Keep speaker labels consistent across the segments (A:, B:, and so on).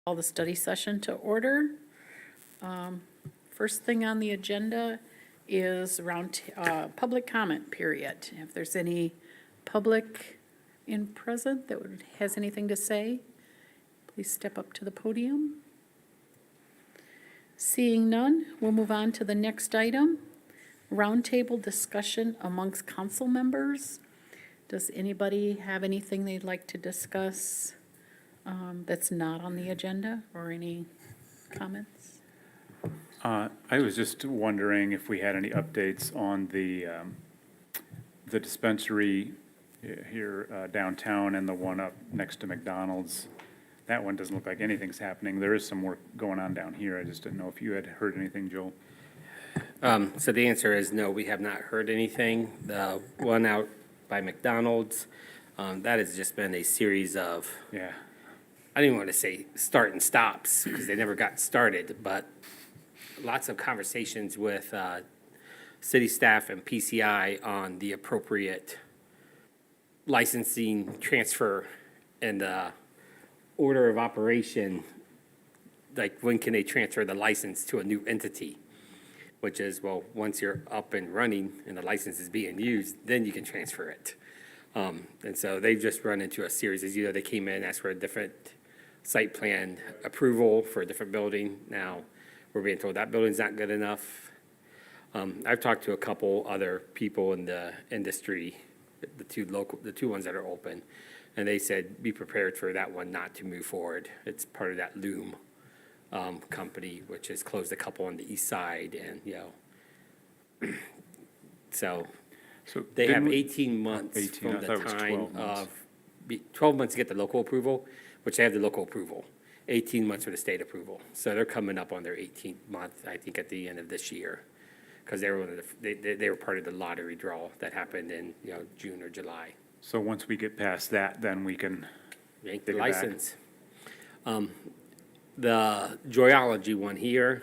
A: Call the study session to order. First thing on the agenda is public comment period. If there's any public in present that has anything to say, please step up to the podium. Seeing none, we'll move on to the next item. Roundtable discussion amongst council members. Does anybody have anything they'd like to discuss that's not on the agenda, or any comments?
B: I was just wondering if we had any updates on the dispensary here downtown and the one up next to McDonald's. That one doesn't look like anything's happening. There is some work going on down here. I just didn't know if you had heard anything, Joel.
C: So the answer is no, we have not heard anything. The one out by McDonald's, that has just been a series of,
B: Yeah.
C: I don't even want to say start and stops, because they never got started, but lots of conversations with city staff and PCI on the appropriate licensing, transfer, and order of operation. Like, when can they transfer the license to a new entity? Which is, well, once you're up and running and the license is being used, then you can transfer it. And so they've just run into a series. As you know, they came in, asked for a different site plan approval for a different building. Now, we're being told that building's not good enough. I've talked to a couple other people in the industry, the two ones that are open, and they said, be prepared for that one not to move forward. It's part of that Loom company, which has closed a couple on the east side, and, so they have 18 months
B: 18,
C: from
B: I
C: the
B: thought it was
C: time
B: 12 months.
C: 12 months to get the local approval, which they have the local approval, 18 months for the state approval. So they're coming up on their 18th month, I think, at the end of this year, because they were part of the lottery draw that happened in, June or July.
B: So once we get past that, then we can,
C: Yank
B: Take
C: the
B: it back.
C: license. The Joyology one here,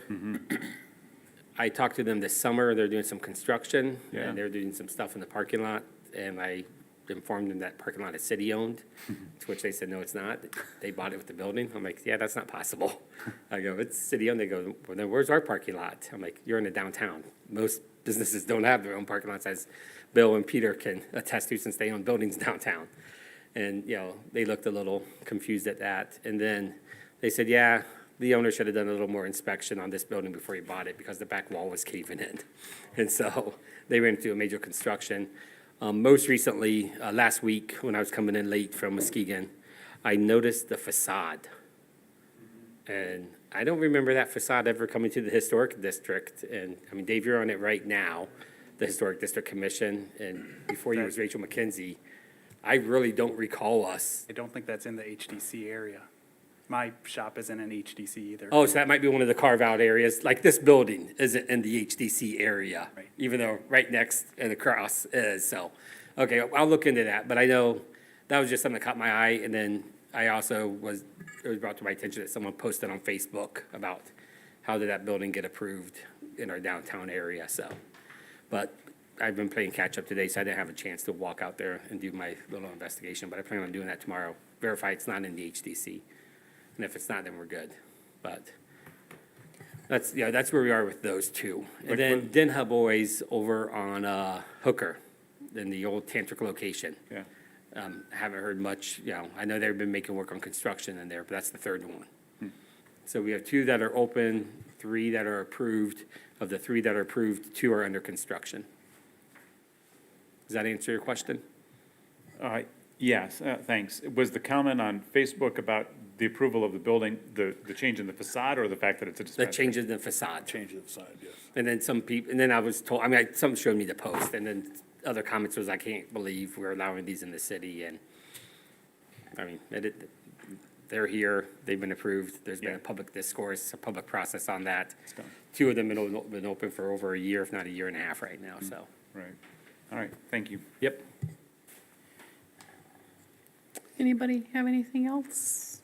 C: I talked to them this summer. They're doing some construction,
B: Yeah.
C: and they're doing some stuff in the parking lot, and I informed them that parking lot is city-owned, to which they said, no, it's not. They bought it with the building. I'm like, yeah, that's not possible. I go, it's city-owned. They go, well, then where's our parking lot? I'm like, you're in the downtown. Most businesses don't have their own parking lots, as Bill and Peter can attest to, since they own buildings downtown. And, they looked a little confused at that. And then they said, yeah, the owner should have done a little more inspection on this building before he bought it, because the back wall was caving in. And so they ran into a major construction. Most recently, last week, when I was coming in late from Muskegon, I noticed the facade. And I don't remember that facade ever coming to the Historic District. And, Dave, you're on it right now, the Historic District Commission. And before you was Rachel McKenzie, I really don't recall us.
D: I don't think that's in the HDC area. My shop isn't in HDC either.
C: Oh, so that might be one of the carve-out areas. Like, this building isn't in the HDC area,
D: Right.
C: even though right next and across is. So, okay, I'll look into that. But I know that was just something that caught my eye. And then I also it was brought to my attention that someone posted on Facebook about how did that building get approved in our downtown area. So, but I've been playing catch-up today, so I didn't have a chance to walk out there and do my little investigation. But I plan on doing that tomorrow. Verify it's not in the HDC. And if it's not, then we're good. But that's where we are with those two. And then Denha Boys over on Hooker, in the old Tantric location.
B: yeah.
C: Haven't heard much, I know they've been making work on construction in there, but that's the third one. So we have 2 that are open, 3 that are approved. Of the 3 that are approved, 2 are under construction. Does that answer your question?
B: Yes, thanks. Was the comment on Facebook about the approval of the building, the change in the facade, or the fact that it's a
C: The
B: dispensary?
C: change in the facade.
D: Change of the side, yes.
C: And then some people, and then I was told, some showed me the post, and then other comments was, I can't believe we're allowing these in the city, and, they're here, they've been approved, there's been
B: Yeah.
C: a public discourse, a public process on that.
B: It's done.
C: 2 of them have been open for over a year, if not a year and a half right now, so,
B: Right. All right, thank you.
C: yep.
A: Anybody have anything else?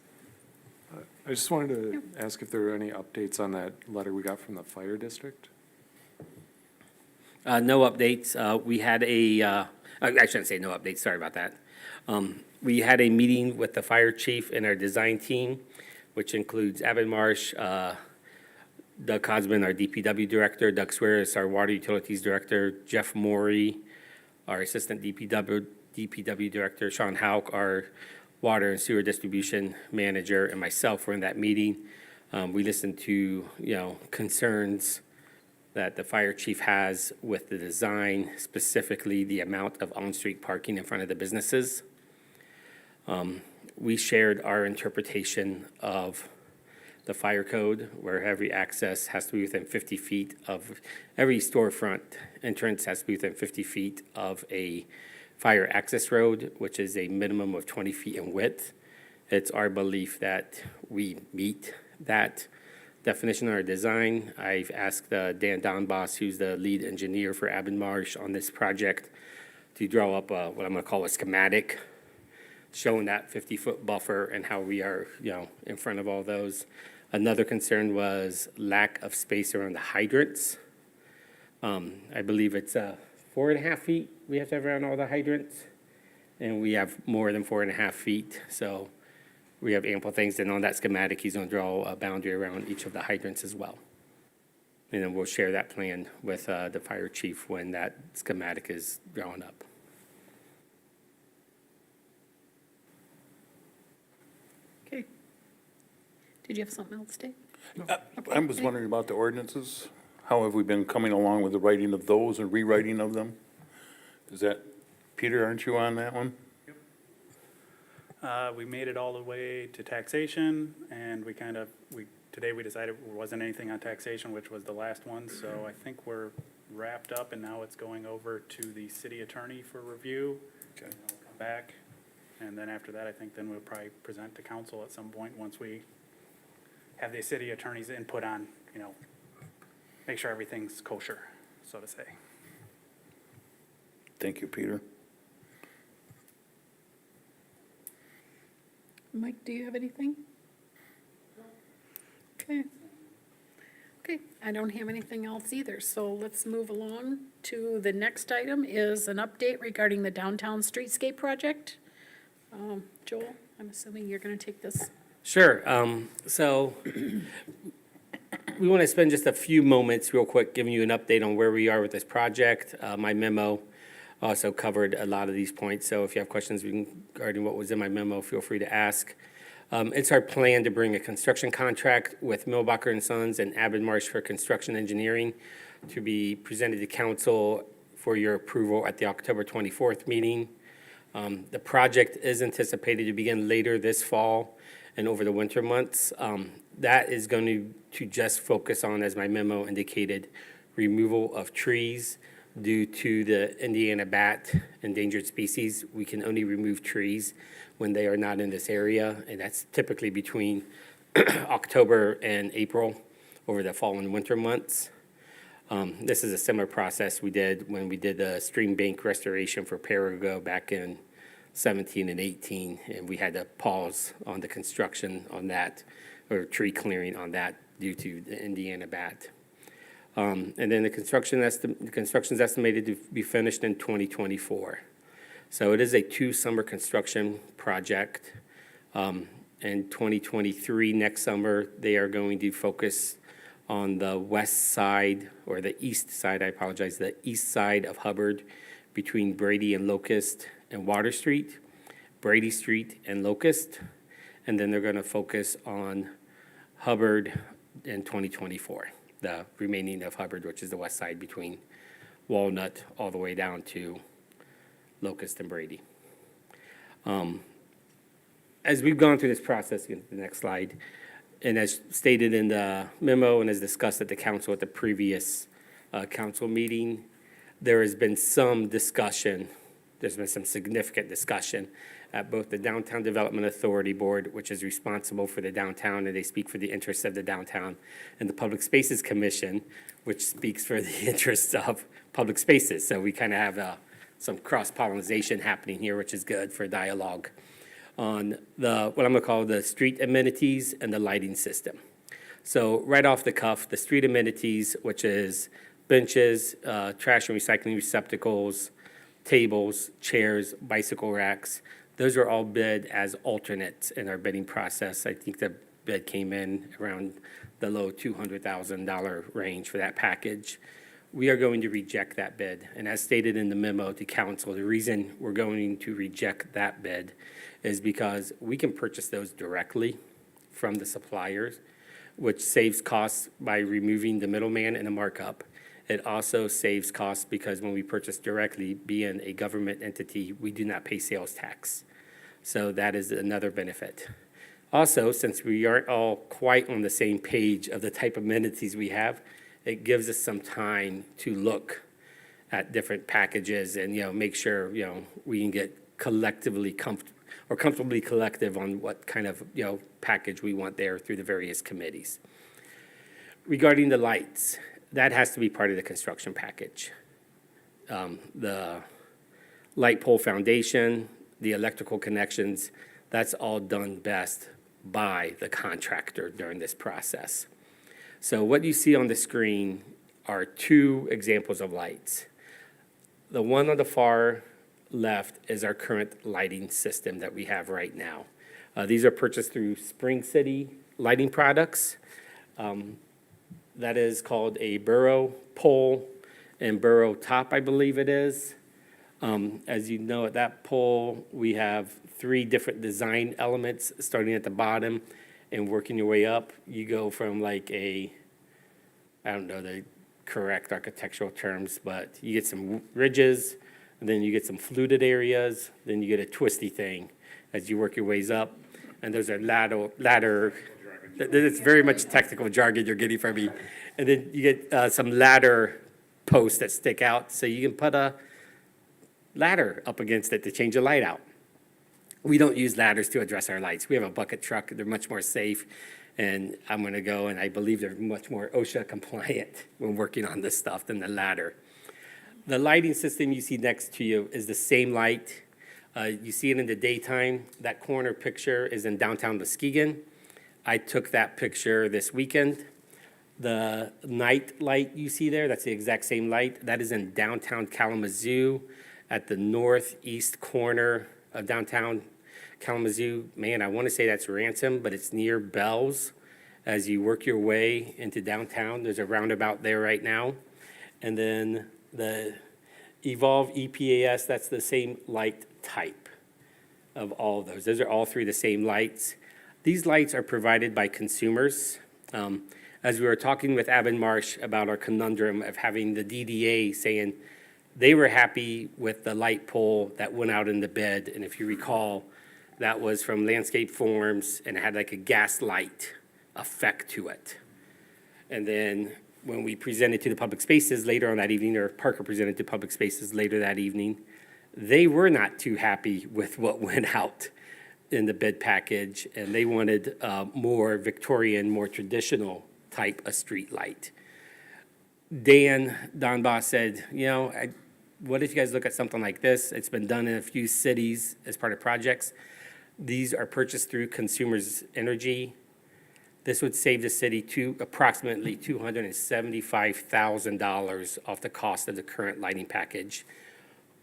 E: I just wanted to ask if there were any updates on that letter we got from the fire district?
C: No updates. We had I shouldn't say no updates, sorry about that. We had a meeting with the fire chief and our design team which includes Abbott Marsh, Doug Cosman, our DPW director, Doug Swearis, our water utilities director, Jeff Morey, our assistant DPW director, Sean Hauk, our water and sewer distribution manager, and myself were in that meeting. We listened to, concerns that the fire chief has with the design, specifically the amount of on-street parking in front of the businesses. We shared our interpretation of the fire code, where every access has to be within 50 feet of, every storefront entrance has to be within 50 feet of a fire access road, which is a minimum of 20 feet in width. It's our belief that we meet that definition in our design. I've asked Dan Donbos, who's the lead engineer for Abbott Marsh on this project, to draw up what I'm gonna call a schematic showing that 50-foot buffer and how we are, in front of all those. Another concern was lack of space around the hydrants. I believe it's 4.5 feet we have to have around all the hydrants, and we have more than 4.5 feet, so we have ample things. And on that schematic, he's gonna draw a boundary around each of the hydrants as well. And then we'll share that plan with the fire chief when that schematic is drawn up.
A: Okay. Did you have something else, Dave?
F: I was wondering about the ordinances. How have we been coming along with the writing of those and rewriting of them? Is that, Peter, aren't you on that one?
D: We made it all the way to taxation, and today we decided there wasn't anything on taxation, which was the last one, so I think we're wrapped up, and now it's going over to the city attorney for review.
F: Okay.
D: We'll come back, and then after that, I think then we'll probably present to council at some point, once we have the city attorney's input on, make sure everything's kosher, so to say.
F: Thank you, Peter.
A: Mike, do you have anything? Okay. Okay, I don't have anything else either, so let's move along to the next item is an update regarding the downtown streetscape project. Joel, I'm assuming you're gonna take this.
C: Sure. So we want to spend just a few moments real quick giving you an update on where we are with this project. My memo also covered a lot of these points, so if you have questions regarding what was in my memo, feel free to ask. It's our plan to bring a construction contract with Milbacher and Sons and Abbott Marsh for construction engineering to be presented to council for your approval at the October 24th meeting. The project is anticipated to begin later this fall and over the winter months. That is going to just focus on, as my memo indicated, removal of trees due to the Indiana bat endangered species. We can only remove trees when they are not in this area, and that's typically between October and April over the fall and winter months. This is a similar process we did when we did the stream bank restoration for Payroll back in 17 and 18, and we had to pause on the construction on that, or tree clearing on that due to the Indiana bat. And then the construction is estimated to be finished in 2024. So it is a 2-summer construction project. In 2023, next summer, they are going to focus on the west side, or the east side, I apologize, the east side of Hubbard between Brady and Locust and Water Street, Brady Street and Locust, and then they're going to focus on Hubbard in 2024, the remaining of Hubbard, which is the west side between Walnut all the way down to Locust and Brady. As we've gone through this process, the next slide, and as stated in the memo and as discussed at the council at the previous council meeting, there has been some discussion, there's been some significant discussion at both the Downtown Development Authority Board, which is responsible for the downtown, and they speak for the interests of the downtown, and the Public Spaces Commission, which speaks for the interests of public spaces. So we kind of have some cross-pollination happening here, which is good for dialogue on the, what I'm gonna call the street amenities and the lighting system. So right off the cuff, the street amenities, which is benches, trash and recycling receptacles, tables, chairs, bicycle racks, those are all bid as alternates in our bidding process. I think the bid came in around the low $200,000 range for that package. We are going to reject that bid. And as stated in the memo to council, the reason we're going to reject that bid is because we can purchase those directly from the suppliers, which saves costs by removing the middleman and the markup. It also saves costs because when we purchase directly, being a government entity, we do not pay sales tax. So that is another benefit. Also, since we aren't all quite on the same page of the type of amenities we have, it gives us some time to look at different packages and, make sure, we can get collectively comfortably collective on what kind of, package we want there through the various committees. Regarding the lights, that has to be part of the construction package. The light pole foundation, the electrical connections, that's all done best by the contractor during this process. So what you see on the screen are two examples of lights. The one on the far left is our current lighting system that we have right now. These are purchased through Spring City Lighting Products. That is called a burrow pole and burrow top, I believe it is. As you know, at that pole, we have 3 different design elements, starting at the bottom and working your way up. You go from like I don't know the correct architectural terms, but you get some ridges, and then you get some fluted areas, then you get a twisty thing as you work your ways up. And there's a ladder. It's very much technical jargon you're getting from me. And then you get some ladder posts that stick out, so you can put a ladder up against it to change the light out. We don't use ladders to address our lights. We have a bucket truck. They're much more safe. And I'm going to go, and I believe they're much more OSHA compliant when working on this stuff than the ladder. The lighting system you see next to you is the same light. You see it in the daytime. That corner picture is in downtown Muskegon. I took that picture this weekend. The night light you see there, that's the exact same light. That is in downtown Kalamazoo at the northeast corner of downtown Kalamazoo. Man, I want to say that's Ransom, but it's near Bell's. As you work your way into downtown, there's a roundabout there right now. And then the Evolve EPAS, that's the same light type of all of those. Those are all 3 the same lights. These lights are provided by consumers. As we were talking with Abin Marsh about our conundrum of having the DDA saying they were happy with the light pole that went out in the bid, and if you recall, that was from Landscape Forms, and it had like a gas light effect to it. And then when we presented to the public spaces later on that evening, or Parker presented to public spaces later that evening, they were not too happy with what went out in the bid package, and they wanted more Victorian, more traditional type of street light. Don Boss said, what if you guys look at something like this? It's been done in a few cities as part of projects. These are purchased through Consumers Energy. This would save the city approximately $275,000 off the cost of the current lighting package.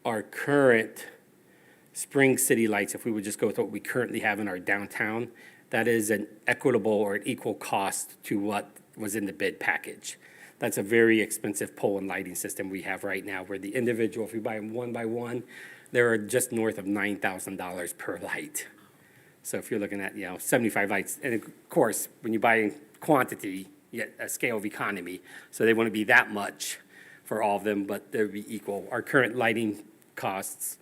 C: Our current Spring City lights, if we would just go with what we currently have in our downtown, that is an equitable or an equal cost to what was in the bid package. That's a very expensive pole and lighting system we have right now, where the individual, if you buy them one by one, they're just north of $9,000 per light. So if you're looking at, 75 lights, and of course, when you buy in quantity, you get a scale of economy. So they wouldn't be that much for all of them, but they'd be equal. Our current lighting costs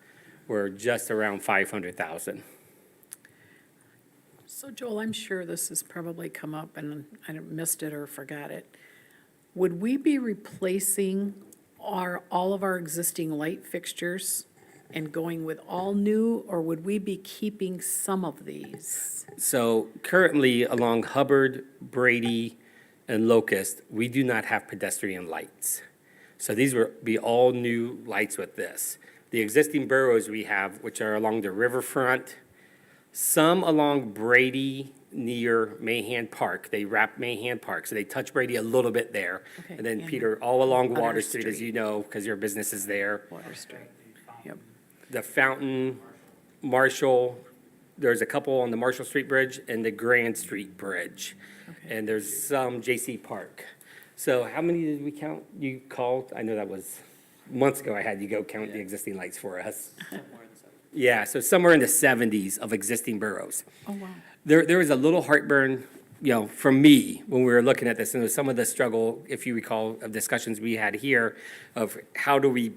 C: were just around $500,000.
A: So Joel, I'm sure this has probably come up and I missed it or forgot it. Would we be replacing all of our existing light fixtures and going with all new, or would we be keeping some of these?
C: So currently along Hubbard, Brady, and Locust, we do not have pedestrian lights. So these would be all new lights with this. The existing boroughs we have, which are along the Riverfront, some along Brady near Mahan Park. They wrap Mahan Park, so they touch Brady a little bit there.
A: Okay,
C: And then
A: and
C: Peter, all along
A: Water
C: Water Street, as
A: Street.
C: you know, because your business is there.
A: Water Street. Yep.
C: The Fountain, Marshall, there's a couple on the Marshall Street Bridge and the Grand Street Bridge. And there's some J.C. Park. So how many did we count? You called? I know that was months ago I had you go count the existing lights for us. Yeah, so somewhere in the 70s of existing boroughs.
A: Oh, wow.
C: There was a little heartburn, from me when we were looking at this, and there's some of the struggle, if you recall, of discussions we had here of how do we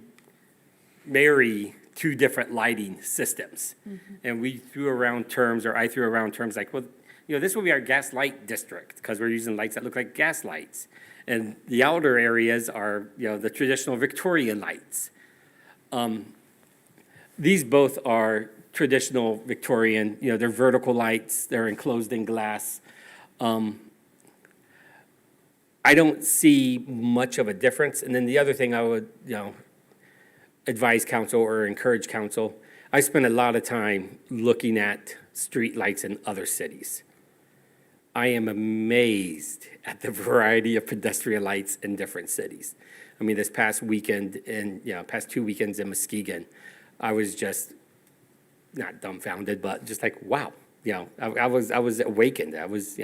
C: marry two different lighting systems? And we threw around terms, or I threw around terms like, well, this will be our gas light district, because we're using lights that look like gas lights. And the outer areas are, the traditional Victorian lights. These both are traditional Victorian, they're vertical lights, they're enclosed in glass. I don't see much of a difference. And then the other thing I would, advise council or encourage council, I spend a lot of time looking at street lights in other cities. I am amazed at the variety of pedestrian lights in different cities. I mean, this past weekend past 2 weekends in Muskegon, I was just not dumbfounded, but just like, wow. I was awakened. I was,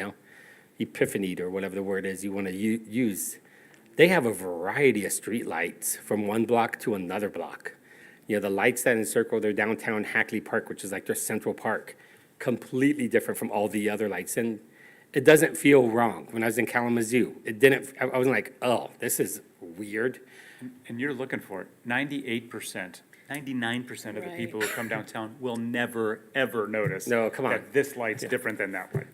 C: epiphanied, or whatever the word is you want to use. They have a variety of street lights from one block to another block. The lights that encircle their downtown Hackley Park, which is like their central park, completely different from all the other lights. And it doesn't feel wrong. When I was in Kalamazoo, I wasn't like, oh, this is weird.
B: And you're looking for it. 98%, 99% of the
A: Right.
B: people who come downtown will never, ever notice.
C: No, come on.
B: That this light's different than that light.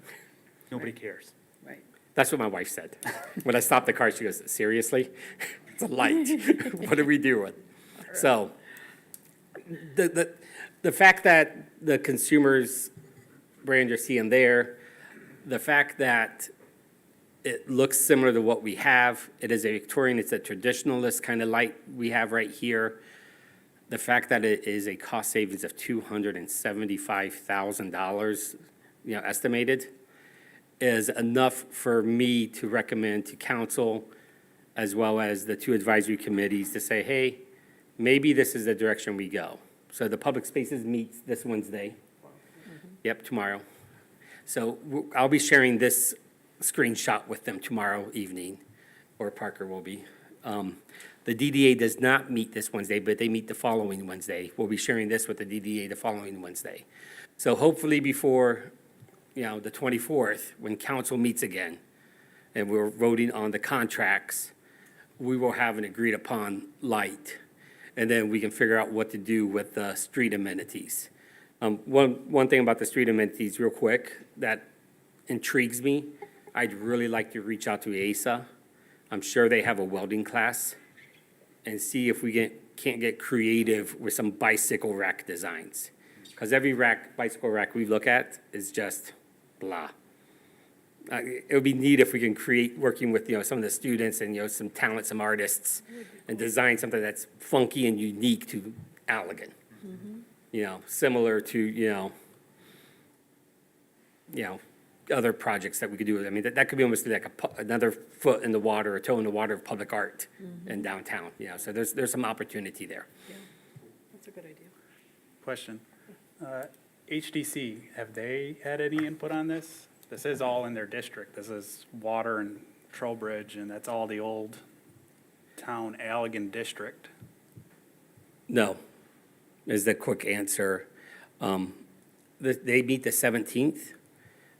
B: Nobody cares.
A: Right.
C: That's what my wife said. When I stopped the car, she goes, seriously? It's a light. What are we doing? So the fact that the consumers brand you're seeing there, the fact that it looks similar to what we have, it is a Victorian, it's a traditionalist kind of light we have right here. The fact that it is a cost savings of $275,000, estimated, is enough for me to recommend to council, as well as the two advisory committees, to say, hey, maybe this is the direction we go. So the public spaces meets this Wednesday. Yep, tomorrow. So I'll be sharing this screenshot with them tomorrow evening, or Parker will be. The DDA does not meet this Wednesday, but they meet the following Wednesday. We'll be sharing this with the DDA the following Wednesday. So hopefully before, the 24th, when council meets again, and we're voting on the contracts, we will have an agreed upon light. And then we can figure out what to do with the street amenities. One thing about the street amenities, real quick, that intrigues me, I'd really like to reach out to ASA. I'm sure they have a welding class, and see if we can't get creative with some bicycle rack designs. Because every bicycle rack we look at is just blah. It would be neat if we can create, working with, some of the students and, some talent, some artists, and design something that's funky and unique to Allegan. Similar to, other projects that we could do. I mean, that could be almost like another foot in the water, a toe in the water of public art in downtown. So there's some opportunity there.
A: Yeah, that's a good idea.
D: Question. HDC, have they had any input on this? This is all in their district. This is Water and Trowbridge, and that's all the old town Allegan district.
C: No, is the quick answer. They meet the 17th.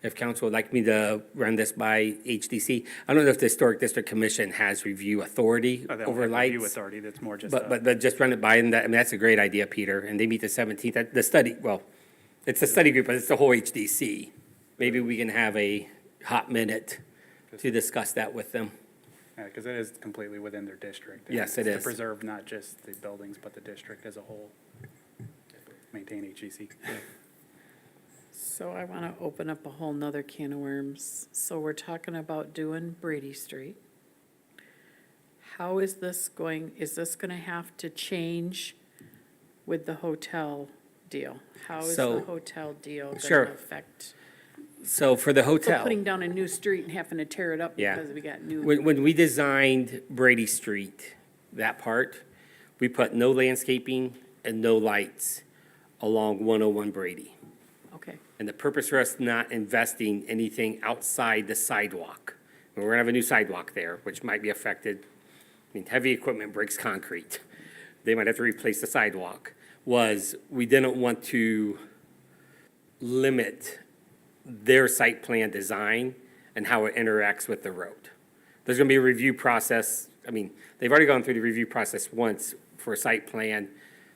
C: If council would like me to run this by HDC, I don't know if the Historic District Commission has review authority
D: They don't
C: over
D: have review
C: lights.
D: authority, that's more just
C: But just run it by them. That's a great idea, Peter. And they meet the 17th. The study, well, it's a study group, but it's the whole HDC. Maybe we can have a hot minute to discuss that with them.
D: because it is completely within their district.
C: Yes, it
D: It's
C: is.
D: To preserve not just the buildings, but the district as a whole. Maintain HEC.
A: So I want to open up a whole nother can of worms. So we're talking about doing Brady Street. How is this going to have to change with the hotel deal? How is
C: So-
A: the hotel deal going
C: Sure.
A: to affect?
C: So for the
A: So
C: hotel.
A: putting down a new street and having to tear it up
C: Yeah.
A: because we got new.
C: When we designed Brady Street, that part, we put no landscaping and no lights along 101 Brady.
A: Okay,
C: And the purpose for us not investing anything outside the sidewalk, and we're gonna have a new sidewalk there, which might be affected. I mean, heavy equipment breaks concrete. They might have to replace the sidewalk. Was we didn't want to limit their site plan design and how it interacts with the road. There's gonna be a review process. I mean, they've already gone through the review process once for a site plan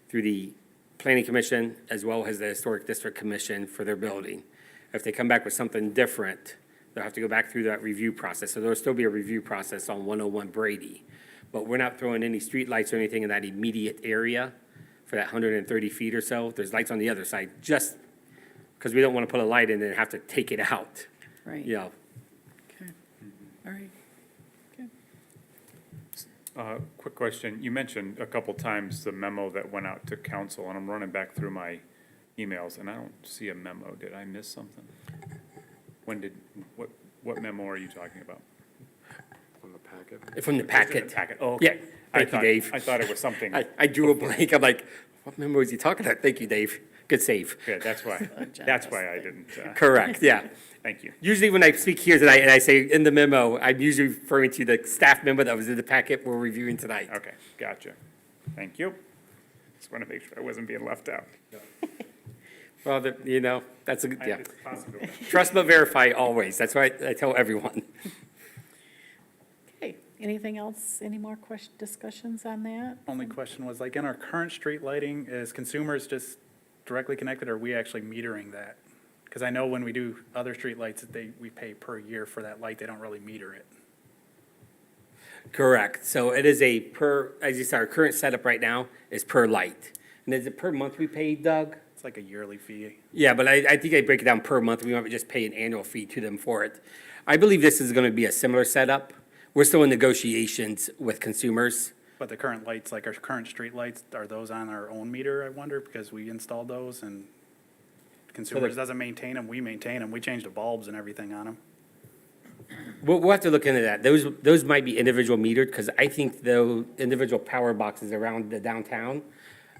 C: through the Planning Commission as well as the Historic District Commission for their building. If they come back with something different, they'll have to go back through that review process. So there'll still be a review process on 101 Brady. But we're not throwing any streetlights or anything in that immediate area for that 130 feet or so. There's lights on the other side, just because we don't want to put a light in and have to take it out,
A: Right.
C: you know.
A: Okay, all right.
B: Quick question. You mentioned a couple times the memo that went out to council, and I'm running back through my emails, and I don't see a memo. Did I miss something? What memo are you talking about?
E: From the packet.
C: From the packet.
B: Packet, oh, okay.
C: Yeah,
B: I
C: thank you,
B: thought-
C: Dave.
B: I thought it was something.
C: I drew a blank. I'm like, what memo was he talking about? Thank you, Dave. Good save.
B: Good, that's why I didn't,
C: Correct, yeah.
B: thank you.
C: Usually when I speak here tonight and I say in the memo, I'm usually referring to the staff member that was in the packet we're reviewing tonight.
B: Okay, gotcha. Thank you. Just want to make sure I wasn't being left out.
C: Well, you know, that's a, yeah.
B: It's possible.
C: Trust but verify always. That's what I tell everyone.
A: Okay, anything else, any more discussions on that?
D: Only question was, like, in our current street lighting, is consumers just directly connected, or are we actually metering that? Because I know when we do other street lights, we pay per year for that light, they don't really meter it.
C: Correct. So it is a per, as you said, our current setup right now is per light. And is it per month we pay, Doug?
D: It's like a yearly fee.
C: Yeah, but I think I break it down per month. We might just pay an annual fee to them for it. I believe this is going to be a similar setup. We're still in negotiations with consumers.
D: But the current lights, like our current street lights, are those on our own meter, I wonder, because we installed those and consumers doesn't maintain them, we maintain them, we change the bulbs and everything on them.
C: We'll have to look into that. Those might be individual metered, because I think the individual power boxes around the downtown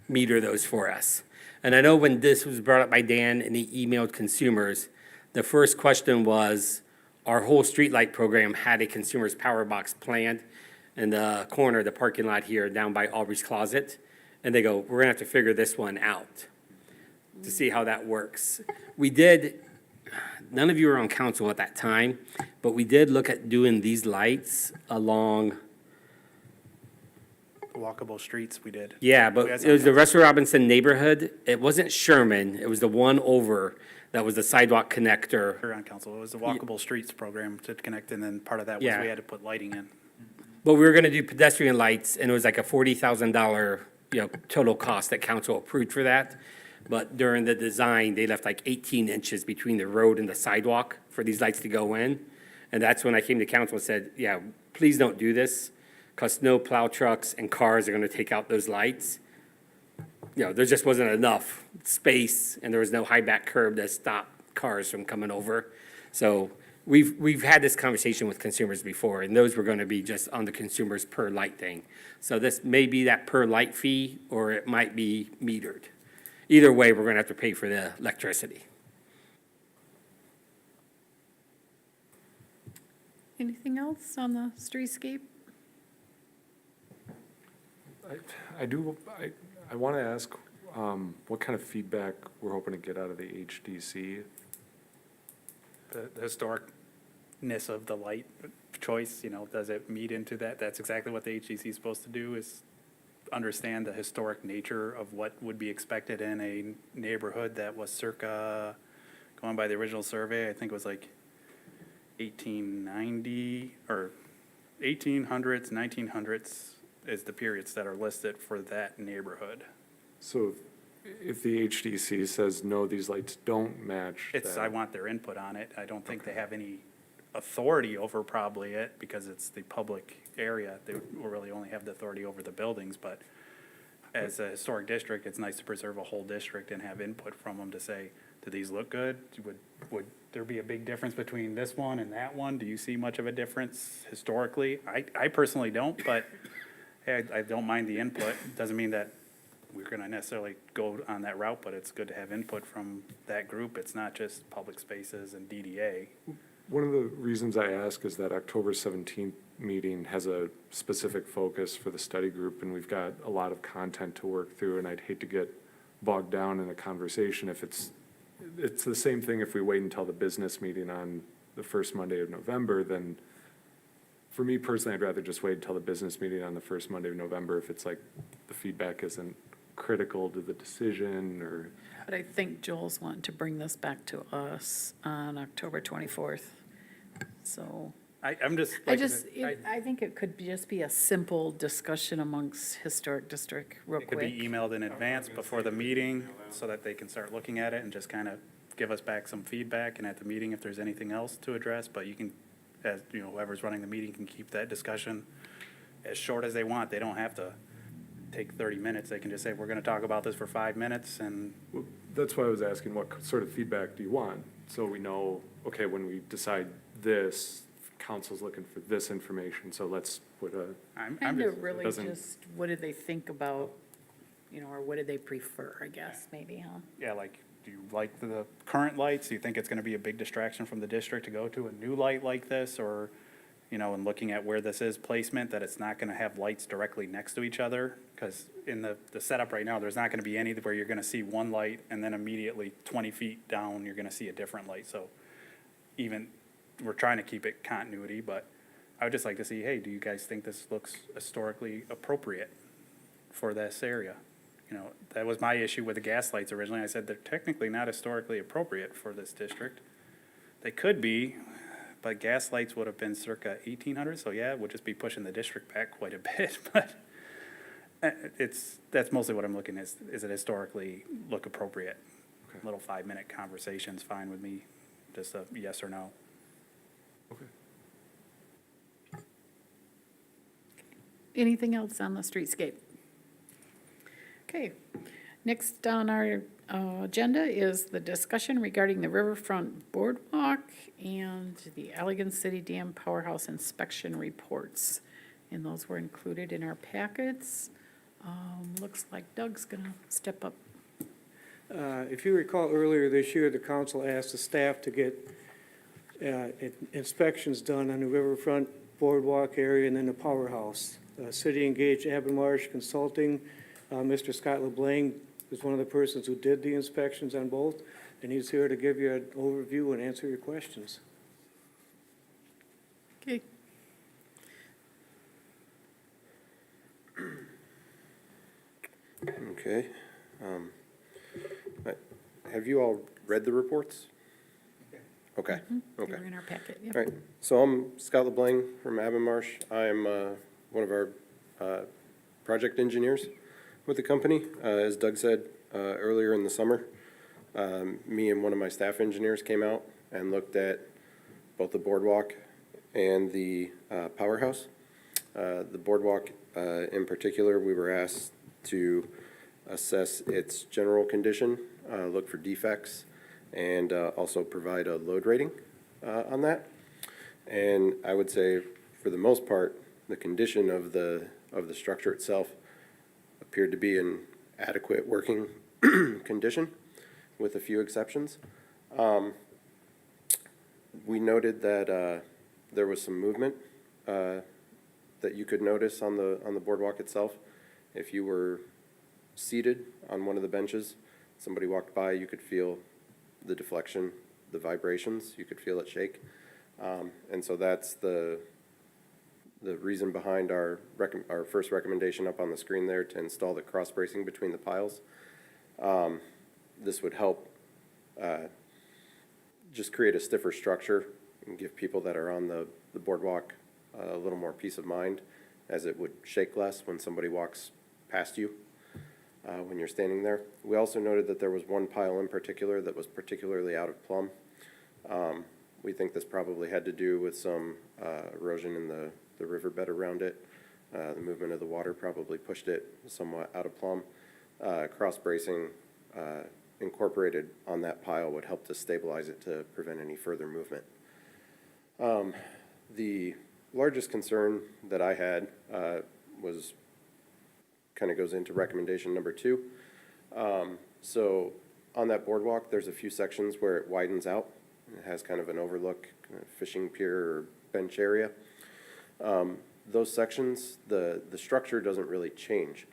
C: meter those for us. And I know when this was brought up by Dan and he emailed consumers, the first question was, our whole streetlight program had a consumer's power box planned in the corner of the parking lot here down by Aubrey's Closet. And they go, we're gonna have to figure this one out to see how that works. We did, none of you were on council at that time, but we did look at doing these lights along,
D: Walkable streets, we did.
C: yeah, but it was the Russell Robinson neighborhood. It wasn't Sherman, it was the one over that was the sidewalk connector.
D: Here on council, it was the Walkable Streets program to connect, and then part of that was
C: Yeah.
D: we had to put lighting in.
C: But we were gonna do pedestrian lights, and it was like a $40,000, total cost that council approved for that. But during the design, they left like 18 inches between the road and the sidewalk for these lights to go in. And that's when I came to council and said, yeah, please don't do this, because snow plow trucks and cars are gonna take out those lights. There just wasn't enough space, and there was no high back curb to stop cars from coming over. So we've had this conversation with consumers before, and those were gonna be just on the consumers per light thing. So this may be that per light fee, or it might be metered. Either way, we're gonna have to pay for the electricity.
A: Anything else on the streetscape?
E: I want to ask, what kind of feedback we're hoping to get out of the HDC?
D: The historicness of the light choice, does it meet into that? That's exactly what the HGC is supposed to do, is understand the historic nature of what would be expected in a neighborhood that was circa, going by the original survey, I think it was like 1890, or 1800s, 1900s is the periods that are listed for that neighborhood.
E: So if the HDC says, no, these lights don't match
D: I
E: that,
D: want their input on it. I don't think they have any authority over probably it, because it's the public area. They really only have the authority over the buildings, but as a historic district, it's nice to preserve a whole district and have input from them to say, do these look good? Would there be a big difference between this one and that one? Do you see much of a difference historically? I personally don't, but hey, I don't mind the input. Doesn't mean that we're gonna necessarily go on that route, but it's good to have input from that group. It's not just public spaces and DDA.
E: One of the reasons I ask is that October 17th meeting has a specific focus for the study group, and we've got a lot of content to work through, and I'd hate to get bogged down in a conversation if it's the same thing if we wait until the business meeting on the first Monday of November, then for me personally, I'd rather just wait until the business meeting on the first Monday of November if it's like the feedback isn't critical to the decision or.
A: But I think Joel's wanting to bring this back to us on October 24th. So
D: I'm just.
A: I
D: like
A: just,
D: I-
A: I think it could just be a simple discussion amongst historic district real
D: It could be
A: quick.
D: emailed in advance before the meeting so that they can start looking at it and just kind of give us back some feedback, and at the meeting, if there's anything else to address, but you can, as, you know, whoever's running the meeting can keep that discussion as short as they want. They don't have to take 30 minutes. They can just say, we're going to talk about this for 5 minutes, and
E: Well, that's why I was asking, what sort of feedback do you want? So we know, okay, when we decide this, council's looking for this information, so let's put a,
D: I'm
A: Kind
D: just,
A: of really
E: doesn't-
A: just, what did they think about, you know, or what did they prefer, I guess, maybe, huh?
D: yeah, like, do you like the current lights? Do you think it's going to be a big distraction from the district to go to a new light like this? Or, you know, and looking at where this is placement, that it's not going to have lights directly next to each other? Because in the setup right now, there's not going to be any where you're going to see one light and then immediately 20 feet down, you're going to see a different light. So even, we're trying to keep it continuity, but I would just like to see, hey, do you guys think this looks historically appropriate for this area? You know, that was my issue with the gas lights originally. I said they're technically not historically appropriate for this district. They could be, but gas lights would have been circa 1800, so yeah, it would just be pushing the district back quite a bit, but that's mostly what I'm looking at, is it historically look appropriate?
E: Okay.
D: Little 5-minute conversation's fine with me, just a yes or no.
E: okay.
A: Anything else on the streetscape? Okay, next on our agenda is the discussion regarding the Riverfront Boardwalk and the Allegan City Dam Powerhouse inspection reports. And those were included in our packets. Looks like Doug's gonna step up.
G: If you recall earlier this year, the council asked the staff to get inspections done on the Riverfront Boardwalk area and then the Powerhouse. City engaged Marsh Consulting. Mr. Scott LeBlanc is one of the persons who did the inspections on both, and he's here to give you an overview and answer your questions.
A: Okay,
H: Okay. Have you all read the reports? Okay,
A: they
H: okay.
A: were in our packet, yeah.
H: All right, so I'm Scott LeBlanc from Marsh. I am one of our project engineers with the company. As Doug said earlier in the summer, me and one of my staff engineers came out and looked at both the boardwalk and the Powerhouse. The boardwalk in particular, we were asked to assess its general condition, look for defects, and also provide a load rating on that. And I would say, for the most part, the condition of the structure itself appeared to be in adequate working condition, with a few exceptions. We noted that there was some movement that you could notice on the boardwalk itself. If you were seated on one of the benches, somebody walked by, you could feel the deflection, the vibrations, you could feel it shake. And so that's the reason behind our first recommendation up on the screen there, to install the cross bracing between the piles. This would help just create a stiffer structure and give people that are on the boardwalk a little more peace of mind, as it would shake less when somebody walks past you when you're standing there. We also noted that there was one pile in particular that was particularly out of plumb. We think this probably had to do with some erosion in the riverbed around it. The movement of the water probably pushed it somewhat out of plumb. Cross bracing incorporated on that pile would help to stabilize it to prevent any further movement. The largest concern that I had was kind of goes into recommendation number 2. So on that boardwalk, there's a few sections where it widens out. It has kind of an overlook, kind of fishing pier or bench area. Those sections, the structure doesn't really change.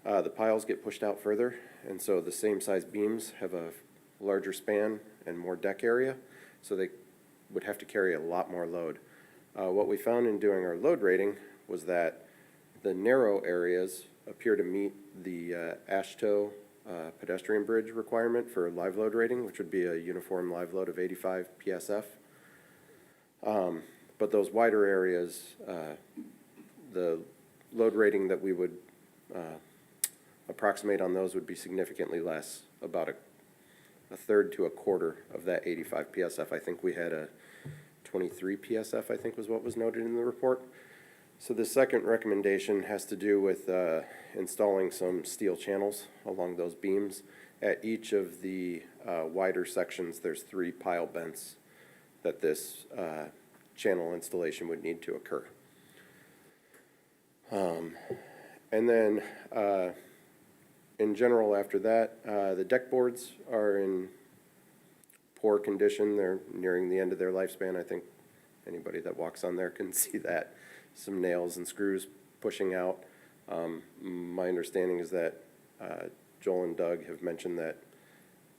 H: The piles get pushed out further, and so the same size beams have a larger span and more deck area, so they would have to carry a lot more load. What we found in doing our load rating was that the narrow areas appear to meet the AASHTO pedestrian bridge requirement for live load rating, which would be a uniform live load of 85 PSF. But those wider areas, the load rating that we would approximate on those would be significantly less, about a third to a quarter of that 85 PSF. I think we had a 23 PSF, I think was what was noted in the report. So the second recommendation has to do with installing some steel channels along those beams. At each of the wider sections, there's 3 pile bents that this channel installation would need to occur. And then in general after that, the deck boards are in poor condition. They're nearing the end of their lifespan. I think anybody that walks on there can see that. Some nails and screws pushing out. My understanding is that Joel and Doug have mentioned that,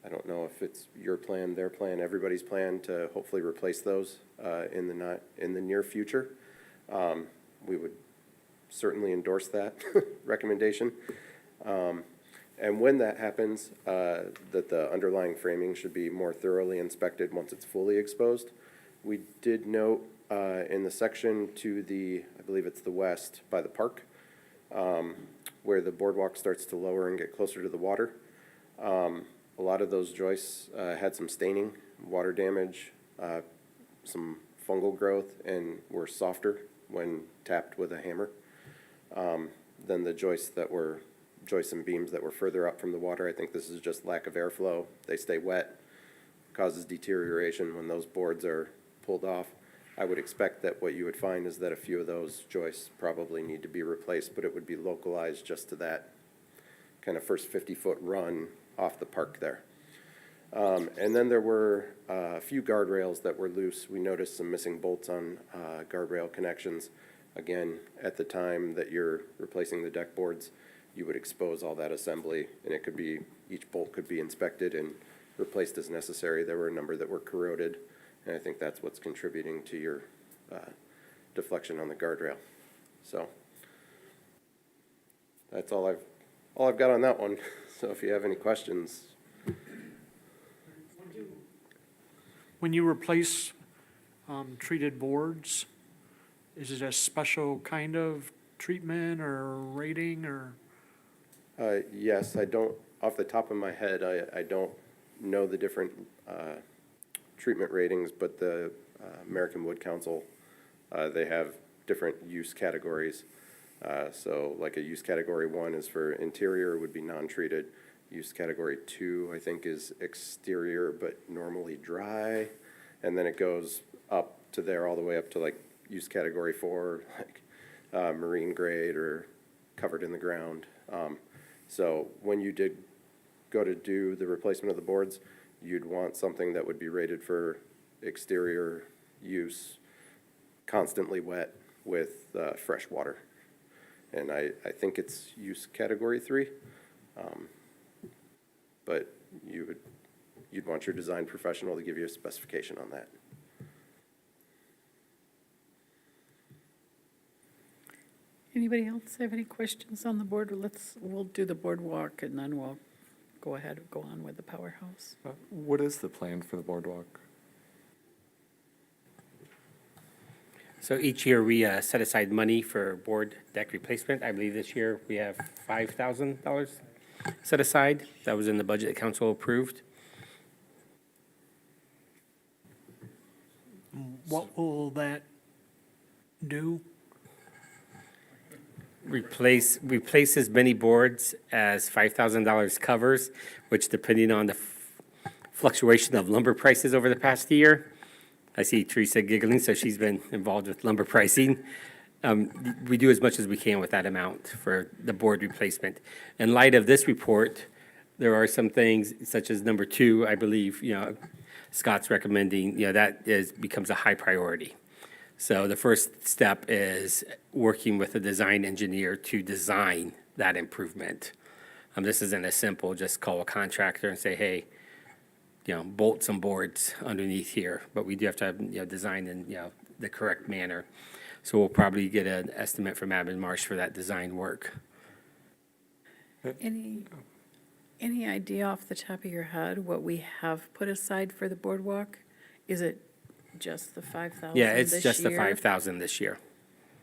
H: I don't know if it's your plan, their plan, everybody's plan to hopefully replace those in the near future. We would certainly endorse that recommendation. And when that happens, that the underlying framing should be more thoroughly inspected once it's fully exposed. We did note in the section to the, I believe it's the west by the park, where the boardwalk starts to lower and get closer to the water. A lot of those joists had some staining, water damage, some fungal growth, and were softer when tapped with a hammer than the joists and beams that were further up from the water. I think this is just lack of airflow. They stay wet, causes deterioration when those boards are pulled off. I would expect that what you would find is that a few of those joists probably need to be replaced, but it would be localized just to that kind of first 50-foot run off the park there. And then there were a few guardrails that were loose. We noticed some missing bolts on guardrail connections. Again, at the time that you're replacing the deck boards, you would expose all that assembly, and it could be, each bolt could be inspected and replaced as necessary. There were a number that were corroded, and I think that's what's contributing to your deflection on the guardrail. So that's all I've got on that one. So if you have any questions.
I: When you replace treated boards, is it a special kind of treatment or rating or?
H: Yes, I don't, off the top of my head, I don't know the different treatment ratings, but the American Wood Council, they have different use categories. So like a use category 1 is for interior, would be non-treated. Use category 2, I think, is exterior but normally dry. And then it goes up to there, all the way up to like use category 4, like marine grade or covered in the ground. So when you did go to do the replacement of the boards, you'd want something that would be rated for exterior use, constantly wet with fresh water. And I think it's use category 3. But you'd want your design professional to give you a specification on that.
A: Anybody else have any questions on the board? We'll do the boardwalk and then we'll go ahead and go on with the Powerhouse.
E: What is the plan for the boardwalk?
C: So each year we set aside money for board deck replacement. I believe this year we have $5,000 set aside. That was in the budget the council approved.
I: What will that do?
C: Replace as many boards as $5,000 covers, which depending on the fluctuation of lumber prices over the past year. I see Teresa giggling, so she's been involved with lumber pricing. We do as much as we can with that amount for the board replacement. In light of this report, there are some things such as number 2, I believe, Scott's recommending, becomes a high priority. So the first step is working with a design engineer to design that improvement. This isn't as simple, just call a contractor and say, hey, bolt some boards underneath here, but we do have to have, design in, the correct manner. So we'll probably get an estimate from Abin Marsh for that design work.
A: Any idea off the top of your head what we have put aside for the boardwalk? Is it just the 5,000
C: Yeah,
A: this
C: it's just the
A: year?
C: 5,000 this year.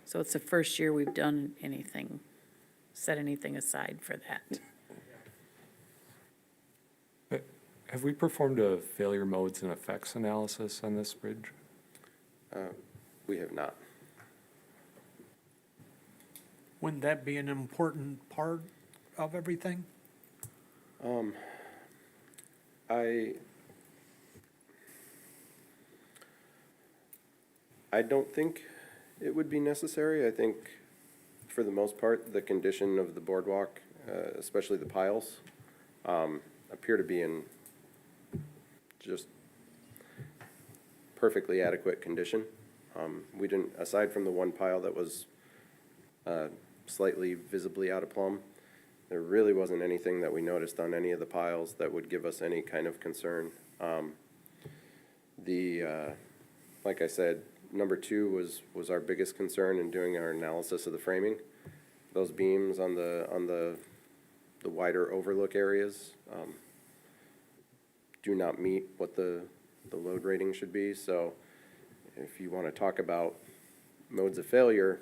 A: So it's the first year we've done anything, set anything aside for that.
E: Have we performed a failure modes and effects analysis on this bridge?
H: We have not.
I: Wouldn't that be an important part of everything?
H: I don't think it would be necessary. I think, for the most part, the condition of the boardwalk, especially the piles, appear to be in just perfectly adequate condition. We didn't, aside from the one pile that was slightly visibly out of plumb, there really wasn't anything that we noticed on any of the piles that would give us any kind of concern. Like I said, number 2 was our biggest concern in doing our analysis of the framing. Those beams on the wider overlook areas do not meet what the load rating should be. So if you want to talk about modes of failure,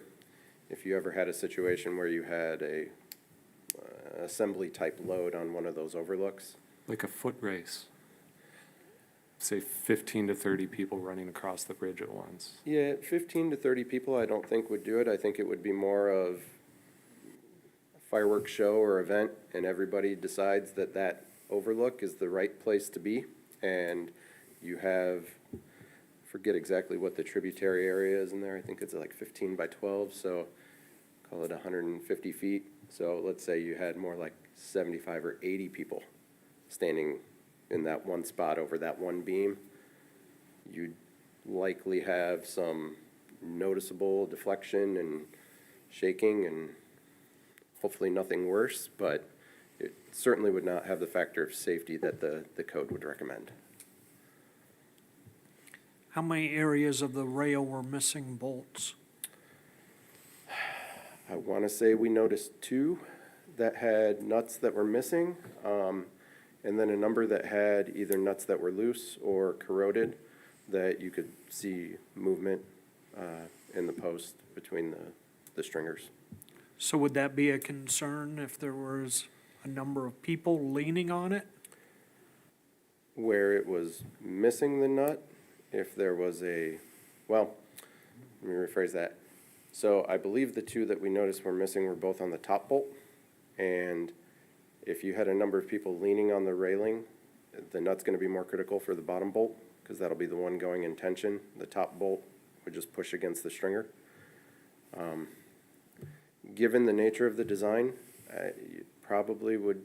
H: if you ever had a situation where you had a assembly type load on one of those overlooks.
E: Like a foot race? Say 15 to 30 people running across the bridge at once?
H: Yeah, 15 to 30 people I don't think would do it. I think it would be more of a fireworks show or event, and everybody decides that that overlook is the right place to be. And you have, forget exactly what the tributary area is in there. I think it's like 15 by 12, so call it 150 feet. So let's say you had more like 75 or 80 people standing in that one spot over that one beam. You'd likely have some noticeable deflection and shaking, and hopefully nothing worse, but it certainly would not have the factor of safety that the code would recommend.
I: How many areas of the rail were missing bolts?
H: I want to say we noticed 2 that had nuts that were missing, and then a number that had either nuts that were loose or corroded that you could see movement in the post between the stringers.
I: So would that be a concern if there was a number of people leaning on it?
H: Where it was missing the nut, if there was well, let me rephrase that. So I believe the 2 that we noticed were missing were both on the top bolt, and if you had a number of people leaning on the railing, the nut's going to be more critical for the bottom bolt, because that'll be the one going in tension. The top bolt would just push against the stringer. Given the nature of the design, it probably would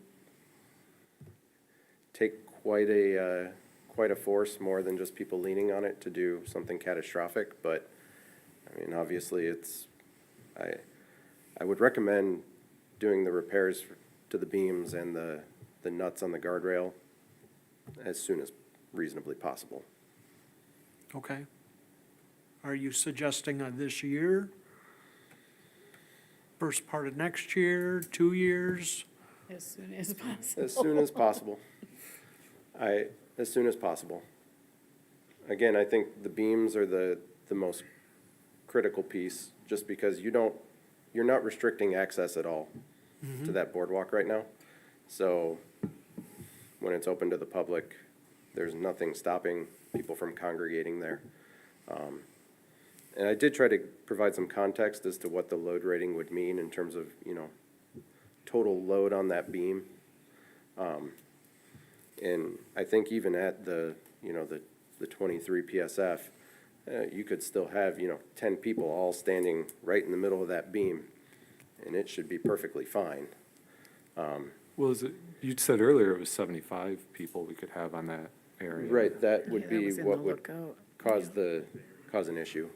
H: take quite a force, more than just people leaning on it, to do something catastrophic. But I mean, obviously, I would recommend doing the repairs to the beams and the nuts on the guardrail as soon as reasonably possible.
I: Okay. Are you suggesting this year? First part of next year, 2 years?
A: As soon as possible.
H: As soon as possible. As soon as possible. Again, I think the beams are the most critical piece, just because you're not restricting access at all to that boardwalk right now. So when it's open to the public, there's nothing stopping people from congregating there. And I did try to provide some context as to what the load rating would mean in terms of, total load on that beam. And I think even at the 23 PSF, you could still have, 10 people all standing right in the middle of that beam, and it should be perfectly fine.
E: Well, you said earlier it was 75 people we could have on that area.
H: Right, that
A: Yeah,
H: would
A: that
H: be
A: was in
H: what
A: the
H: would
A: lookout.
H: cause an issue.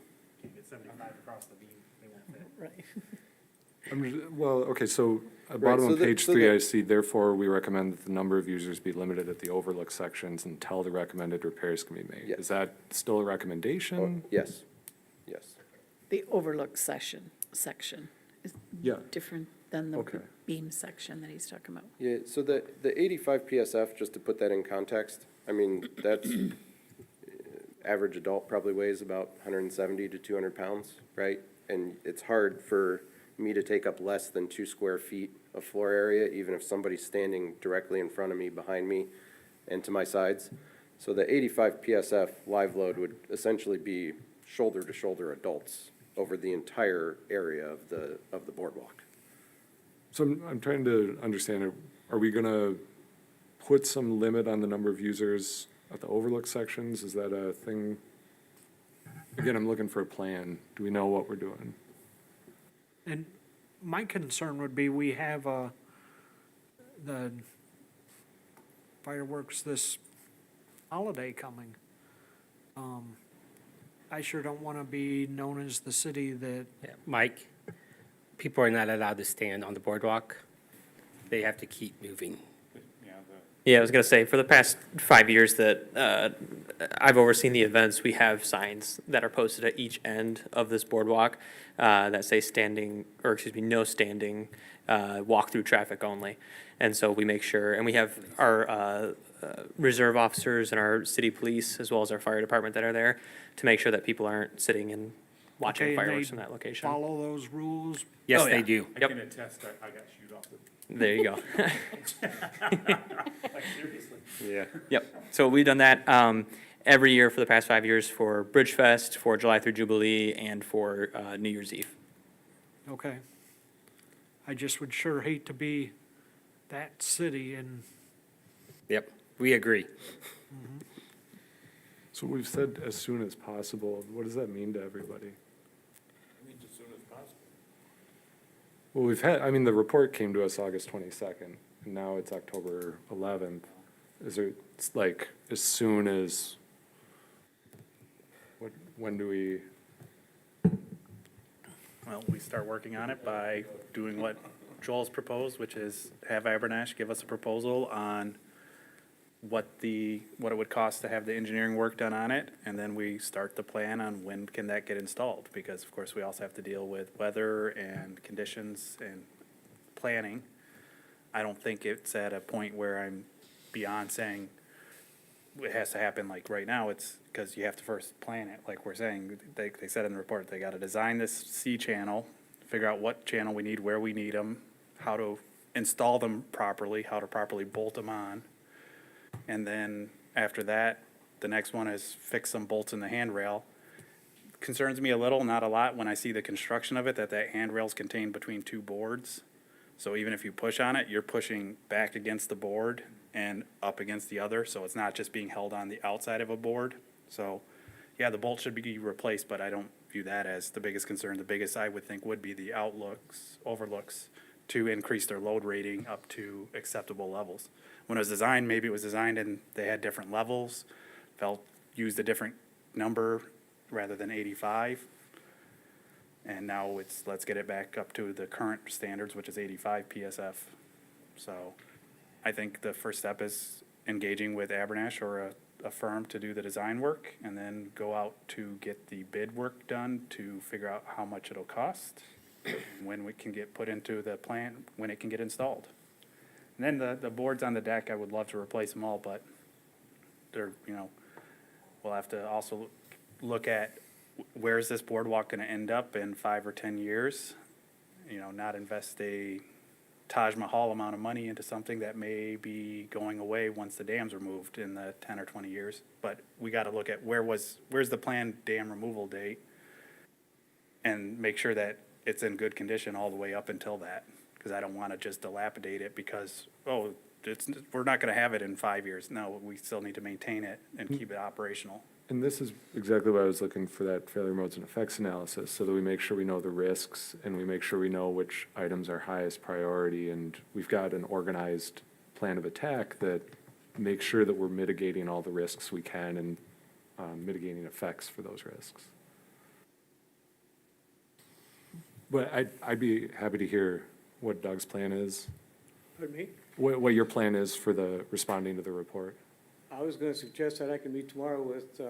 A: Right.
E: Well, okay, so
H: Right,
E: bottom
H: so
E: of
H: the-
E: page
H: so
E: 3,
H: the-
E: I see, therefore, we recommend that the number of users be limited at the overlook sections until the recommended repairs can be made.
H: Yes.
E: Is that still a
H: Oh,
E: recommendation?
H: yes, yes.
A: The overlook section is
E: Yeah.
A: different than the
E: Okay.
A: beam section that he's talking about.
H: Yeah, so the 85 PSF, just to put that in context, I mean, that's, average adult probably weighs about 170 to 200 pounds, right? And it's hard for me to take up less than 2 square feet of floor area, even if somebody's standing directly in front of me, behind me, and to my sides. So the 85 PSF live load would essentially be shoulder-to-shoulder adults over the entire area of the boardwalk.
E: So I'm trying to understand, are we gonna put some limit on the number of users at the overlook sections? Is that a thing? Again, I'm looking for a plan. Do we know what we're doing?
I: And my concern would be, we have, the fireworks this holiday coming. I sure don't want to be known as the city that,
C: Yeah, Mike, people are not allowed to stand on the boardwalk. They have to keep moving.
J: Yeah, I was gonna say, for the past 5 years that I've overseen the events, we have signs that are posted at each end of this boardwalk that say standing, or excuse me, no standing, walk through traffic only. And so we make sure, and we have our reserve officers and our city police, as well as our fire department that are there, to make sure that people aren't sitting and watching
I: okay, and
J: fireworks
I: they
J: from that location.
I: follow those rules.
C: Yes,
J: Oh,
C: they
J: yeah.
C: do.
B: I
J: Yep.
B: can attest that I got shoot off.
J: There you go.
B: Like, seriously?
C: Yeah.
J: Yep, so we've done that every year for the past 5 years for Bridge Fest, for July through Jubilee, and for New Year's Eve.
I: Okay. I just would sure hate to be that city and,
C: Yep, we agree.
E: So we've said as soon as possible. What does that mean to everybody? Well, the report came to us August 22nd, and now it's October 11th. It's like, as soon as, when do we,
D: Well, we start working on it by doing what Joel's proposed, which is have Abernash give us a proposal on what it would cost to have the engineering work done on it, and then we start the plan on when can that get installed, because of course we also have to deal with weather and conditions and planning. I don't think it's at a point where I'm beyond saying it has to happen like right now. It's because you have to first plan it, like we're saying. They said in the report, they gotta design this C channel, figure out what channel we need, where we need them, how to install them properly, how to properly bolt them on. And then after that, the next one is fix some bolts in the handrail. Concerns me a little, not a lot, when I see the construction of it, that handrail's contained between 2 boards. So even if you push on it, you're pushing back against the board and up against the other, so it's not just being held on the outside of a board. So, yeah, the bolt should be replaced, but I don't view that as the biggest concern. The biggest, I would think, would be the overlooks to increase their load rating up to acceptable levels. When it was designed, maybe it was designed and they had different levels, used a different number rather than 85. And now let's get it back up to the current standards, which is 85 PSF. So I think the first step is engaging with Abernash or a firm to do the design work, and then go out to get the bid work done to figure out how much it'll cost, when we can get put into the plant, when it can get installed. And then the boards on the deck, I would love to replace them all, but they're, we'll have to also look at where is this boardwalk gonna end up in 5 or 10 years? Not invest a Taj Mahal amount of money into something that may be going away once the dams are moved in the 10 or 20 years. But we gotta look at where's the planned dam removal date, and make sure that it's in good condition all the way up until that. Because I don't wanna just dilapidate it because, we're not gonna have it in 5 years. No, we still need to maintain it and keep it operational.
E: And this is exactly why I was looking for that failure modes and effects analysis, so that we make sure we know the risks and we make sure we know which items are highest priority. And we've got an organized plan of attack that makes sure that we're mitigating all the risks we can and mitigating effects for those risks. But I'd be happy to hear what Doug's plan is,
G: Pardon me?
E: what your plan is for the responding to the report.
G: I was gonna suggest that I can meet tomorrow with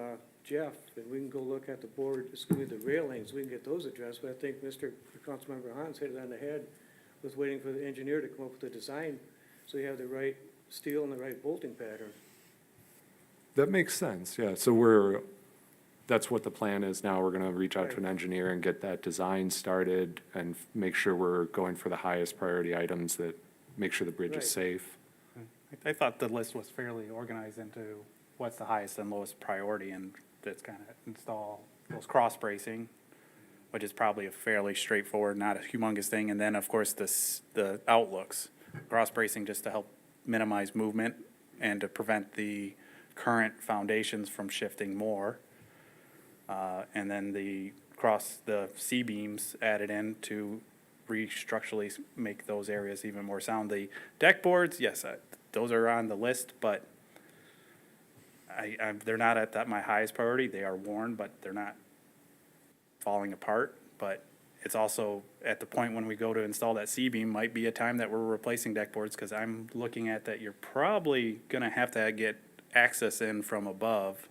G: Jeff, and we can go look at the board, the railings, we can get those addressed, but I think Councilmember Hans hit it on the head with waiting for the engineer to come up with the design, so you have the right steel and the right bolting pattern.
E: That makes sense, yeah. So that's what the plan is now. We're gonna reach out to an engineer and get that design started and make sure we're going for the highest priority items that make sure the bridge
G: Right.
E: is safe.
D: I thought the list was fairly organized into what's the highest and lowest priority, and that's kind of install those cross bracing, which is probably a fairly straightforward, not a humongous thing, and then, of course, the outlooks. Cross bracing just to help minimize movement and to prevent the current foundations from shifting more. And then the C-beams added in to restructurally make those areas even more sound. The deck boards, yes, those are on the list, but they're not at my highest priority. They are worn, but they're not falling apart. But it's also at the point when we go to install that C-beam might be a time that we're replacing deck boards, because I'm looking at that you're probably gonna have to get access in from above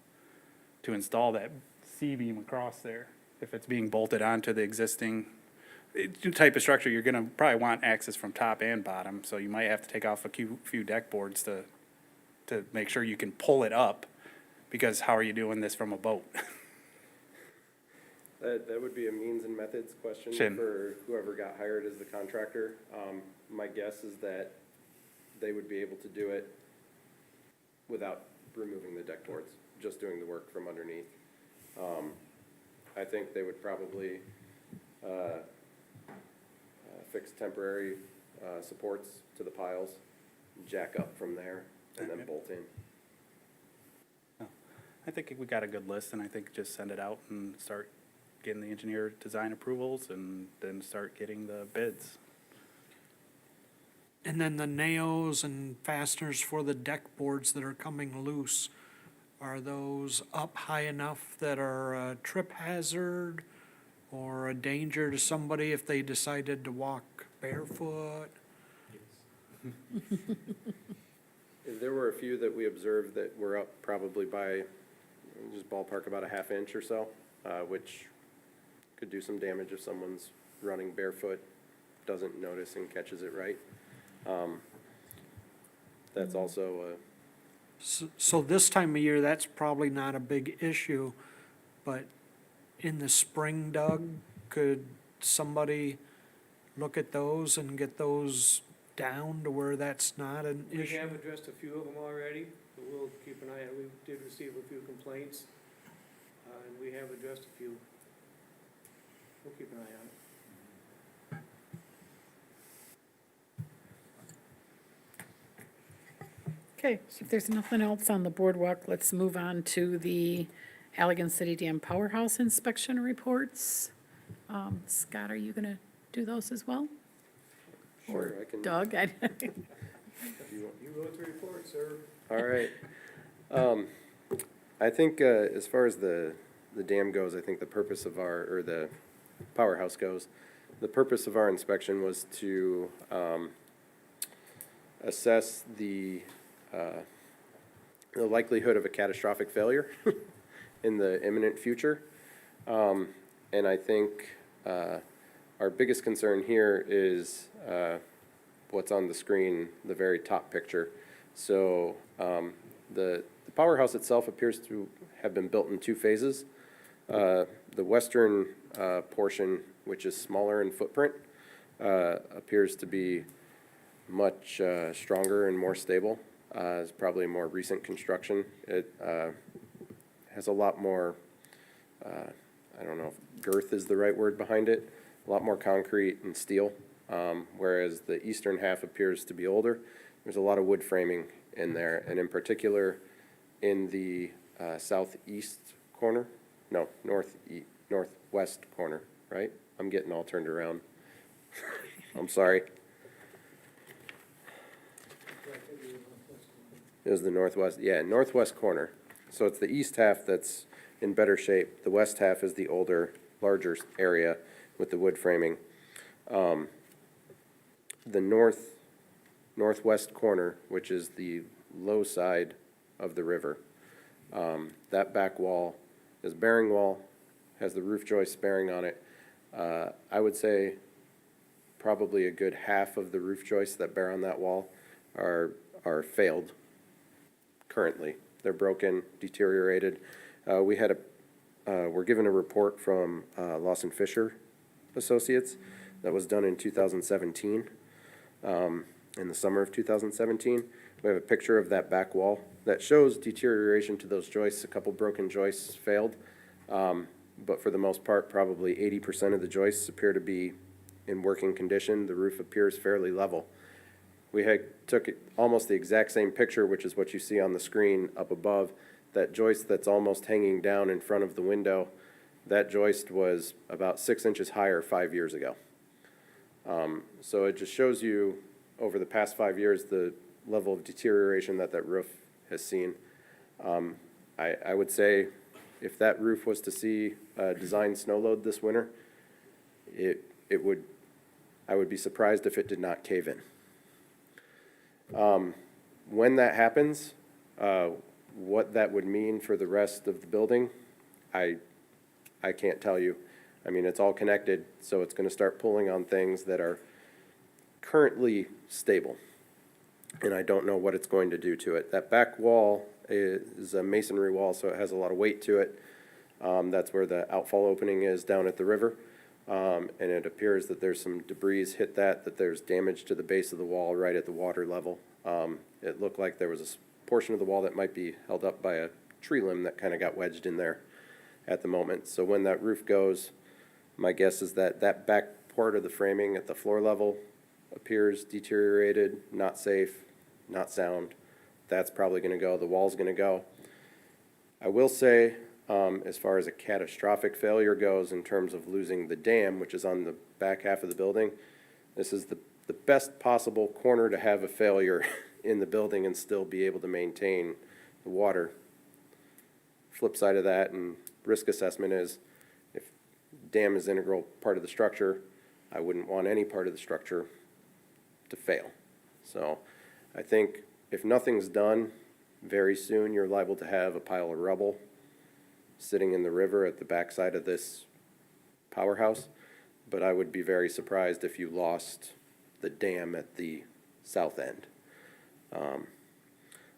D: to install that C-beam across there. If it's being bolted onto the existing type of structure, you're gonna probably want access from top and bottom, so you might have to take off a few deck boards to make sure you can pull it up, because how are you doing this from a boat?
H: That would be a means and methods question
D: Shin.
H: for whoever got hired as the contractor. My guess is that they would be able to do it without removing the deck boards, just doing the work from underneath. I think they would probably fix temporary supports to the piles, jack up from there, and then bolt in.
D: I think we got a good list, and I think just send it out and start getting the engineer design approvals, and then start getting the bids.
I: And then the nails and fasteners for the deck boards that are coming loose, are those up high enough that are a trip hazard or a danger to somebody if they decided to walk barefoot?
H: There were a few that we observed that were up probably by, just ballpark about a half inch or so, which could do some damage if someone's running barefoot, doesn't notice and catches it right. That's also
I: So this time of year, that's probably not a big issue, but in the spring, Doug, could somebody look at those and get those down to where that's not an
G: We
I: issue?
G: have addressed a few of them already, but we'll keep an eye on, we did receive a few complaints, and we have addressed a few. We'll keep an eye on it.
A: Okay, so if there's nothing else on the boardwalk, let's move on to the Allegan City Dam Powerhouse inspection reports. Scott, are you gonna do those as well?
H: sure, I can.
A: Doug?
G: You wrote the report, sir.
H: All right. I think as far as the dam goes, I think the purpose of or the Powerhouse goes, the purpose of our inspection was to assess the likelihood of a catastrophic failure in the imminent future. And I think our biggest concern here is what's on the screen, the very top picture. So the Powerhouse itself appears to have been built in two phases. The western portion, which is smaller in footprint, appears to be much stronger and more stable. It's probably a more recent construction. It has a lot more, I don't know if girth is the right word behind it, a lot more concrete and steel, whereas the eastern half appears to be older. There's a lot of wood framing in there, and in particular, in the southeast corner? No, northwest corner, right? I'm getting all turned around. I'm sorry. It was the northwest, yeah, northwest corner. So it's the east half that's in better shape. The west half is the older, larger area with the wood framing. The northwest corner, which is the low side of the river, that back wall is bearing wall, has the roof joists bearing on it. I would say probably a good half of the roof joists that bear on that wall are failed currently. They're broken, deteriorated. We're given a report from Lawson Fisher Associates that was done in 2017, in the summer of 2017. We have a picture of that back wall that shows deterioration to those joists. A couple broken joists failed, but for the most part, probably 80% of the joists appear to be in working condition. The roof appears fairly level. We took almost the exact same picture, which is what you see on the screen up above. That joist that's almost hanging down in front of the window, that joist was about 6 inches higher 5 years ago. So it just shows you over the past 5 years the level of deterioration that roof has seen. I would say if that roof was to see a design snow load this winter, I would be surprised if it did not cave in. When that happens, what that would mean for the rest of the building, I can't tell you. I mean, it's all connected, so it's gonna start pulling on things that are currently stable. And I don't know what it's going to do to it. That back wall is a masonry wall, so it has a lot of weight to it. That's where the outfall opening is down at the river. And it appears that there's some debris hit that there's damage to the base of the wall right at the water level. It looked like there was a portion of the wall that might be held up by a tree limb that kind of got wedged in there at the moment. So when that roof goes, my guess is that that back part of the framing at the floor level appears deteriorated, not safe, not sound. That's probably going to go. The wall's going to go. I will say, as far as a catastrophic failure goes in terms of losing the dam, which is on the back half of the building, this is the best possible corner to have a failure in the building and still be able to maintain the water. Flip side of that and risk assessment is if dam is an integral part of the structure, I wouldn't want any part of the structure to fail. So I think if nothing's done, very soon you're liable to have a pile of rubble sitting in the river at the backside of this powerhouse. But I would be very surprised if you lost the dam at the south end.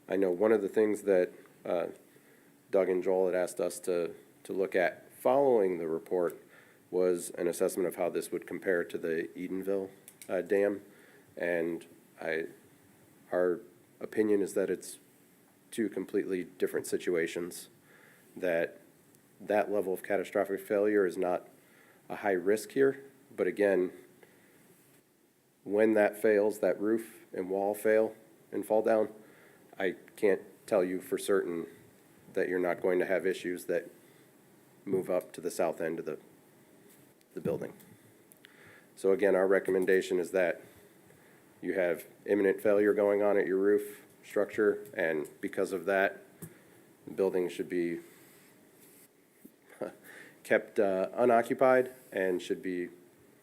H: I know one of the things that Doug and Joel had asked us to look at following the report was an assessment of how this would compare to the Edenville dam. And our opinion is that it's two completely different situations, that level of catastrophic failure is not a high risk here. But again, when that fails, that roof and wall fail and fall down, I can't tell you for certain that you're not going to have issues that move up to the south end of the building. So again, our recommendation is that you have imminent failure going on at your roof structure, and because of that, the building should be kept unoccupied and should be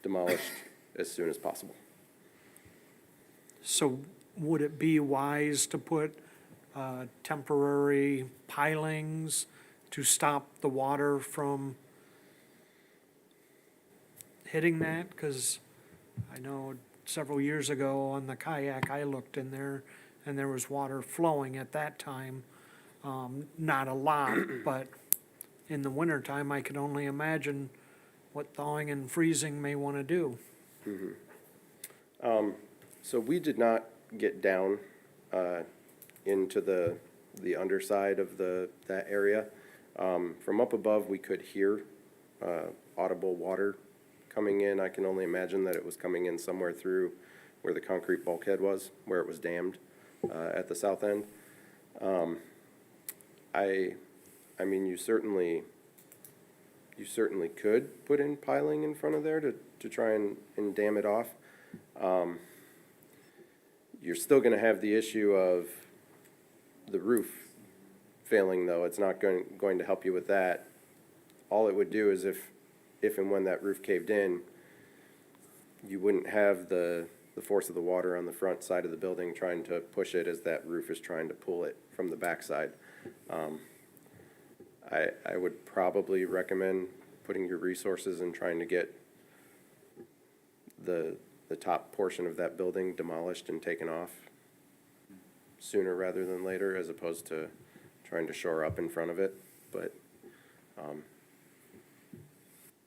H: demolished as soon as possible.
I: So would it be wise to put temporary pilings to stop the water from hitting that? Because I know several years ago on the kayak, I looked in there and there was water flowing at that time. Not a lot, but in the wintertime, I could only imagine what thawing and freezing may want to do.
H: So we did not get down into the underside of that area. From up above, we could hear audible water coming in. I can only imagine that it was coming in somewhere through where the concrete bulkhead was, where it was dammed at the south end. I mean, you certainly could put in piling in front of there to try and dam it off. You're still gonna have the issue of the roof failing, though. It's not going to help you with that. All it would do is if and when that roof caved in, you wouldn't have the force of the water on the front side of the building trying to push it as that roof is trying to pull it from the backside. I would probably recommend putting your resources and trying to get the top portion of that building demolished and taken off sooner rather than later, as opposed to trying to shore up in front of it. But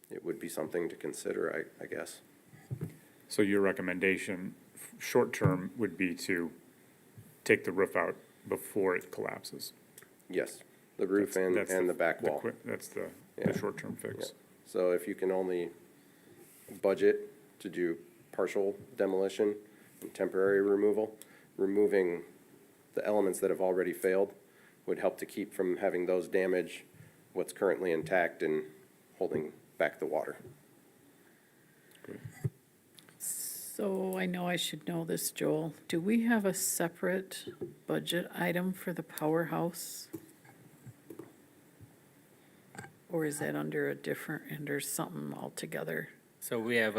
H: it would be something to consider, I guess.
B: So your recommendation, short-term, would be to take the roof out before it collapses?
H: Yes, the roof and the back wall.
B: That's the
H: Yeah.
B: short-term fix.
H: So if you can only budget to do partial demolition and temporary removal, removing the elements that have already failed would help to keep from having those damage what's currently intact and holding back the water.
A: So I know I should know this, Joel. Do we have a separate budget item for the Powerhouse? Or is that under something altogether?
C: So we have,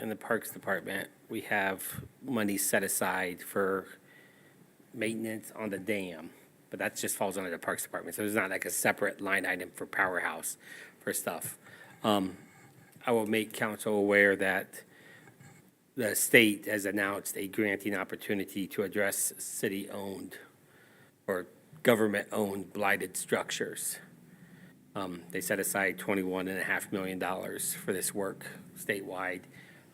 C: in the Parks Department, we have money set aside for maintenance on the dam, but that just falls under the Parks Department, so there's not like a separate line item for Powerhouse for stuff. I will make council aware that the state has announced a granting opportunity to address city-owned or government-owned blighted structures. They set aside $21.5 million for this work statewide.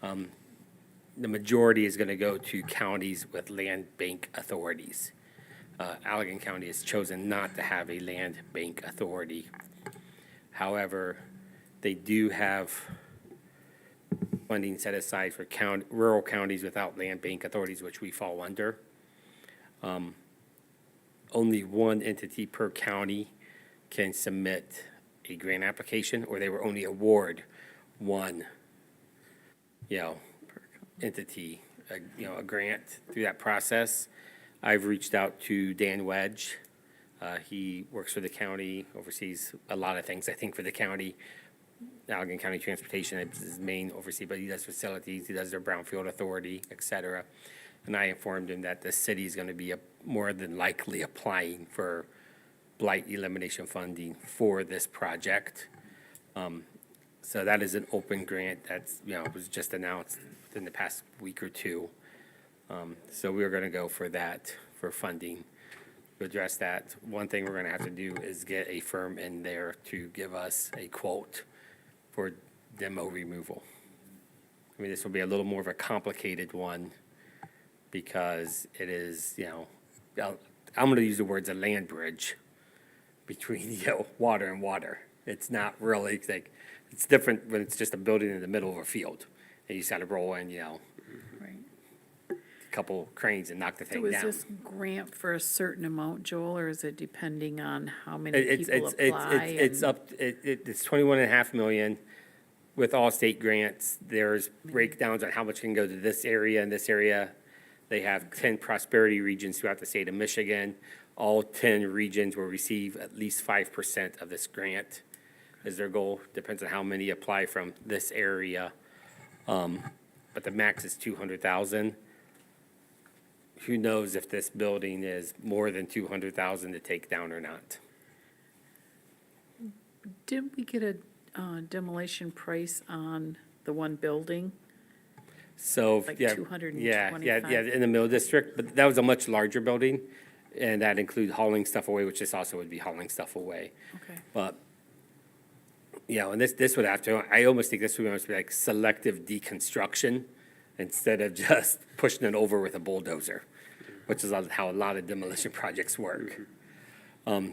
C: The majority is going to go to counties with land bank authorities. Allegan County has chosen not to have a land bank authority. However, they do have funding set aside for rural counties without land bank authorities, which we fall under. Only one entity per county can submit a grant application, or they will only award one, entity, a grant through that process. I've reached out to Dan Wedge. He works for the county, oversees a lot of things, I think, for the county. Allegan County Transportation is his main oversee, but he does facilities, he does their Brownfield Authority, et cetera. And I informed him that the city is going to be more than likely applying for blight elimination funding for this project. So that is an open grant that's, was just announced within the past week or two. So we're going to go for that, for funding to address that. One thing we're going to have to do is get a firm in there to give us a quote for demo removal. I mean, this will be a little more of a complicated one because it is, I'm going to use the words a land bridge between, water and water. It's not really, it's different when it's just a building in the middle of a field. And you just got to roll in,
A: Right.
C: a couple cranes and knock the thing
A: So
C: down.
A: is this grant for a certain amount, Joel, or is it depending on how many
C: It's
A: people apply?
C: it's it's 21.5 million with all state grants. There's breakdowns on how much can go to this area and this area. They have 10 prosperity regions throughout the state of Michigan. All 10 regions will receive at least 5% of this grant is their goal. Depends on how many apply from this area. But the max is 200,000. Who knows if this building is more than 200,000 to take down or not?
A: Didn't we get a demolition price on the one building?
C: So,
A: Like
C: yeah,
A: 225?
C: in the middle district, but that was a much larger building, and that includes hauling stuff away, which this also would be hauling stuff away.
A: Okay.
C: But, and this would have to, I almost think this would almost be like selective deconstruction instead of just pushing it over with a bulldozer, which is how a lot of demolition projects work.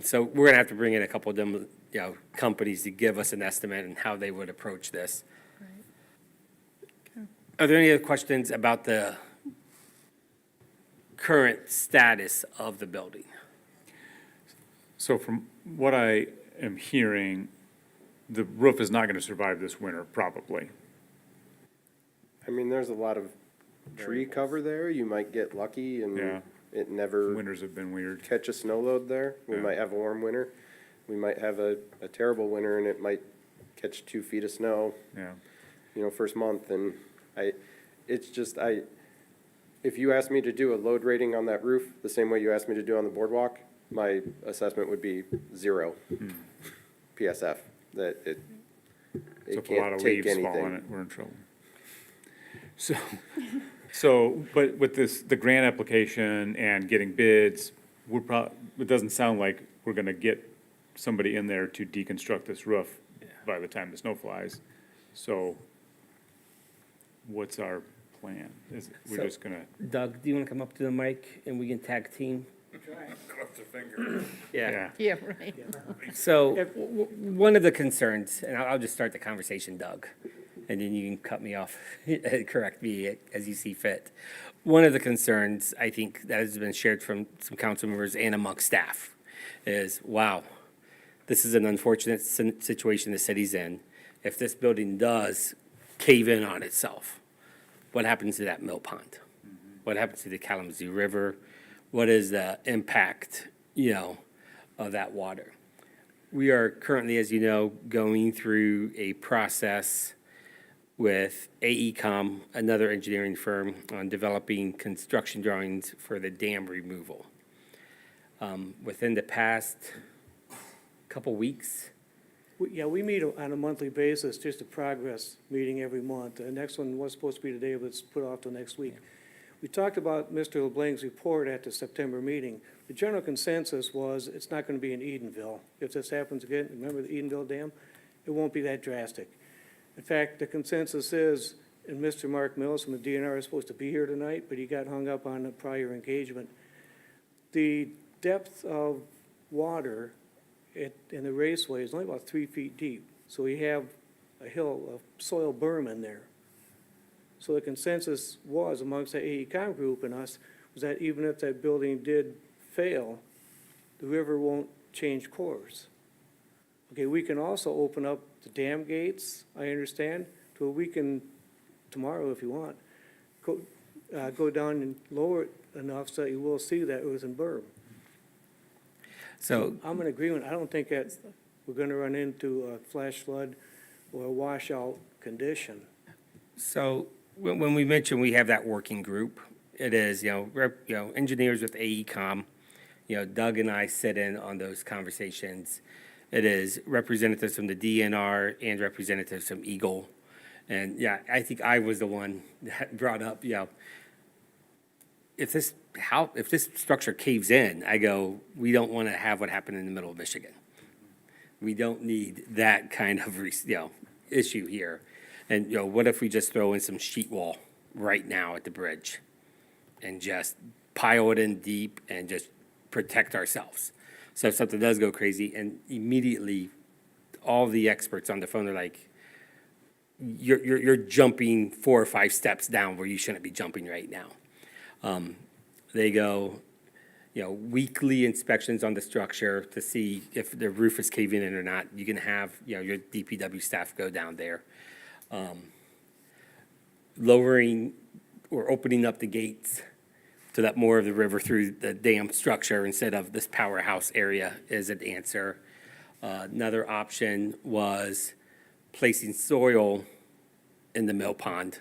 C: So we're gonna have to bring in a couple of companies to give us an estimate on how they would approach this. Are there any other questions about the current status of the building?
B: So from what I am hearing, the roof is not gonna survive this winter, probably.
H: I mean, there's a lot of tree cover there. You might get lucky
B: Yeah.
H: and it never
B: Winters have been weird.
H: catch a snow load there. We
B: Yeah.
H: might have a warm winter. We might have a terrible winter and it might catch 2 feet of snow,
B: Yeah.
H: first month. And if you asked me to do a load rating on that roof, the same way you asked me to do on the boardwalk, my assessment would be 0 PSF, that it
B: So if a lot
H: can't
B: of
H: take
B: leaves fall on
H: anything.
B: it, we're in trouble. So, but with the grant application and getting bids, it doesn't sound like we're gonna get somebody in there to deconstruct this roof by the time the snow flies. So what's our plan? We're
C: So-
B: just gonna,
C: Doug, do you want to come up to the mic and we can tag team? Yeah.
A: Yeah, right.
C: So, one of the concerns, and I'll just start the conversation, Doug, and then you can cut me off, correct me as you see fit. One of the concerns, I think, that has been shared from some council members and amongst staff is, wow, this is an unfortunate situation the city's in. If this building does cave in on itself, what happens to that mill pond? What happens to the Kalamazoo River? What is the impact, of that water? We are currently, as you know, going through a process with AECom, another engineering firm, on developing construction drawings for the dam removal. Within the past couple weeks,
G: We meet on a monthly basis, just a progress meeting every month. The next one was supposed to be today, but it's put off till next week. We talked about Mr. LeBlanc's report at the September meeting. The general consensus was it's not gonna be in Edenville. If this happens again, remember the Edenville Dam? It won't be that drastic. In fact, the consensus is, and Mr. Mark Mills from the DNR is supposed to be here tonight, but he got hung up on a prior engagement. The depth of water in the raceway is only about 3 feet deep. So we have a hill, a soil berm in there. So the consensus was amongst the AECom group and us, was that even if that building did fail, the river won't change course. Okay, we can also open up the dam gates, I understand, to where we can, tomorrow if you want, go down and lower it enough so that you will see that earthen berm.
C: so
G: I'm in agreement. I don't think that we're gonna run into a flash flood or a washout condition.
C: So when we mention we have that working group, it is, engineers with AECom, Doug and I sit in on those conversations. It is representatives from the DNR and representatives from Eagle. And I think I was the one that brought up, if this structure caves in, I go, we don't want to have what happened in the middle of Michigan. We don't need that kind of, issue here. And, what if we just throw in some sheet wall right now at the bridge and just pile it in deep and just protect ourselves? So if something does go crazy, and immediately all the experts on the phone are like, you're jumping 4 or 5 steps down where you shouldn't be jumping right now. They go, weekly inspections on the structure to see if the roof is caving in or not. You can have, your DPW staff go down there. Lowering or opening up the gates so that more of the river through the dam structure instead of this Powerhouse area is an answer. Another option was placing soil in the mill pond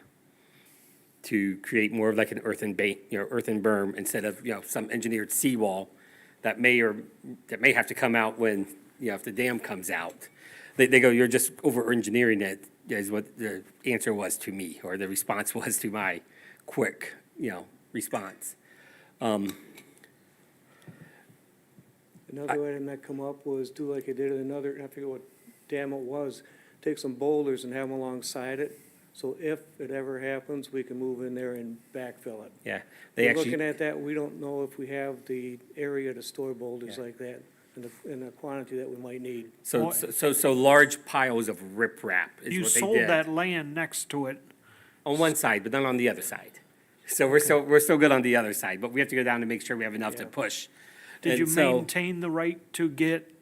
C: to create more of like an earthen berm instead of, some engineered seawall that may have to come out when, if the dam comes out. They go, you're just over-engineering it, is what the answer was to me, or the response was to my quick, response.
G: Another item that come up was do like I did in another, I forget what dam it was, take some boulders and have them alongside it. So if it ever happens, we can move in there and backfill it.
C: Yeah,
G: We're looking at that, we don't know if we have the area to store boulders like that in the quantity that we might need.
C: So large piles of riprap is
I: You
C: what they
I: sold
C: did.
I: that land next to it.
C: On one side, but not on the other side. So we're still good on the other side, but we have to go down to make sure we have enough to push.
I: Did
C: And
I: you
C: so-
I: maintain the right to get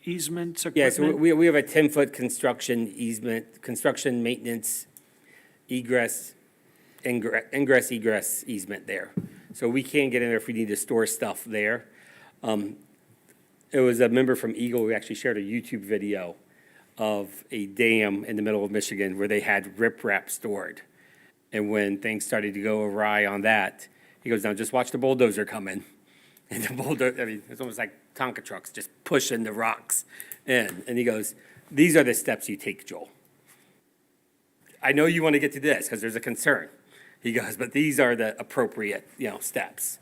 I: easements,
C: Yeah, so
I: equipment?
C: we have a 10-foot construction easement, construction maintenance egress, ingress egress easement there. So we can get in there if we need to store stuff there. It was a member from Eagle who actually shared a YouTube video of a dam in the middle of Michigan where they had riprap stored. And when things started to go awry on that, he goes, now just watch the bulldozer coming. And the bulldozer, I mean, it's almost like Tonka trucks just pushing the rocks in. And he goes, these are the steps you take, Joel. I know you want to get to this because there's a concern. He goes, but these are the appropriate, steps.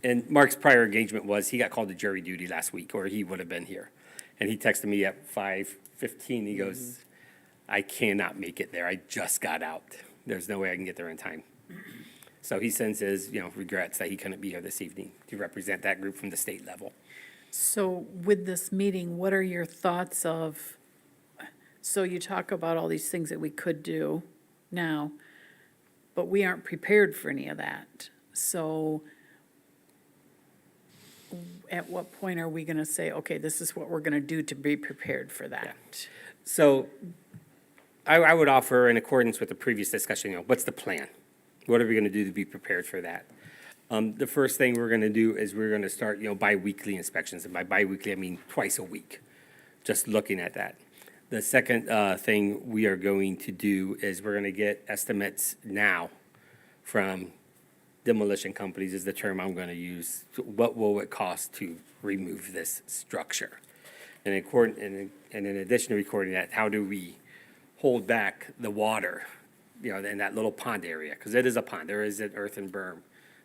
C: And Mark's prior engagement was he got called to jury duty last week, or he would have been here. And he texted me at 5:15. He goes, I cannot make it there. I just got out. There's no way I can get there in time. So he sends his, regrets that he couldn't be here this evening to represent that group from the state level.
A: So with this meeting, what are your thoughts of, so you talk about all these things that we could do now, but we aren't prepared for any of that. So at what point are we gonna say, okay, this is what we're gonna do to be prepared for that?
C: So I would offer, in accordance with the previous discussion, what's the plan? What are we going to do to be prepared for that? The first thing we're going to do is we're going to start, bi-weekly inspections. And by bi-weekly, I mean twice a week, just looking at that. The second thing we are going to do is we're going to get estimates now from demolition companies is the term I'm going to use. What will it cost to remove this structure? And in addition to recording that, how do we hold back the water, in that little pond area? Because it is a pond. There is an earthen berm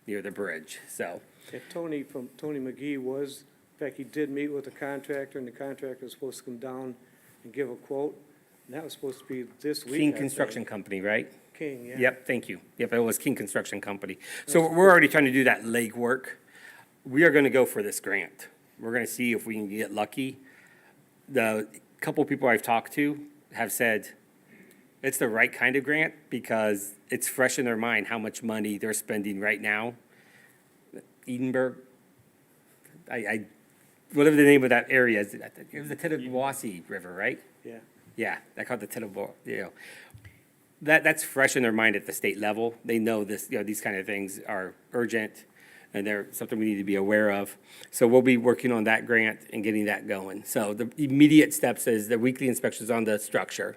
C: near the bridge, so.
G: Yeah, Tony McGee was, in fact, he did meet with the contractor, and the contractor was supposed to come down and give a quote. And that was supposed to be this week.
C: King
G: I think.
C: Construction Company, right?
G: King, yeah.
C: Yep, thank you. Yep, it was King Construction Company. So we're already trying to do that legwork. We are going to go for this grant. We're going to see if we can get lucky. The couple people I've talked to have said it's the right kind of grant because it's fresh in their mind how much money they're spending right now. Edinburgh, whatever the name of that area is, it was the Tittabawassee River, right?
G: Yeah.
C: Yeah, they call it the Tittabawassee, That's fresh in their mind at the state level. They know this, these kind of things are urgent and they're something we need to be aware of. So we'll be working on that grant and getting that going. So the immediate steps is the weekly inspections on the structure,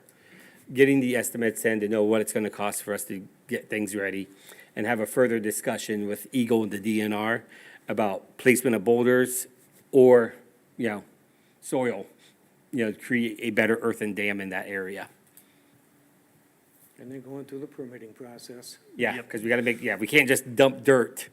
C: getting the estimates in to know what it's going to cost for us to get things ready, and have a further discussion with Eagle and the DNR about placement of boulders or, soil, create a better earthen dam in that area.
G: And then going through the permitting process.
C: Yeah, because we got to we can't just dump dirt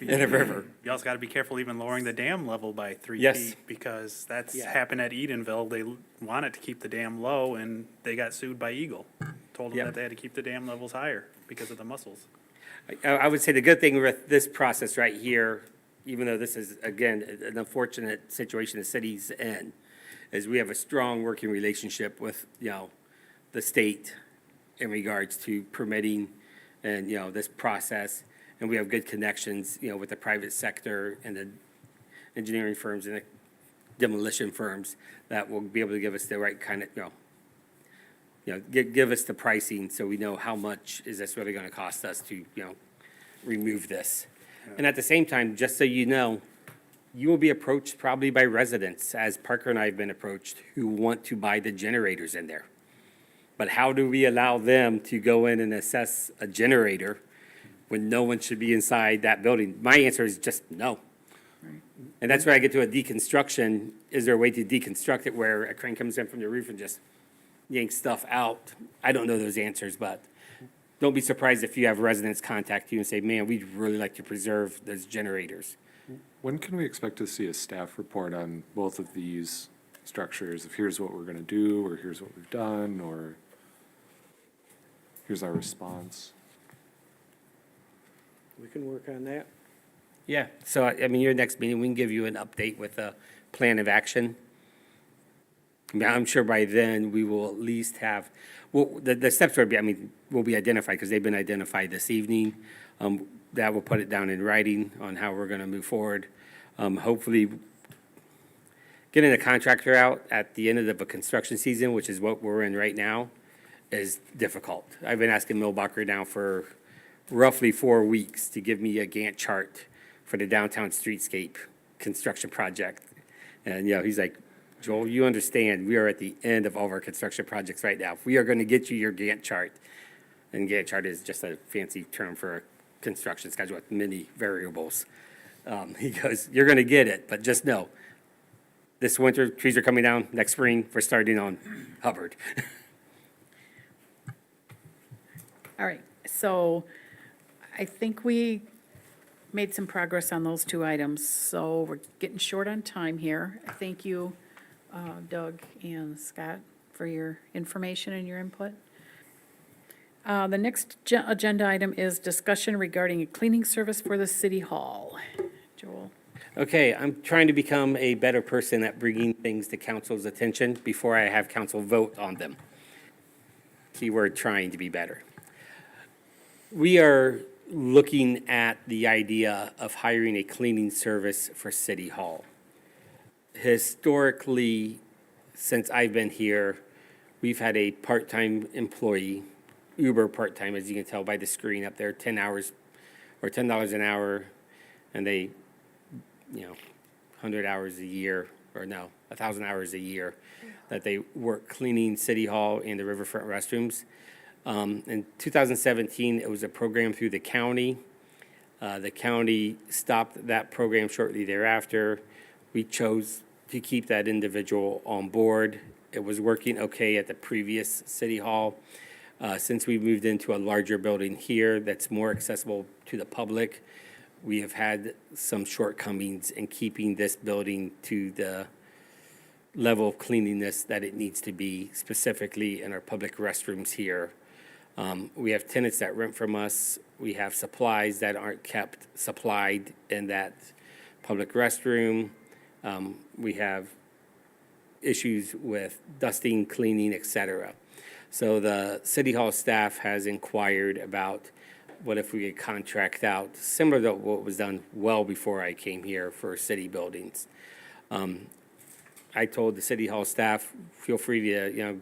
C: in a river.
D: You also got to be careful even lowering the dam level by 3
C: Yes.
D: feet, because that's
G: Yeah.
D: happened at Edenville. They wanted to keep the dam low, and they got sued by Eagle. Told them
C: Yep.
D: that they had to keep the dam levels higher because of the mussels.
C: I would say the good thing with this process right here, even though this is, again, an unfortunate situation the city's in, is we have a strong working relationship with, the state in regards to permitting and, this process. And we have good connections, with the private sector and the engineering firms and the demolition firms that will be able to give us the right kind of, give us the pricing so we know how much is this really going to cost us to, remove this. And at the same time, just so you know, you will be approached probably by residents, as Parker and I have been approached, who want to buy the generators in there. But how do we allow them to go in and assess a generator when no one should be inside that building? My answer is just no. And that's where I get to a deconstruction. Is there a way to deconstruct it where a crane comes in from the roof and just yanks stuff out? I don't know those answers, but don't be surprised if you have residents contact you and say, man, we'd really like to preserve those generators.
E: When can we expect to see a staff report on both of these structures? If here's what we're gonna do, or here's what we've done, or here's our response?
G: We can work on that.
C: Yeah, so, your next meeting, we can give you an update with a plan of action. I'm sure by then, we will at least have, the steps will be identified, because they've been identified this evening. That will put it down in writing on how we're gonna move forward. Hopefully, getting a contractor out at the end of the construction season, which is what we're in right now, is difficult. I've been asking Milbacher now for roughly 4 weeks to give me a Gantt chart for the downtown streetscape construction project. And, he's like, Joel, you understand, we are at the end of all of our construction projects right now. We are going to get you your Gantt chart. And Gantt chart is just a fancy term for a construction schedule with many variables. He goes, you're going to get it, but just know, this winter, trees are coming down. Next spring, we're starting on Hubbard.
A: All right, so I think we made some progress on those two items, so we're getting short on time here. Thank you, Doug and Scott, for your information and your input. The next agenda item is discussion regarding a cleaning service for the city hall. Joel?
C: Okay, I'm trying to become a better person at bringing things to council's attention before I have council vote on them. Keyword, trying to be better. We are looking at the idea of hiring a cleaning service for City Hall. Historically, since I've been here, we've had a part-time employee, uber part-time, as you can tell by the screen up there, 10 hours or $10 an hour, and they, 100 hours a year, or no, 1,000 hours a year, that they work cleaning City Hall and the Riverfront restrooms. In 2017, it was a program through the county. The county stopped that program shortly thereafter. We chose to keep that individual on board. It was working okay at the previous City Hall. Since we moved into a larger building here that's more accessible to the public, we have had some shortcomings in keeping this building to the level of cleanliness that it needs to be, specifically in our public restrooms here. We have tenants that rent from us. We have supplies that aren't kept supplied in that public restroom. We have issues with dusting, cleaning, et cetera. So the City Hall staff has inquired about what if we could contract out, similar to what was done well before I came here for city buildings. I told the City Hall staff, feel free to,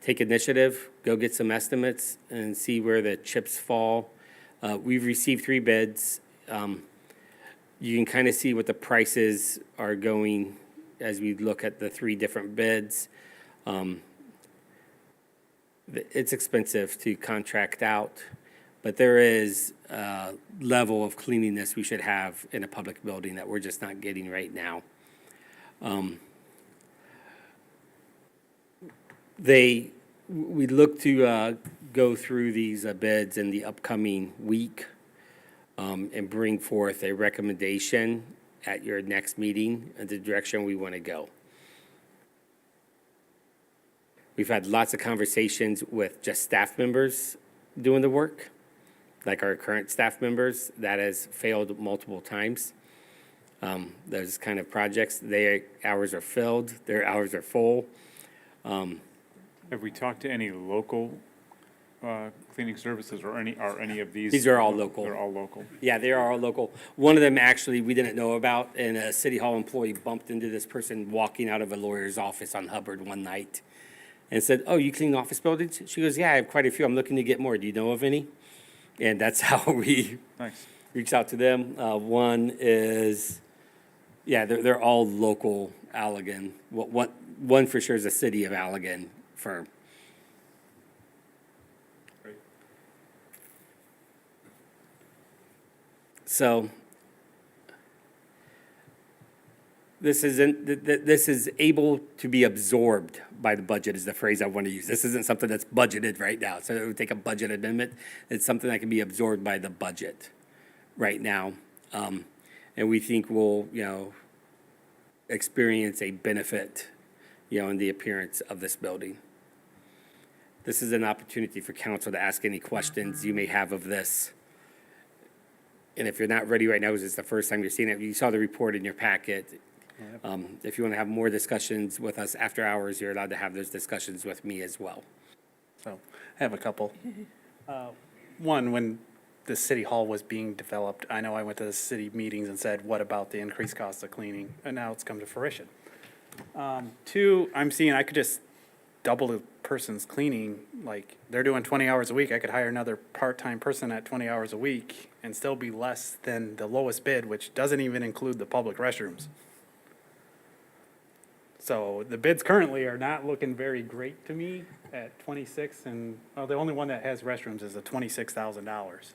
C: take initiative, go get some estimates and see where the chips fall. We've received 3 bids. You can kind of see what the prices are going as we look at the 3 different bids. It's expensive to contract out, but there is a level of cleanliness we should have in a public building that we're just not getting right now. We look to go through these bids in the upcoming week and bring forth a recommendation at your next meeting in the direction we want to go. We've had lots of conversations with just staff members doing the work, like our current staff members. That has failed multiple times. Those kind of projects, their hours are filled, their hours are full.
B: Have we talked to any local cleaning services, or are any of these?
C: These are all local.
B: They're all local.
C: Yeah, they are all local. One of them actually we didn't know about, and a City Hall employee bumped into this person walking out of a lawyer's office on Hubbard one night and said, "Oh, you clean office buildings?" She goes, "Yeah, I have quite a few. I'm looking to get more. Do you know of any?" And that's how we
B: Nice.
C: reached out to them. One is, yeah, they're all local Allegan. One for sure is a city of Allegan firm.
B: Great.
C: So this is able to be absorbed by the budget is the phrase I want to use. This isn't something that's budgeted right now. So it would take a budget amendment. It's something that can be absorbed by the budget right now. And we think we'll, experience a benefit, in the appearance of this building. This is an opportunity for council to ask any questions you may have of this. And if you're not ready right now, because it's the first time you're seeing it, you saw the report in your packet. If you want to have more discussions with us after hours, you're allowed to have those discussions with me as well.
D: So I have a couple. One, when the city hall was being developed, I know I went to the city meetings and said, what about the increased cost of cleaning? And now it's come to fruition. Two, I'm seeing I could just double the person's cleaning, like, they're doing 20 hours a week, I could hire another part-time person at 20 hours a week and still be less than the lowest bid, which doesn't even include the public restrooms. So the bids currently are not looking very great to me at 26, and, well, the only one that has restrooms is a $26,000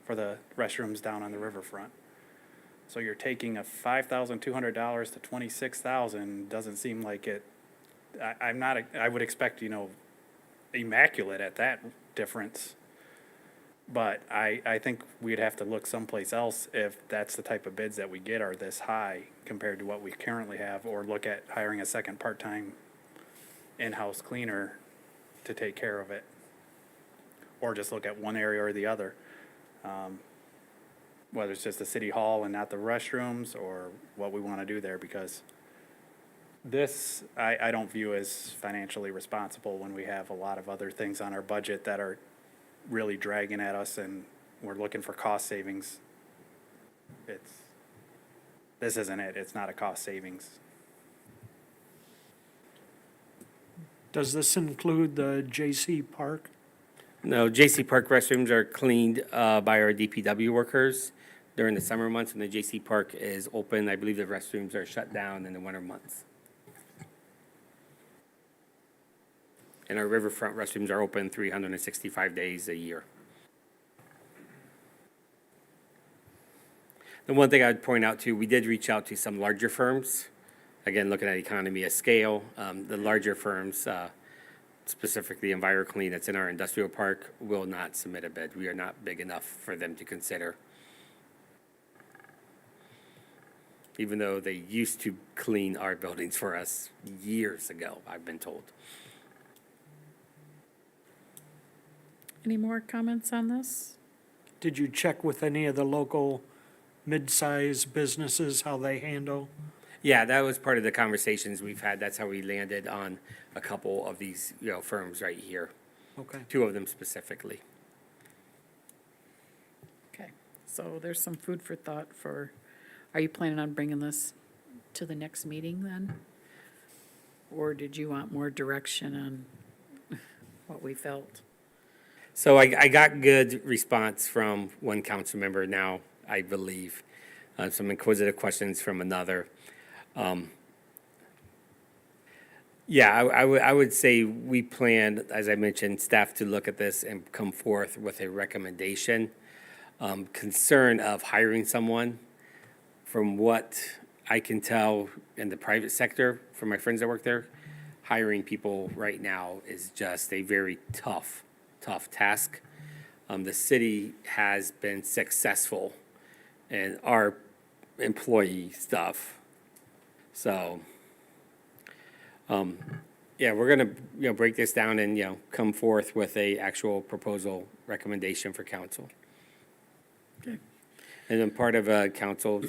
D: for the restrooms down on the riverfront. So you're taking a $5,200 to $26,000, doesn't seem like it, I'm not, I would expect, you know, immaculate at that difference. But I think we'd have to look someplace else if that's the type of bids that we get are this high compared to what we currently have, or look at hiring a second part-time in-house cleaner to take care of it. Or just look at one area or the other. Whether it's just the city hall and not the restrooms, or what we want to do there, because this, I don't view as financially responsible when we have a lot of other things on our budget that are really dragging at us, and we're looking for cost savings. This isn't it, it's not a cost savings.
I: Does this include the J.C. Park?
C: No, J.C. Park restrooms are cleaned by our DPW workers during the summer months. When the J.C. Park is open, I believe the restrooms are shut down in the winter months. And our Riverfront restrooms are open 365 days a year. The one thing I'd point out too, we did reach out to some larger firms. Again, looking at economy of scale, the larger firms, specifically EnviroClean that's in our industrial park, will not submit a bid. We are not big enough for them to consider. Even though they used to clean our buildings for us years ago, I've been told.
A: Any more comments on this?
I: Did you check with any of the local mid-size businesses, how they handle?
C: Yeah, that was part of the conversations we've had. That's how we landed on a couple of these, you know, firms right here.
I: Okay.
C: Two of them specifically.
A: Okay, so there's some food for thought for, are you planning on bringing this to the next meeting then? Or did you want more direction on what we felt?
C: So I got good response from one council member now, I believe. Some inquisitive questions from another. Yeah, I would say we plan, as I mentioned, staff to look at this and come forth with a recommendation. Concern of hiring someone, from what I can tell in the private sector, from my friends that work there, hiring people right now is just a very tough task. The city has been successful in our employee stuff. So, yeah, we're gonna, break this down and, come forth with a actual proposal recommendation for council.
A: Okay.
C: And then part of, council,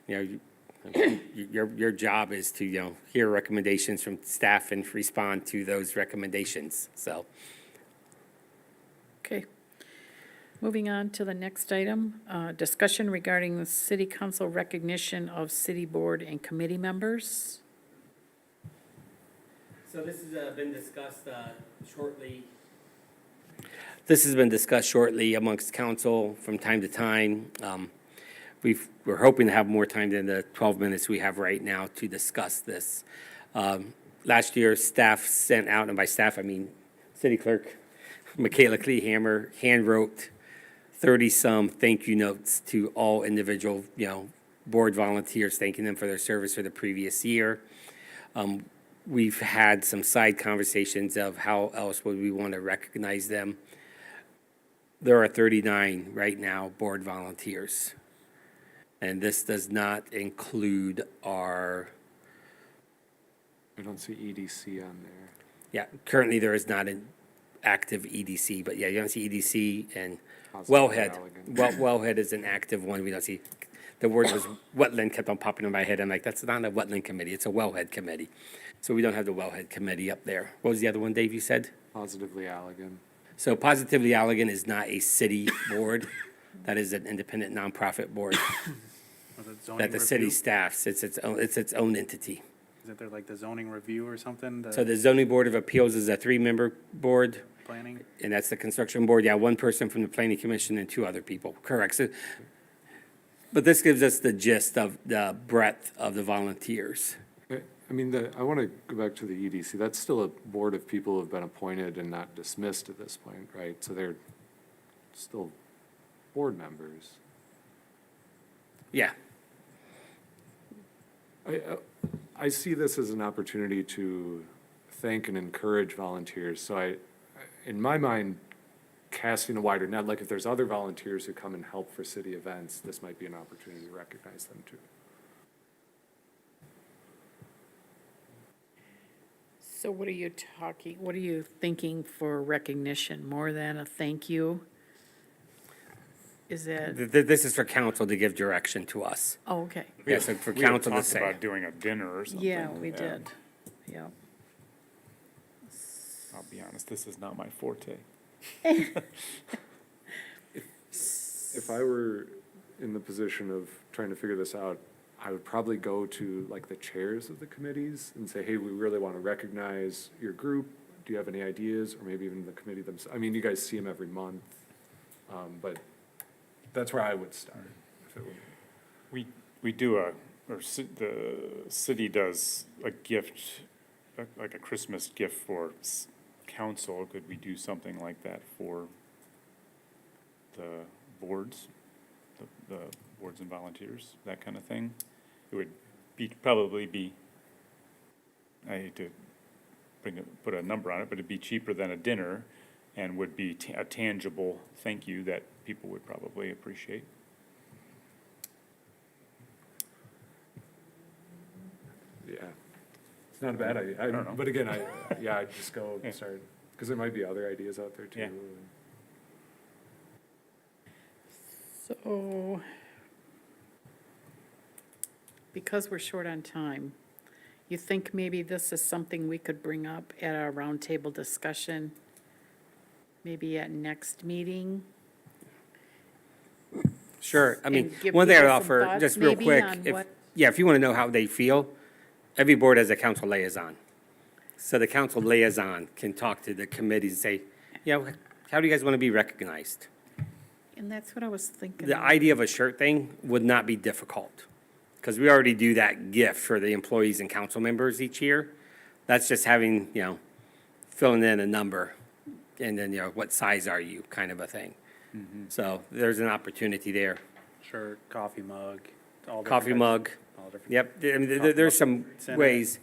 C: your job is to, hear recommendations from staff and respond to those recommendations, so.
A: Okay. Moving on to the next item, discussion regarding the city council recognition of city board and committee members.
C: So this has been discussed shortly. This has been discussed shortly amongst council from time to time. We're hoping to have more time than the 12 minutes we have right now to discuss this. Last year, staff sent out, and by staff I mean city clerk Michaela Kleehammer hand-wrote 30-some thank you notes to all individual, board volunteers, thanking them for their service for the previous year. We've had some side conversations of how else would we want to recognize them. There are 39 right now board volunteers. And this does not include our,
E: I don't see EDC on there.
C: yeah, currently there is not an active EDC, but yeah, you don't see EDC and
E: Positive
C: Wellhead.
E: Allegan.
C: Wellhead is an active one. We don't see, the word was wetland kept on popping in my head. I'm like, that's not a wetland committee. It's a wellhead committee. So we don't have the wellhead committee up there. What was the other one, Dave, you said?
E: Positively Allegan.
C: So Positively Allegan is not a city board. That is an independent nonprofit board.
D: Was it zoning
C: that the city
D: review?
C: staffs. It's its own entity.
D: Isn't there like the zoning review or something,
C: So
D: the
C: the zoning board of appeals is a 3-member board,
D: planning?
C: and that's the construction board. Yeah, 1 person from the planning commission and 2 other people. Correct. So, but this gives us the gist of the breadth of the volunteers.
E: I mean, I want to go back to the EDC. That's still a board of people who have been appointed and not dismissed at this point, right? So they're still board members.
C: Yeah.
E: I see this as an opportunity to thank and encourage volunteers. So in my mind, casting a wider net, like if there's other volunteers who come and help for city events, this might be an opportunity to recognize them too.
A: So what are you thinking for recognition, more than a thank you? Is it,
C: This is for council to give direction to us.
A: oh, okay.
C: Yeah, so for
B: We had
C: council to
B: talked
C: say.
B: about doing a dinner or something.
A: Yeah, we did, yeah.
B: I'll be honest, this is not my forte.
E: If I were in the position of trying to figure this out, I would probably go to like the chairs of the committees and say, hey, we really want to recognize your group. Do you have any ideas? Or maybe even the committee themselves. I mean, you guys see them every month. But that's where I would start. If it were.
B: We do the city does a gift, like a Christmas gift for council. Could we do something like that for the boards, the boards and volunteers, that kind of thing? It would probably be, I hate to put a number on it, but it'd be cheaper than a dinner and would be a tangible thank you that people would probably appreciate.
E: Yeah. It's not a bad idea.
B: I don't know.
E: But again, I'd just go
B: Yeah.
E: start, because there might be other ideas out there too.
B: Yeah.
A: So, because we're short on time, you think maybe this is something we could bring up at our roundtable discussion, maybe at next meeting?
C: Sure, I mean,
A: And give
C: one thing I'd
A: people some
C: offer,
A: thoughts
C: just real
A: maybe
C: quick,
A: on
C: if,
A: what-
C: yeah, if you want to know how they feel, every board has a council liaison. So the council liaison can talk to the committees and say, yeah, how do you guys want to be recognized?
A: And that's what I was thinking.
C: The
A: of.
C: idea of a shirt thing would not be difficult, because we already do that gift for the employees and council members each year. That's just having, filling in a number, and then, what size are you, kind of a thing. So there's an opportunity there.
D: Shirt, coffee mug, all different
C: Coffee
D: types-
C: mug,
D: all different.
C: yep, I mean,
D: Coffee
C: there's
D: mug
C: some
D: center.
C: ways.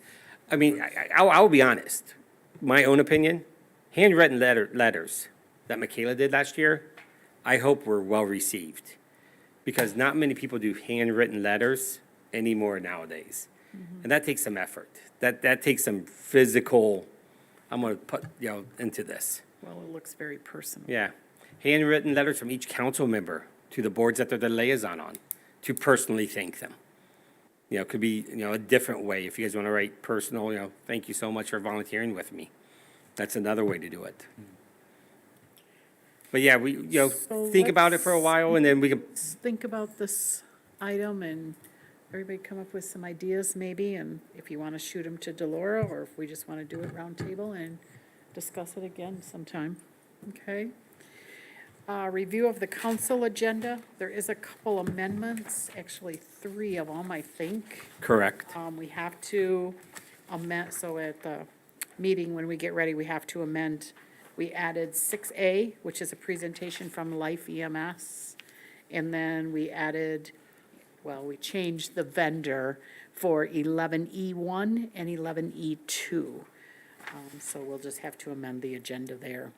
C: I mean, I'll be honest, my own opinion, handwritten letters that Michaela did last year, I hope were well-received, because not many people do handwritten letters anymore nowadays. And that takes some effort. That takes some physical, I'm gonna put, into this.
A: Well, it looks very personal.
C: Yeah. Handwritten letters from each council member to the boards that they're the liaison on, to personally thank them. Could be, a different way. If you guys want to write personal, thank you so much for volunteering with me. That's another way to do it. But yeah, we,
A: So
C: think about it for a
A: let's-
C: while, and then we can,
A: Let's think about this item and everybody come up with some ideas maybe, and if you want to shoot them to Delora, or if we just want to do it roundtable and discuss it again sometime, okay? Review of the council agenda. There is a couple amendments, actually 3 of them, I think.
C: correct.
A: We have to amend, so at the meeting, when we get ready, we have to amend. We added 6A, which is a presentation from Life EMS. And then we added, we changed the vendor for 11E1 and 11E2. So we'll just have to amend the agenda there.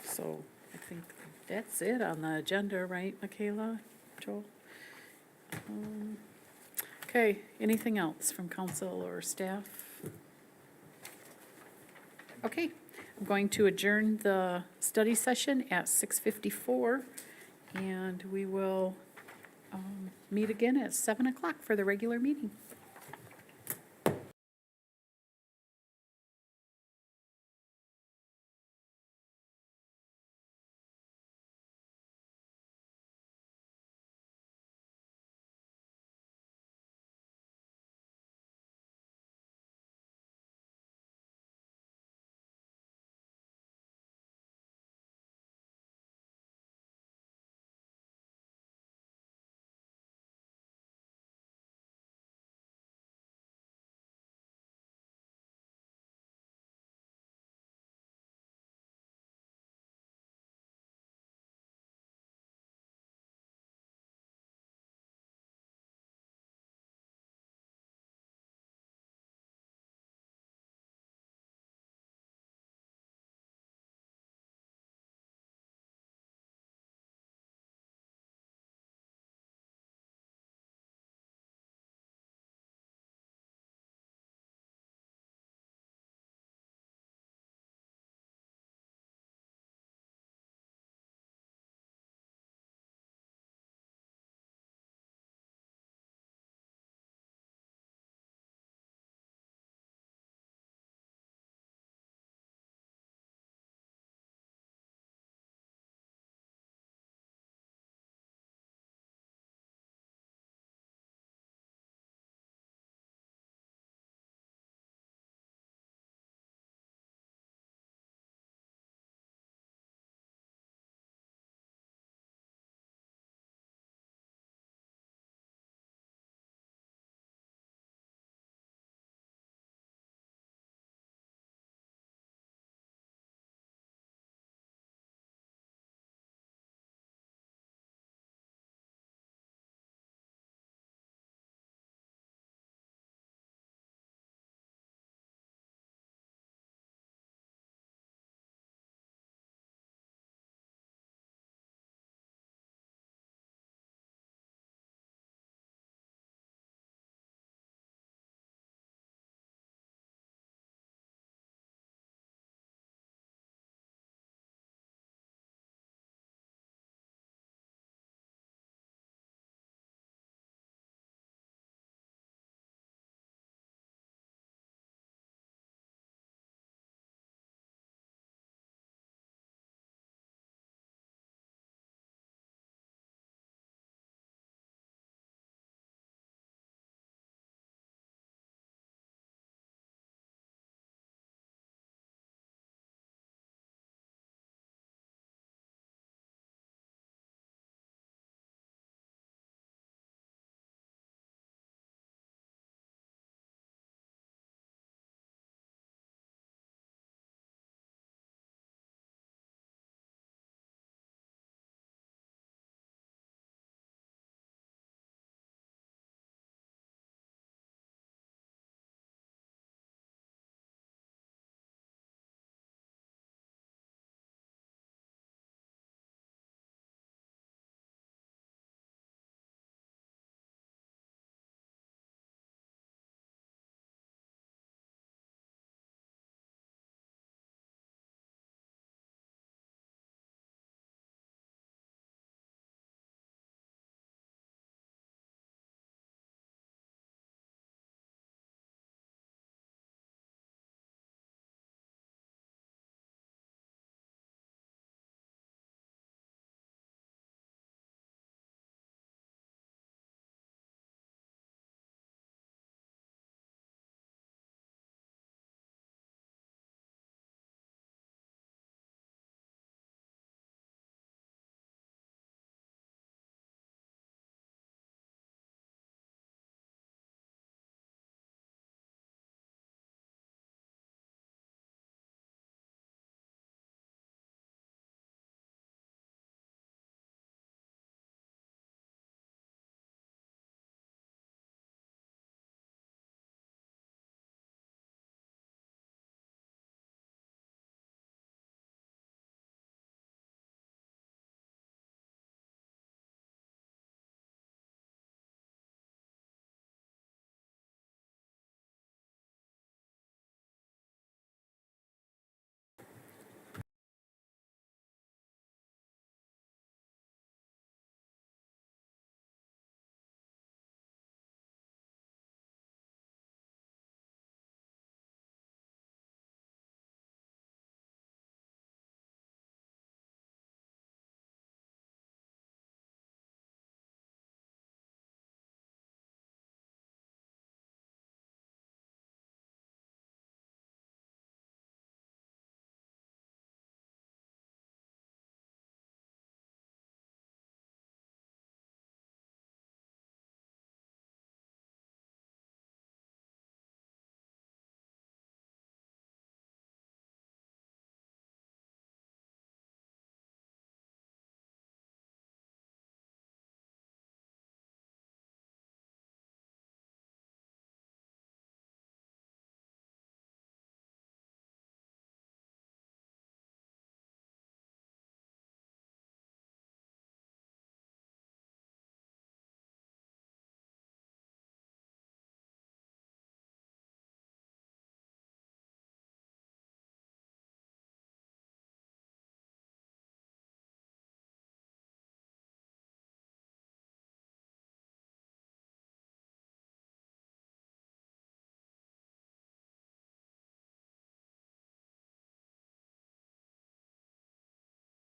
A: So I think that's it on the agenda, right, Michaela, Joel? Okay, anything else from council or staff? Okay, I'm going to adjourn the study session at 6:54, and we will meet again at 7 o'clock for the regular meeting.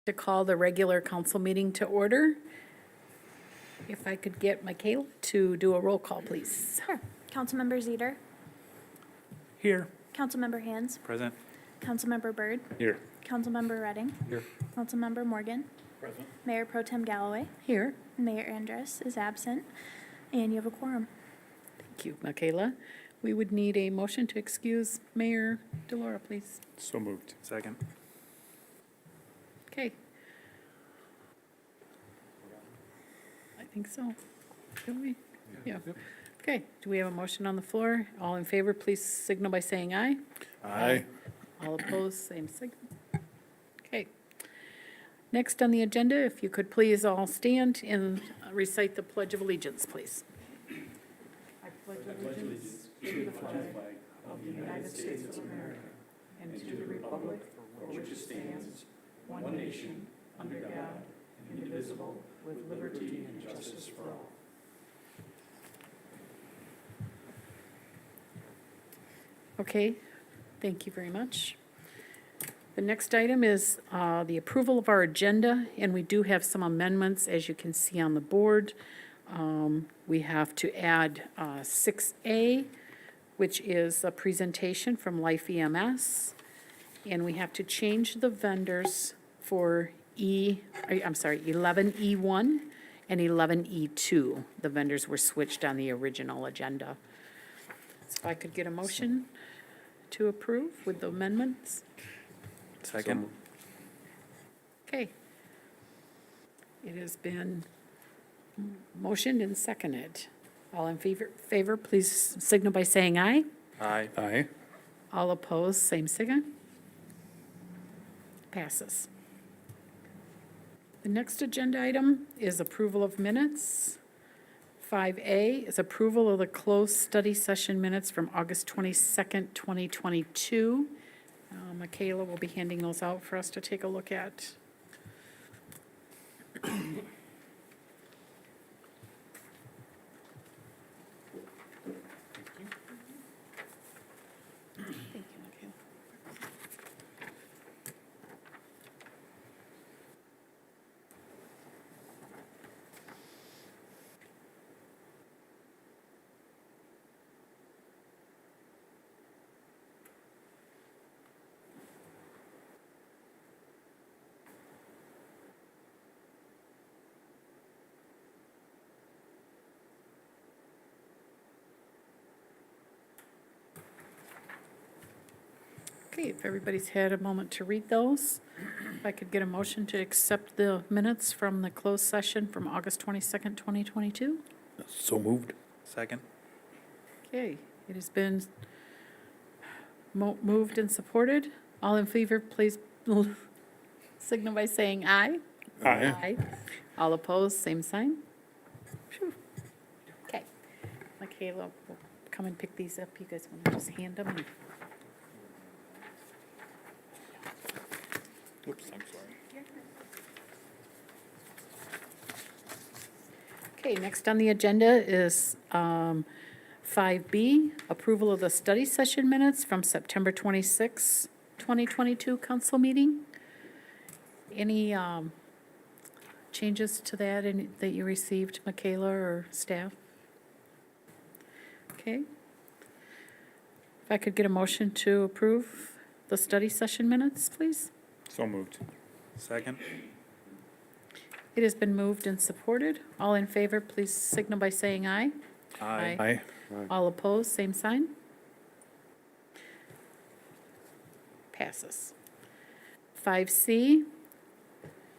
A: to call the regular council meeting to order. If I could get Michaela to do a roll call, please.
K: Sure. Councilmember Zeter,
D: Here.
K: Councilmember Hands,
D: Present.
K: Councilmember Byrd,
B: Here.
K: Councilmember Redding.
B: Here.
K: Councilmember Morgan.
D: Present.
K: Mayor Pro Tem Galloway.
A: Here.
K: Mayor Andrus is absent, and you have a quorum.
A: Thank you, Michaela. We would need a motion to excuse Mayor Delora, please.
B: So moved.
D: Second.
A: Okay. I think so. Do we? Yeah. Okay, do we have a motion on the floor? All in favor, please signal by saying aye.
F: Aye.
A: All opposed, same signal. Okay. Next on the agenda, if you could please all stand and recite the Pledge of Allegiance, please. I pledge allegiance to the flag of the United States of America and to the republic for which it stands, one nation, under God, indivisible, with liberty and justice for all. Okay, thank you very much. The next item is the approval of our agenda, and we do have some amendments, as you can see on the board. We have to add 6A, which is a presentation from Life EMS, and we have to change the vendors for 11E1 and 11E2. The vendors were switched on the original agenda. So if I could get a motion to approve with the amendments?
D: Second.
A: Okay. It has been motioned and seconded. All in favor, please signal by saying aye.
D: Aye.
F: Aye.
A: All opposed, same signal. Passes. The next agenda item is approval of minutes. 5A is approval of the closed study session minutes from August 22nd, 2022. Michaela will be handing those out for us to take a look at. Thank you, Michaela. Okay, if everybody's had a moment to read those, if I could get a motion to accept the minutes from the closed session from August 22nd, 2022?
F: So moved.
D: Second.
A: Okay, it has been moved and supported. All in favor, please signal by saying aye.
F: Aye.
A: All opposed, same sign. Phew. Okay, Michaela will come and pick these up. You guys want to just hand them? and-
F: Oops, I'm sorry.
A: Okay, next on the agenda is 5B, approval of the study session minutes from September 26, 2022 council meeting. Any changes to that that you received, Michaela or staff? Okay. If I could get a motion to approve the study session minutes, please?
B: So moved.
D: Second.
A: It has been moved and supported. All in favor, please signal by saying aye. Aye.
F: Aye.
A: All opposed, same sign. Passes. 5C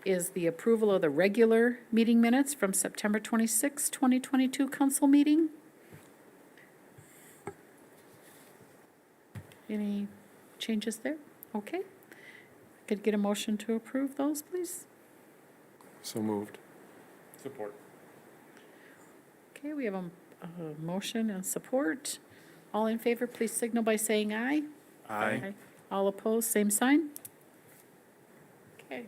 A: is the approval of the regular meeting minutes from September 26, 2022 council meeting. Any changes there? Okay. Could get a motion to approve those, please?
E: So moved.
B: Support.
A: Okay, we have a motion and support. All in favor, please signal by saying aye.
D: Aye.
A: All opposed, same sign. Okay.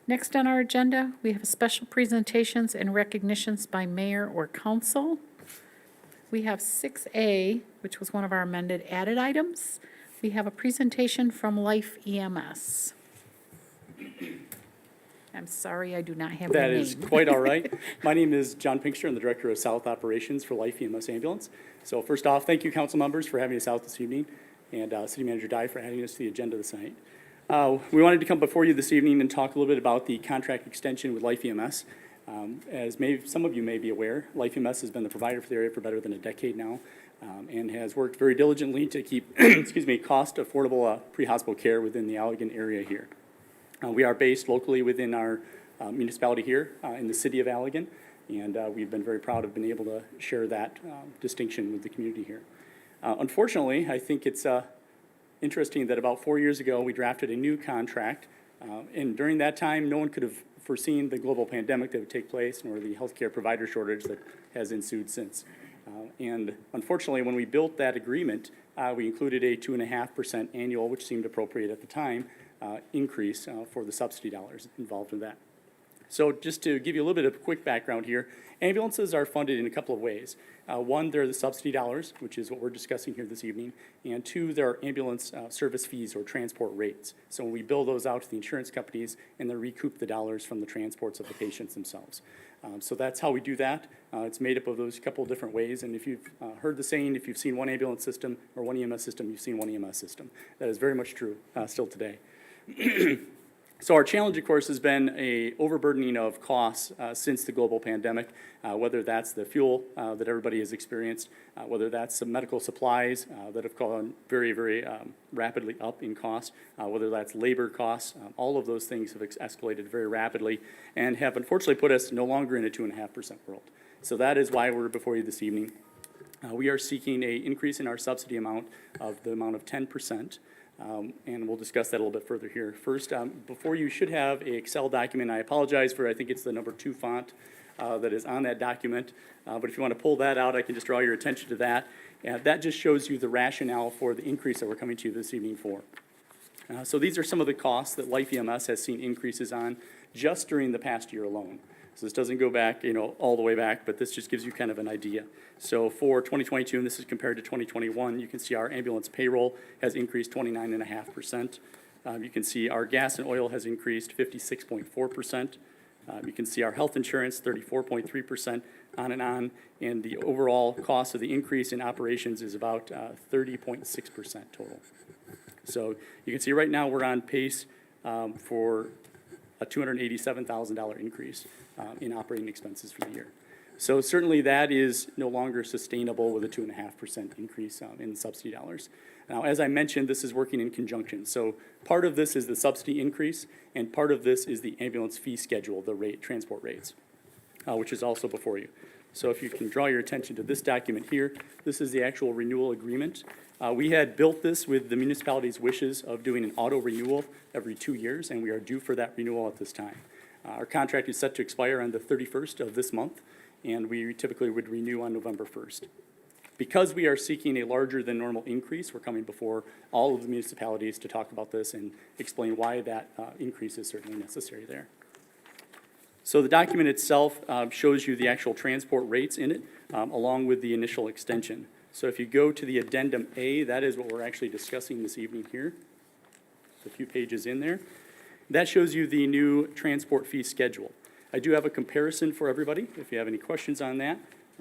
A: Next on our agenda, we have special presentations and recognitions by mayor or council. We have 6A, which was one of our amended added items. We have a presentation from Life EMS. I'm sorry, I do not have your
L: That
A: name.
L: is quite all right. My name is John Pinkster. I'm the Director of South Operations for Life EMS Ambulance. So first off, thank you, council members, for having us out this evening, and City Manager Dye for adding us to the agenda this night. We wanted to come before you this evening and talk a little bit about the contract extension with Life EMS. As some of you may be aware, Life EMS has been the provider for the area for better than a decade now, and has worked very diligently to keep, cost affordable pre-hospital care within the Allegan area here. We are based locally within our municipality here in the city of Allegan, and we've been very proud of being able to share that distinction with the community here. Unfortunately, I think it's interesting that about 4 years ago, we drafted a new contract, and during that time, no one could have foreseen the global pandemic that would take place, nor the healthcare provider shortage that has ensued since. And unfortunately, when we built that agreement, we included a 2.5% annual, which seemed appropriate at the time, increase for the subsidy dollars involved in that. So just to give you a little bit of quick background here, ambulances are funded in a couple of ways. One, they're the subsidy dollars, which is what we're discussing here this evening, and two, there are ambulance service fees or transport rates. So when we bill those out to the insurance companies, and they recoup the dollars from the transports of the patients themselves. So that's how we do that. It's made up of those couple of different ways, and if you've heard the saying, if you've seen one ambulance system or one EMS system, you've seen one EMS system. That is very much true still today. So our challenge, of course, has been a overburdening of costs since the global pandemic, whether that's the fuel that everybody has experienced, whether that's some medical supplies that have gone very, very rapidly up in cost, whether that's labor costs. All of those things have escalated very rapidly and have unfortunately put us no longer in a 2.5% world. So that is why we're before you this evening. We are seeking an increase in our subsidy amount of the amount of 10%. And we'll discuss that a little bit further here. First, before you should have an Excel document. I apologize for, I think it's the number 2 font that is on that document. But if you want to pull that out, I can just draw your attention to that. That just shows you the rationale for the increase that we're coming to you this evening for. So these are some of the costs that Life EMS has seen increases on just during the past year alone. So this doesn't go back, all the way back, but this just gives you kind of an idea. So for 2022, and this is compared to 2021, you can see our ambulance payroll has increased 29.5%. You can see our gas and oil has increased 56.4%. You can see our health insurance 34.3%, on, and the overall cost of the increase in operations is about 30.6% total. So you can see right now we're on pace for a $287,000 increase in operating expenses for the year. So certainly that is no longer sustainable with a 2.5% increase in subsidy dollars. Now, as I mentioned, this is working in conjunction. So part of this is the subsidy increase, and part of this is the ambulance fee schedule, the transport rates, which is also before you. So if you can draw your attention to this document here, this is the actual renewal agreement. We had built this with the municipality's wishes of doing an auto renewal every 2 years, and we are due for that renewal at this time. Our contract is set to expire on the 31st of this month, and we typically would renew on November 1st. Because we are seeking a larger than normal increase, we're coming before all of the municipalities to talk about this and explain why that increase is certainly necessary there. So the document itself shows you the actual transport rates in it, along with the initial extension. So if you go to the addendum A, that is what we're actually discussing this evening here. There's a few pages in there. That shows you the new transport fee schedule. I do have a comparison for everybody, if you have any questions on that.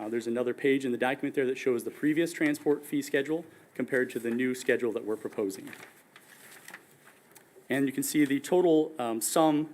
L: There's another page in the document there that shows the previous transport fee schedule compared to the new schedule that we're proposing. And you can see the total sum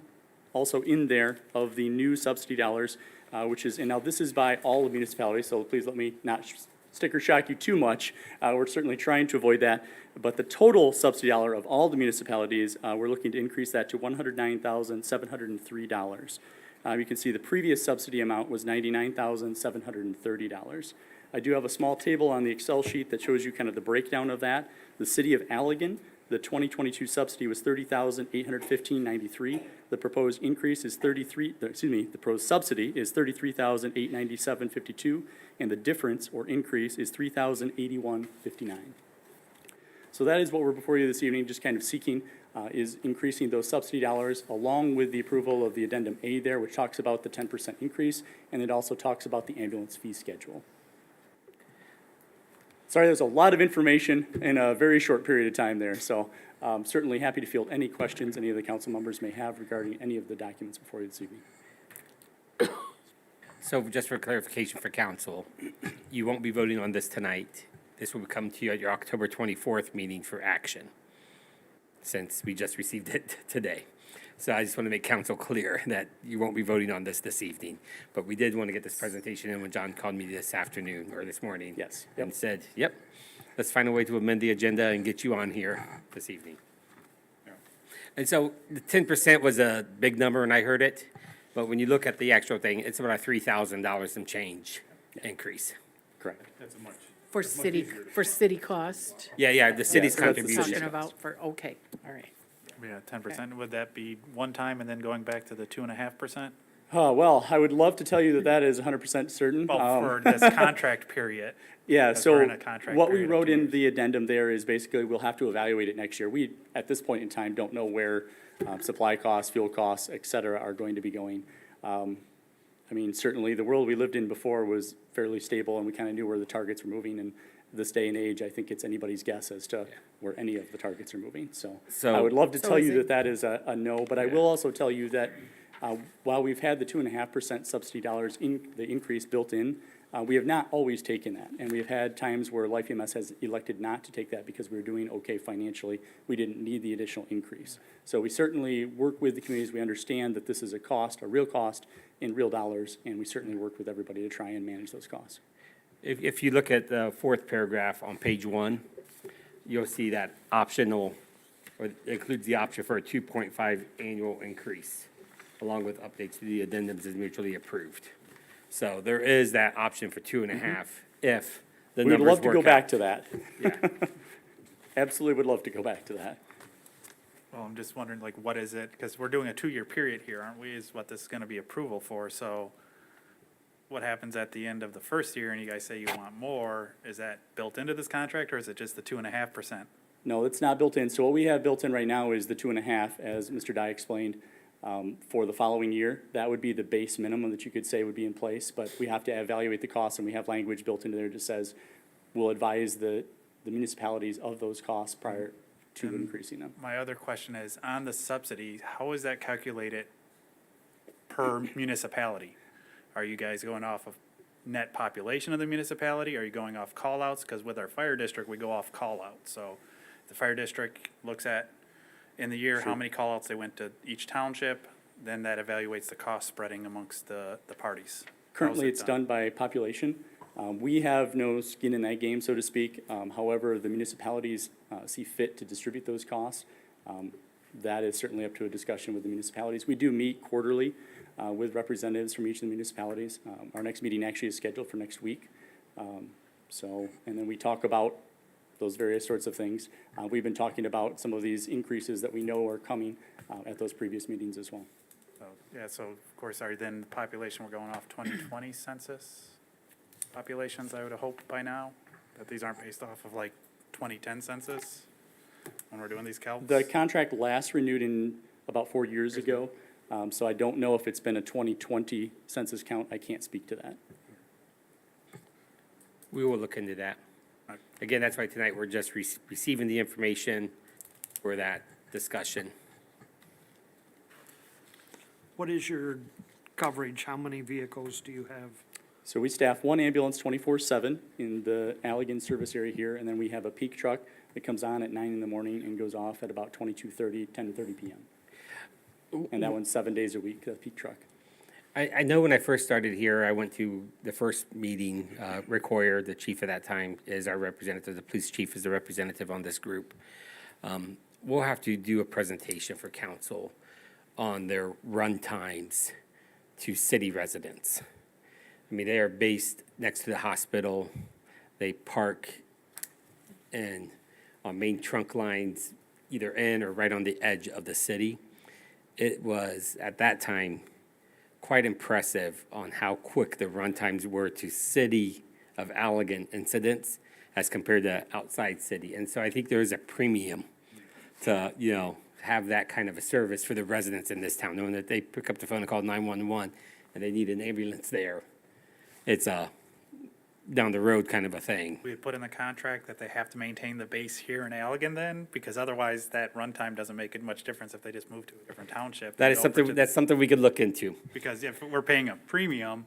L: also in there of the new subsidy dollars, which is, and now this is by all of municipalities, so please let me not sticker shock you too much. We're certainly trying to avoid that. But the total subsidy dollar of all the municipalities, we're looking to increase that to $109,703. You can see the previous subsidy amount was $99,730. I do have a small table on the Excel sheet that shows you kind of the breakdown of that. The city of Allegan, the 2022 subsidy was $30,815.93. The proposed increase is the proposed subsidy is $33,897.52, and the difference or increase is $3,081.59. So that is what we're before you this evening, just kind of seeking is increasing those subsidy dollars along with the approval of the addendum A there, which talks about the 10% increase, and it also talks about the ambulance fee schedule. Sorry, there's a lot of information in a very short period of time there. So certainly happy to field any questions any of the council members may have regarding any of the documents before you this evening.
C: So just for clarification for council, you won't be voting on this tonight. This will come to you at your October 24th meeting for action, since we just received it today. So I just want to make council clear that you won't be voting on this evening. But we did want to get this presentation in when John called me this afternoon or this morning.
L: Yes.
C: And said, yep, let's find a way to amend the agenda and get you on here this evening. And so the 10% was a big number when I heard it, but when you look at the actual thing, it's about a $3,000 some change increase.
L: Correct.
B: That's a much.
A: For city cost?
C: Yeah, the city's
L: so that's the
C: contribution.
A: Talking about for, okay, all right.
D: Yeah, 10%. Would that be one time and then going back to the 2.5%?
L: Well, I would love to tell you that that is 100% certain.
D: Well, for this contract period.
L: Yeah,
D: Because
L: so
D: we're in a contract
L: what we
D: period of
L: wrote
D: 2
L: in
D: years.
L: the addendum there is basically we'll have to evaluate it next year. We, at this point in time, don't know where supply costs, fuel costs, et cetera, are going to be going. I mean, certainly the world we lived in before was fairly stable and we kind of knew where the targets were moving. And this day and age, I think it's anybody's guess as to where any of the targets are moving. So I would love to
A: So
L: tell
A: is
L: you
A: it-
L: that that is a no, but I will also tell you that while we've had the 2.5% subsidy dollars the increase built in, we have not always taken that. And we've had times where Life EMS has elected not to take that because we were doing okay financially. We didn't need the additional increase. So we certainly work with the communities. We understand that this is a cost, a real cost in real dollars, and we certainly work with everybody to try and manage those costs.
C: If you look at the fourth paragraph on page 1, you'll see that optional, or it includes the option for a 2.5 annual increase, along with updates to the addendums as mutually approved. So there is that option for 2.5 if the
L: We would
C: numbers
L: love to
C: work
L: go back
C: out.
L: to that.
C: Yeah.
L: Absolutely would love to go back to that.
D: Well, I'm just wondering, like, what is it? Because we're doing a 2-year period here, aren't we, is what this is going to be approval for. So what happens at the end of the first year and you guys say you want more? Is that built into this contract or is it just the 2.5%?
L: No, it's not built in. So what we have built in right now is the 2.5, as Mr. Dye explained, for the following year. That would be the base minimum that you could say would be in place, but we have to evaluate the costs, and we have language built into there that says we'll advise the municipalities of those costs prior to increasing them.
D: My other question is, on the subsidy, how is that calculated per municipality? Are you guys going off of net population of the municipality? Are you going off call-outs? Because with our fire district, we go off call-out. So the fire district looks at, in the year, how many call-outs they went to each township, then that evaluates the cost spreading amongst the parties.
L: Currently, it's done by population. We have no skin in that game, so to speak. However, the municipalities see fit to distribute those costs. That is certainly up to a discussion with the municipalities. We do meet quarterly with representatives from each of the municipalities. Our next meeting actually is scheduled for next week. And then we talk about those various sorts of things. We've been talking about some of these increases that we know are coming at those previous meetings as well.
D: So, yeah, so of course, then the population, we're going off 2020 census populations, I would hope by now, that these aren't based off of like 2010 census when we're doing these calcs.
L: The contract last renewed in about 4 years ago, so I don't know if it's been a 2020 census count. I can't speak to that.
C: We will look into that. Again, that's why tonight we're just receiving the information for that discussion.
I: What is your coverage? How many vehicles do you have?
L: So we staff one ambulance 24/7 in the Allegan service area here, and then we have a peak truck that comes on at 9 in the morning and goes off at about 22:30, 10:30 p.m. And that one's 7 days a week, the peak truck.
C: I know when I first started here, I went to the first meeting, Rick Hoyer, the chief at that time, is our representative, the police chief is the representative on this group. We'll have to do a presentation for council on their run times to city residents. I mean, they are based next to the hospital. They park on main trunk lines, either in or right on the edge of the city. It was, at that time, quite impressive on how quick the run times were to city of Allegan incidents as compared to outside city. And so I think there is a premium to, have that kind of a service for the residents in this town, knowing that they pick up the phone and call 911 and they need an ambulance there. It's down the road kind of a thing.
D: We had put in the contract that they have to maintain the base here in Allegan then, because otherwise that runtime doesn't make it much difference if they just move to a different township.
C: That
D: and
C: is
D: go
C: something,
D: to-
C: that's something we could look into.
D: Because if we're paying a premium,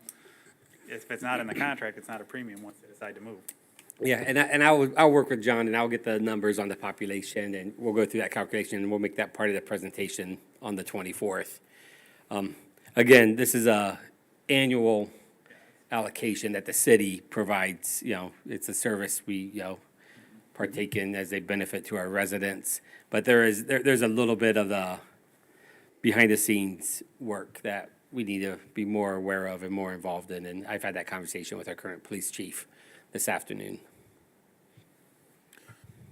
D: if it's not in the contract, it's not a premium once they decide to move.
C: Yeah, and I'll work with John and I'll get the numbers on the population and we'll go through that calculation and we'll make that part of the presentation on the 24th. Again, this is a annual allocation that the city provides, it's a service we, partake in as a benefit to our residents. But there's a little bit of the behind the scenes work that we need to be more aware of and more involved in. And I've had that conversation with our current police chief this afternoon.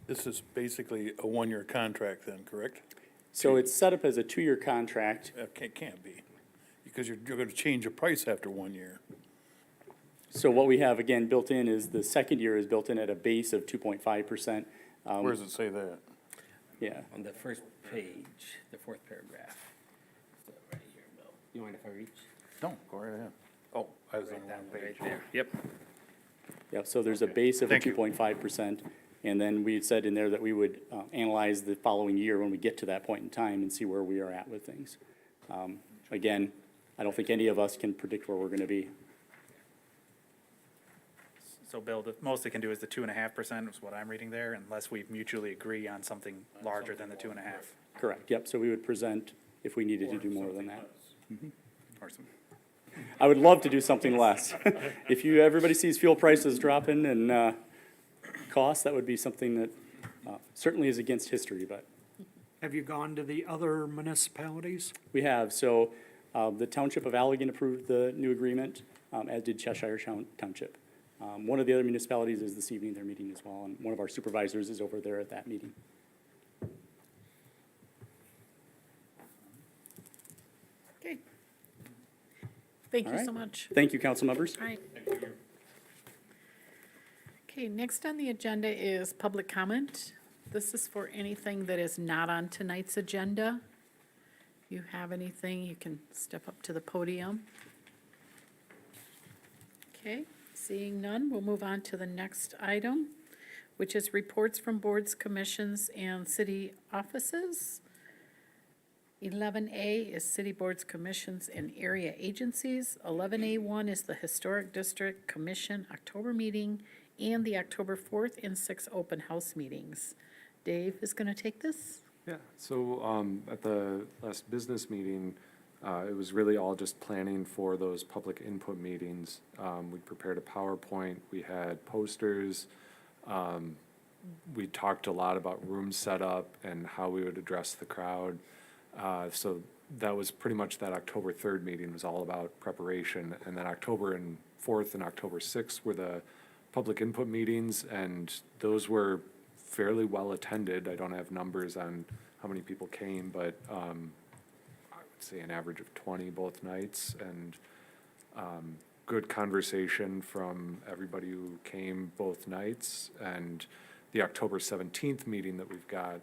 F: This is basically a one-year contract then, correct?
L: So it's set up as a 2-year contract.
F: Can't be, because you're gonna change the price after 1 year.
L: So what we have, again, built in is the second year is built in at a base of 2.5%.
F: Where does it say that?
L: Yeah.
C: On the first page, the fourth paragraph. So right here, Bill. You mind if I reach?
F: No, go right ahead. Oh, I was on the wrong page.
C: Right there. Yep.
L: Yep, so there's a base of
F: Thank you.
L: 2.5%, and then we had said in there that we would analyze the following year when we get to that point in time and see where we are at with things. Again, I don't think any of us can predict where we're gonna be.
D: So Bill, the most they can do is the 2.5% is what I'm reading there, unless we mutually agree on something larger than the 2.5.
L: Correct, yep, so we would present if we needed to do more than that.
D: Or some.
L: I would love to do something less. If everybody sees fuel prices dropping and costs, that would be something that certainly is against history, but
I: Have you gone to the other municipalities?
L: we have. So the Township of Allegan approved the new agreement, as did Cheshire Township. One of the other municipalities is this evening, they're meeting as well, and one of our supervisors is over there at that meeting.
A: Okay. Thank you
L: All
A: so
L: right.
A: much.
L: Thank you, council members.
A: All right. Okay, next on the agenda is public comment. This is for anything that is not on tonight's agenda. If you have anything, you can step up to the podium. Okay, seeing none, we'll move on to the next item, which is reports from boards, commissions, and city offices. 11A is city boards, commissions, and area agencies. 11A1 is the Historic District Commission October meeting and the October 4th and 6th open house meetings. Dave is going to take this.
E: Yeah, so at the last business meeting, it was really all just planning for those public input meetings. We prepared a PowerPoint, we had posters. We talked a lot about room setup and how we would address the crowd. So that was pretty much that October 3rd meeting was all about preparation. And then October 4th and October 6th were the public input meetings, and those were fairly well attended. I don't have numbers on how many people came, but I would say an average of 20 both nights, and good conversation from everybody who came both nights. And the October 17th meeting that we've got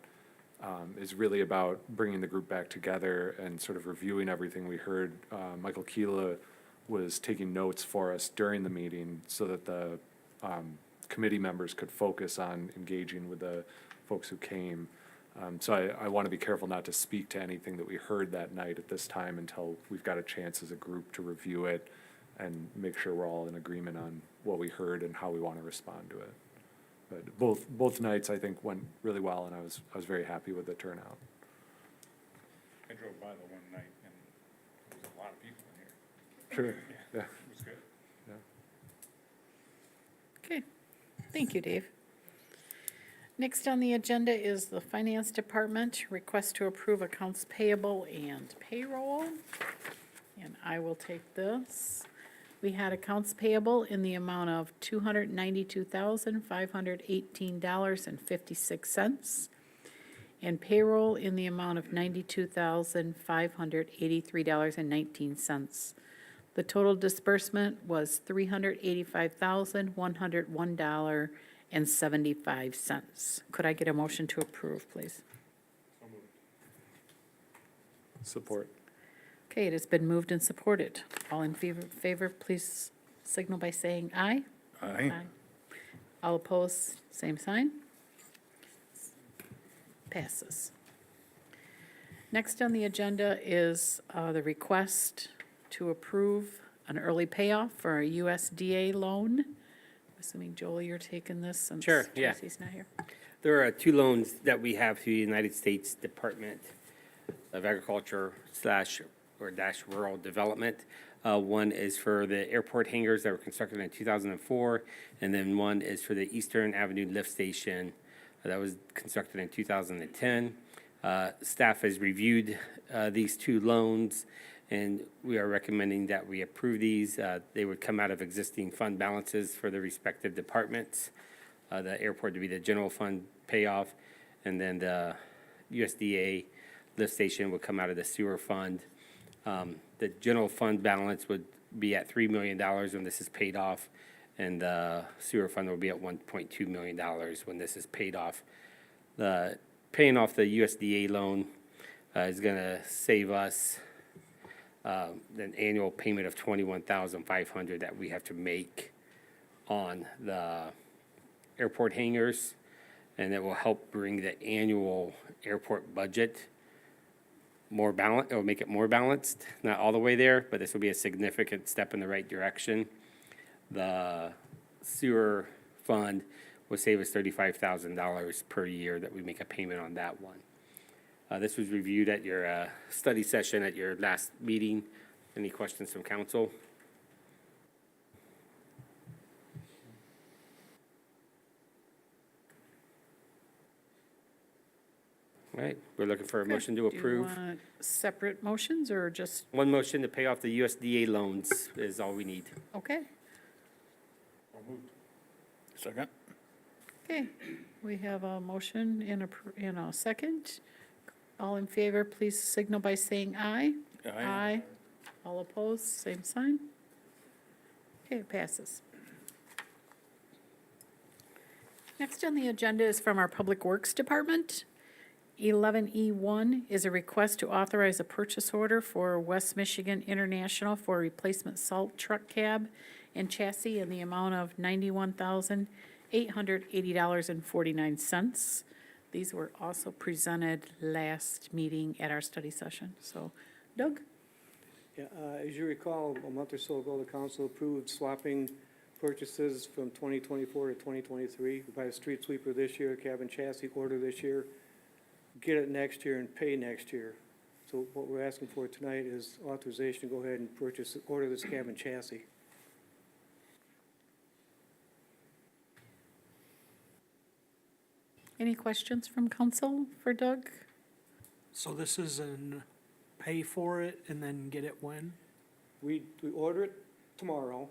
E: is really about bringing the group back together and sort of reviewing everything we heard. Michael Keela was taking notes for us during the meeting so that the committee members could focus on engaging with the folks who came. So I want to be careful not to speak to anything that we heard that night at this time until we've got a chance as a group to review it and make sure we're all in agreement on what we heard and how we want to respond to it. But both nights, I think, went really well, and I was very happy with the turnout.
B: I drove by the one night and there was a lot of people in here.
E: Sure, yeah.
B: It was good.
A: Okay, thank you, Dave. Next on the agenda is the Finance Department, request to approve accounts payable and payroll. And I will take this. We had accounts payable in the amount of $292,518.56, and payroll in the amount of $92,583.19. The total disbursement was $385,101.75. Could I get a motion to approve, please?
E: Support.
A: Okay, it has been moved and supported. All in favor, please signal by saying aye.
F: Aye.
A: All opposed, same sign. Passes. Next on the agenda is the request to approve an early payoff for a USDA loan. Assuming, Joel, you're taking this since
C: Sure, yeah.
A: Tracy's not here.
C: There are two loans that we have through the United States Department of Agriculture / Rural Development. One is for the airport hangars that were constructed in 2004, and then one is for the Eastern Avenue Lift Station that was constructed in 2010. Staff has reviewed these two loans, and we are recommending that we approve these. They would come out of existing fund balances for the respective departments. The airport to be the general fund payoff, and then the USDA lift station would come out of the sewer fund. The general fund balance would be at $3 million when this is paid off, and the sewer fund will be at $1.2 million when this is paid off. Paying off the USDA loan is gonna save us an annual payment of $21,500 that we have to make on the airport hangars, and it will help bring the annual airport budget more balanced. It will make it more balanced, not all the way there, but this will be a significant step in the right direction. The sewer fund will save us $35,000 per year that we make a payment on that one. This was reviewed at your study session at your last meeting. Any questions from council? All right, we're looking for a motion to approve.
A: Do you want separate motions or just,
C: One motion to pay off the USDA loans is all we need.
A: okay?
F: Second?
A: Okay, we have a motion and a second. All in favor, please signal by saying aye. Aye. All opposed, same sign. Okay, it passes. Next on the agenda is from our Public Works Department. 11E1 is a request to authorize a purchase order for West Michigan International for a replacement salt truck cab and chassis in the amount of $91,880.49. These were also presented last meeting at our study session. So, Doug?
G: Yeah, as you recall, a month or so ago, the council approved swapping purchases from 2024 to 2023. Buy a street sweeper this year, cab and chassis order this year, get it next year and pay next year. So what we're asking for tonight is authorization to go ahead and order this cab and chassis.
A: Any questions from council for Doug?
I: So this is an pay for it and then get it when?
G: We order it tomorrow,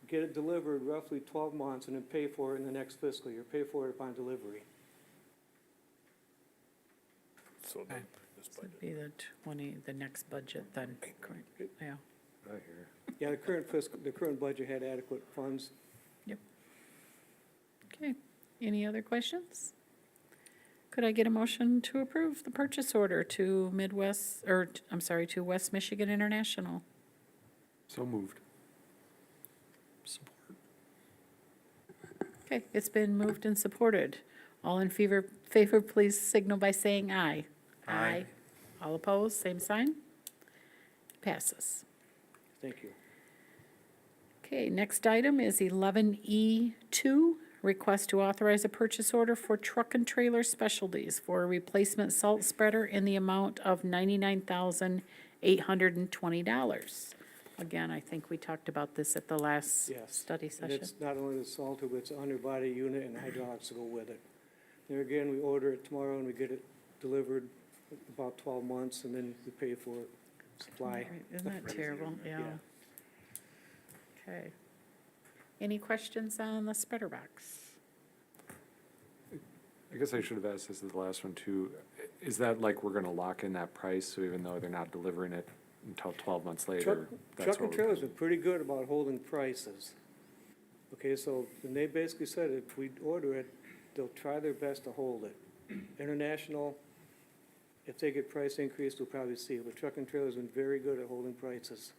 G: get it delivered roughly 12 months, and then pay for it in the next fiscal year, pay for it upon delivery.
F: So
I: Okay.
F: this
A: This would be the next budget then, correct? Yeah.
E: Right here.
G: Yeah, the current budget had adequate funds.
A: Okay, any other questions? Could I get a motion to approve the purchase order to to West Michigan International?
E: So moved.
I: Support.
A: Okay, it's been moved and supported. All in favor, please signal by saying aye. Aye. All opposed, same sign. Passes.
G: Thank you.
A: Okay, next item is 11E2, request to authorize a purchase order for Truck and Trailer Specialties for a replacement salt spreader in the amount of $99,820. Again, I think we talked about this at the last
G: Yes.
A: study
G: And
A: session.
G: it's not only the salter, but it's an underbody unit and hydraulics to go with it. There again, we order it tomorrow and we get it delivered about 12 months, and then we pay for it, supply.
A: Isn't that terrible? Yeah.
G: Yeah.
A: Okay. Any questions on the spreader box?
E: I guess I should have asked this as the last one too. Is that like we're gonna lock in that price, so even though they're not delivering it until 12 months later? that's
G: Truck and
E: what
G: trailers are pretty good about holding prices. Okay, so, and they basically said if we order it, they'll try their best to hold it. International, if they get price increase, we'll probably see it, but Truck and Trailer's been very good at holding prices.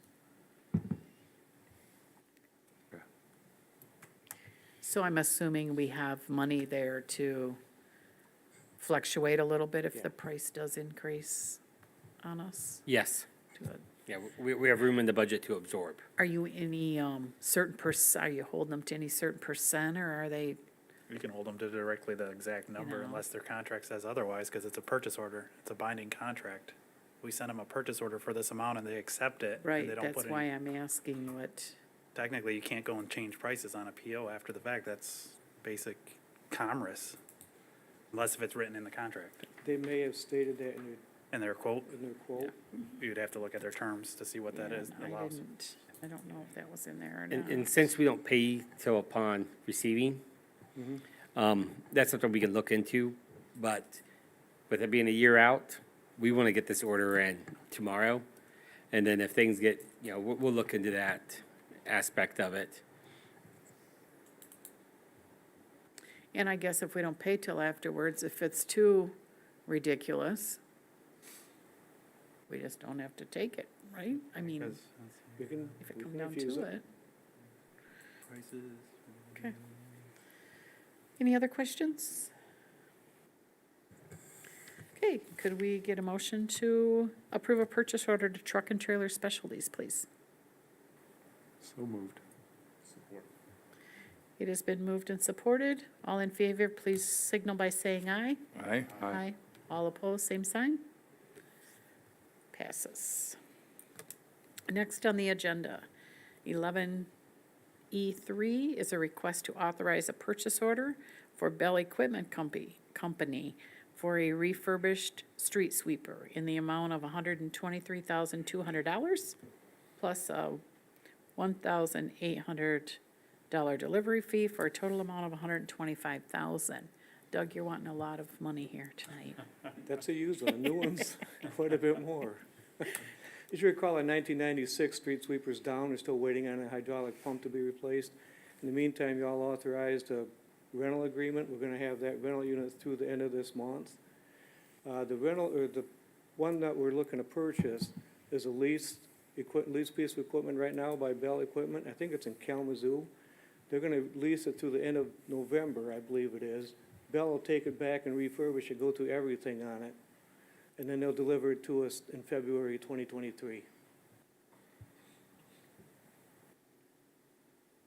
A: So I'm assuming we have money there to fluctuate a little bit if the price does increase on us?
C: Yes.
A: To
C: Yeah, we have room in the budget to absorb.
A: Are you any certain are you holding them to any certain percent, or are they,
D: You can hold them to directly the exact number
A: know.
D: unless their contract says otherwise, because it's a purchase order. It's a binding contract. We send them a purchase order for this amount and they accept it. and
A: right,
D: they don't
A: that's
D: put
A: why
D: any.
A: I'm asking what,
D: Technically, you can't go and change prices on a PO after the fact. That's basic commerce. Unless if it's written in the contract.
G: They may have stated that
D: In their quote,
G: in their quote.
D: you'd have to look at their terms to see what that is,
A: I
D: allows.
A: didn't, I don't know if that was in there or
C: And
A: not.
C: since we don't pay till upon receiving, that's something we can look into. But with it being a year out, we want to get this order in tomorrow. And then if things get, we'll look into that aspect of it.
A: And I guess if we don't pay till afterwards, if it's too ridiculous, we just don't have to take it, right? I mean,
D: Because
G: We can,
A: if it
G: we
A: comes
G: can
A: down
G: refuse
A: to
G: it.
A: it. Okay. Any other questions? Okay, could we get a motion to approve a purchase order to Truck and Trailer Specialties, please?
E: So moved.
A: It has been moved and supported. All in favor, please signal by saying aye.
F: Aye.
A: All opposed, same sign. Passes. Next on the agenda, 11E3 is a request to authorize a purchase order for Bell Equipment Company for a refurbished street sweeper in the amount of $123,200 plus a $1,800 delivery fee for a total amount of $125,000. Doug, you're wanting a lot of money here tonight.
G: That's a used one. New one's quite a bit more. As you recall, in 1996, street sweeper's down. We're still waiting on a hydraulic pump to be replaced. In the meantime, y'all authorized a rental agreement. We're gonna have that rental unit through the end of this month. The rental, or the one that we're looking to purchase is a leased piece of equipment right now by Bell Equipment. I think it's in Kalamazoo. They're gonna lease it through the end of November, I believe it is. Bell will take it back and refurbish it, go through everything on it, and then they'll deliver it to us in February 2023.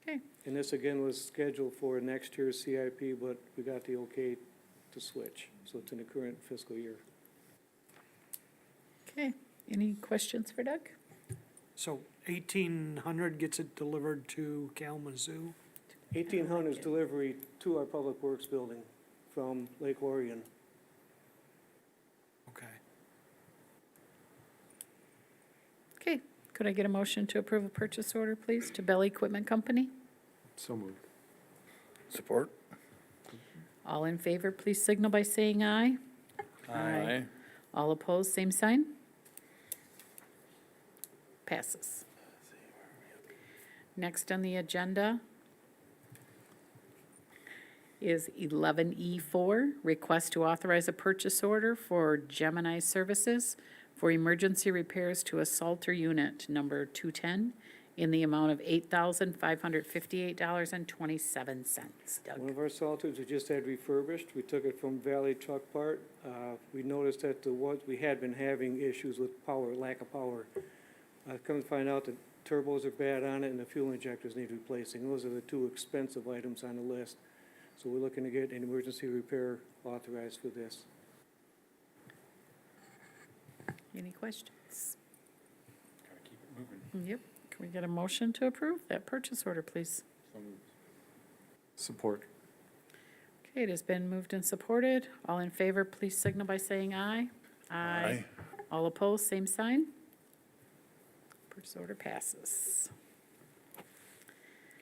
A: Okay,
G: And this again was scheduled for next year's CIP, but we got the okay to switch, so it's in the current fiscal year.
A: okay. Any questions for Doug?
I: So 1,800 gets it delivered to Kalamazoo.
G: 1,800 is delivery to our Public Works building from Lake Orion.
I: Okay.
A: Okay, could I get a motion to approve a purchase order, please, to Bell Equipment Company?
E: So moved.
F: Support?
A: All in favor, please signal by saying aye. Aye. All opposed, same sign. Passes. Next on the agenda is 11E4, request to authorize a purchase order for Gemini Services for emergency repairs to a Salter unit number 210 in the amount of $8,558.27.
G: One
A: Doug?
G: of our Salters we just had refurbished. We took it from Valley Truck Part. We noticed that we had been having issues with power, lack of power. Come to find out that turbos are bad on it and the fuel injectors need replacing. Those are the two expensive items on the list. So we're looking to get an emergency repair authorized for this.
A: Any questions? Yep. Can we get a motion to approve that purchase order, please?
E: Support.
A: Okay, it has been moved and supported. All in favor, please signal by saying aye.
F: Aye.
A: All opposed, same sign. Purchase order passes.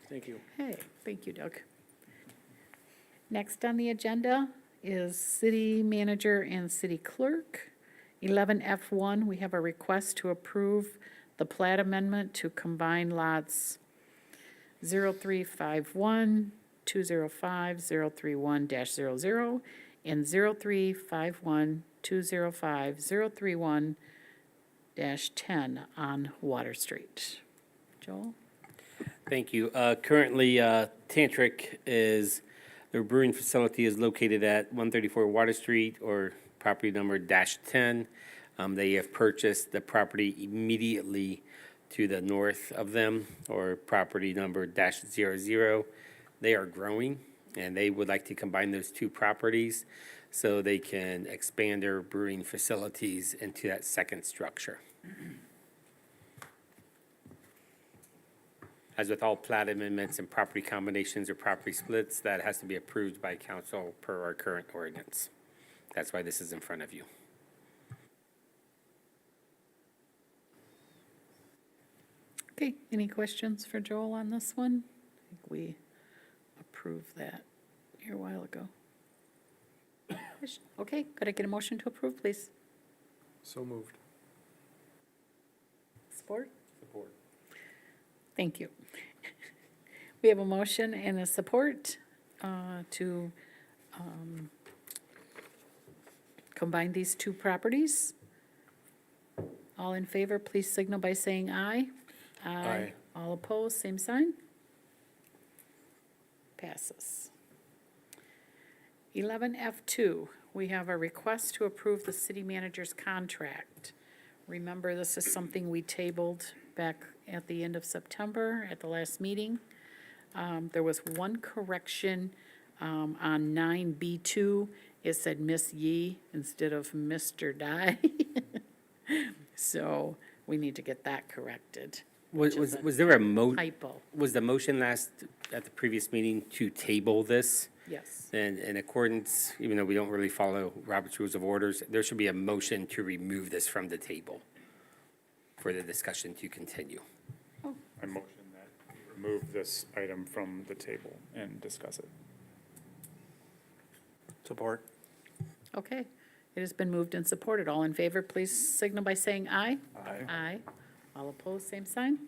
G: Thank you.
A: Hey, thank you, Doug. Next on the agenda is city manager and city clerk. 11F1, we have a request to approve the plat amendment to combine lots 0351, 205, 031-00, and 0351, 205, 031-10 on Water Street. Joel?
C: Thank you. Currently, Tantric is, their brewing facility is located at 134 Water Street, or property number -10. They have purchased the property immediately to the north of them, or property number -00. They are growing, and they would like to combine those two properties so they can expand their brewing facilities into that second structure. As with all plat amendments and property combinations or property splits, that has to be approved by council per our current ordinance. That's why this is in front of you.
A: Okay, any questions for Joel on this one? I think we approved that here a while ago. Okay, could I get a motion to approve, please?
E: So moved.
A: Support? Thank you. We have a motion and a support to combine these two properties. All in favor, please signal by saying aye.
F: Aye.
A: All opposed, same sign. Passes. 11F2, we have a request to approve the city manager's contract. Remember, this is something we tabled back at the end of September at the last meeting. There was one correction on 9B2. It said Miss Yee instead of Mr. Dye. So we need to get that corrected.
C: Was there a
A: Typo,
C: was the motion at the previous meeting to table this?
A: yes.
C: And in accordance, even though we don't really follow Robert's Rules of Orders, there should be a motion to remove this from the table for the discussion to continue.
B: I motion that we remove this item from the table and discuss it.
D: Support.
A: Okay, it has been moved and supported. All in favor, please signal by saying aye.
D: Aye.
A: Aye. All opposed, same sign.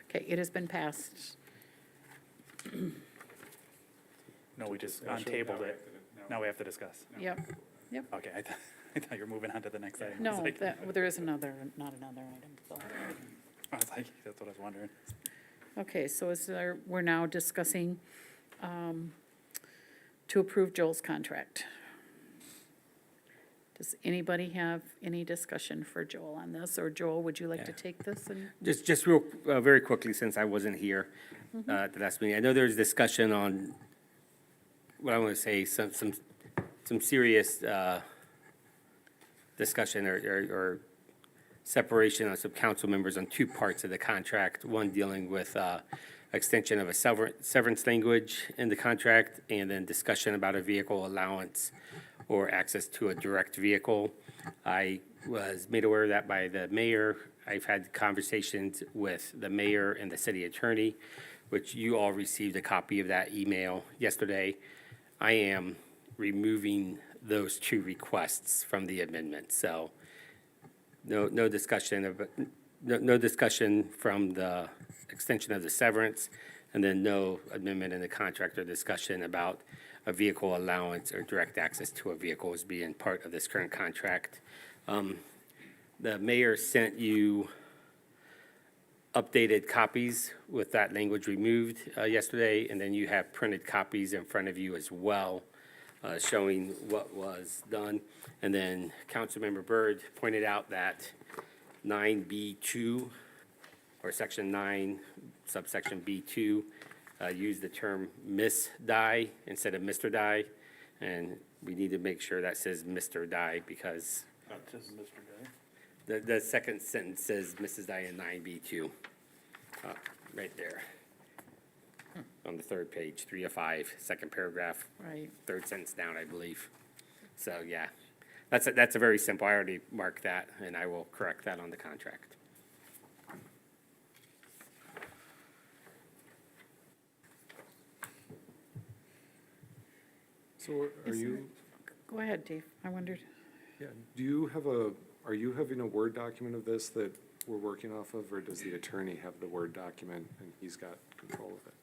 A: Okay, it has been passed.
D: No, we just untabled it. Now we have to discuss.
A: Yep,
D: Okay, I thought you were moving on to the next item. I was
A: no,
D: like-
A: well, there is another, not another item, so.
D: I was like, that's what I was wondering.
A: Okay, so we're now discussing to approve Joel's contract. Does anybody have any discussion for Joel on this? Or Joel, would you like to take this? And
C: Just real, very quickly, since I wasn't here at the last meeting, I know there's discussion on, what I want to say, some serious discussion or separation of some council members on two parts of the contract. One dealing with extension of a severance language in the contract, and then discussion about a vehicle allowance or access to a direct vehicle. I was made aware of that by the mayor. I've had conversations with the mayor and the city attorney, which you all received a copy of that email yesterday. I am removing those two requests from the amendment, so no discussion of, no discussion from the extension of the severance, and then no amendment in the contract or discussion about a vehicle allowance or direct access to a vehicle as being part of this current contract. The mayor sent you updated copies with that language removed yesterday, and then you have printed copies in front of you as well, showing what was done. And then Councilmember Byrd pointed out that 9B2, or Section 9, subsection B2, used the term Miss Dye instead of Mr. Dye, and we need to make sure that says Mr. Dye, because the second sentence says Mrs. Dye in 9B2, right there. On the third page, 3 of 5, second paragraph,
A: right,
C: third sentence down, I believe. So, yeah, that's a very simple, I already marked that, and I will correct that on the contract.
E: So are you,
A: go ahead, Dave, I wondered.
E: yeah, do you have are you having a Word document of this that we're working off of, or does the attorney have the Word document and he's got control of it?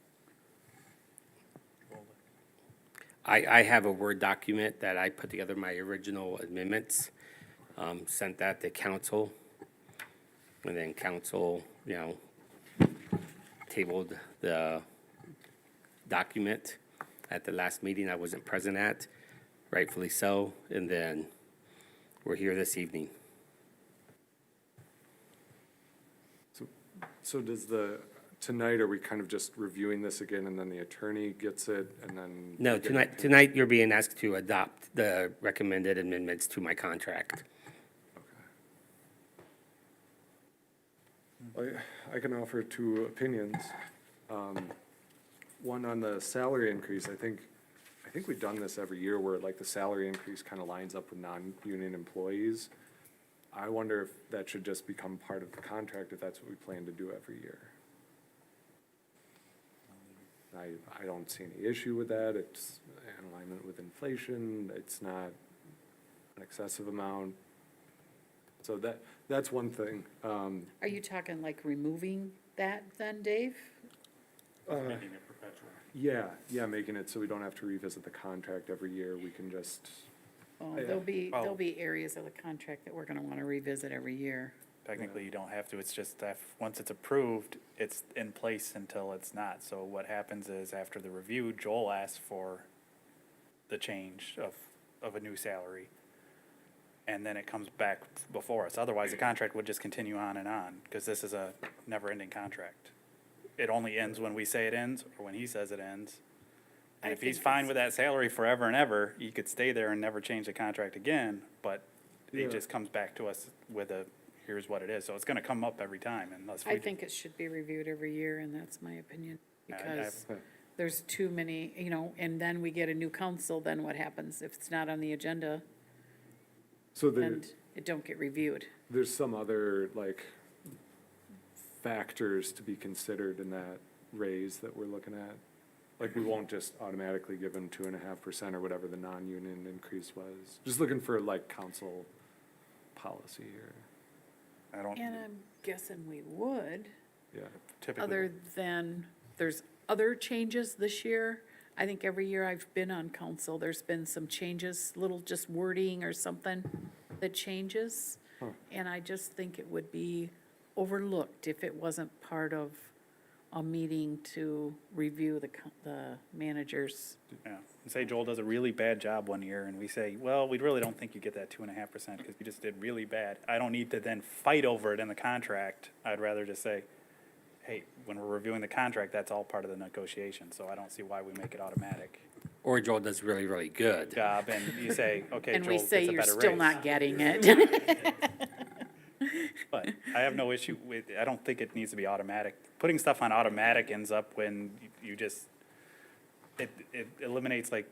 C: I have a Word document that I put together my original amendments, sent that to council, and then council, tabled the document at the last meeting I wasn't present at, rightfully so, and then we're here this evening.
E: So does tonight, are we kind of just reviewing this again and then the attorney gets it and then?
C: No,
E: we get an opinion?
C: tonight you're being asked to adopt the recommended amendments to my contract.
E: I can offer two opinions. One on the salary increase, I think we've done this every year where like the salary increase kind of lines up with non-union employees. I wonder if that should just become part of the contract, if that's what we plan to do every year. I don't see any issue with that. It's in alignment with inflation. It's not an excessive amount. So that's one thing.
A: Are you talking like removing that then, Dave?
E: Yeah, making it so we don't have to revisit the contract every year. We can just,
A: Oh,
E: Yeah.
A: there'll be areas of the contract that we're gonna wanna revisit every year.
D: Technically, you don't have to, it's just that once it's approved, it's in place until it's not. So what happens is after the review, Joel asks for the change of a new salary. And then it comes back before us. Otherwise, the contract would just continue on, because this is a never-ending contract. It only ends when we say it ends, or when he says it ends. And
A: I
D: if he's
A: think
D: fine
A: it's-
D: with that salary forever and ever, he could stay there and never change the contract again, but
E: Yeah.
D: it just comes back to us with here's what it is. So it's gonna come up every time unless we.
A: I think it should be reviewed every year, and that's my opinion,
D: I-
A: because there's too many, and then we get a new council, then what happens? If it's not on the agenda
E: so
A: and it don't get reviewed.
E: there's some other like factors to be considered in that raise that we're looking at. Like, we won't just automatically give them 2.5% or whatever the non-union increase was. Just looking for like council policy here.
D: I don't
A: And I'm guessing we would,
E: Yeah.
D: typically.
A: other than, there's other changes this year. I think every year I've been on council, there's been some changes, little just wording or something that changes. And I just think it would be overlooked if it wasn't part of a meeting to review the managers.
D: Yeah, say Joel does a really bad job one year, and we say, well, we really don't think you get that 2.5% because you just did really bad. I don't need to then fight over it in the contract. I'd rather just say, hey, when we're reviewing the contract, that's all part of the negotiation, so I don't see why we make it automatic.
C: Or Joel does really, really good.
D: Job, and you say, okay,
A: And
D: Joel
A: we
D: gets
A: say
D: a
A: you're
D: better
A: still
D: raise.
A: not getting it.
D: But I have no issue with, I don't think it needs to be automatic. Putting stuff on automatic ends up when you just, it eliminates, like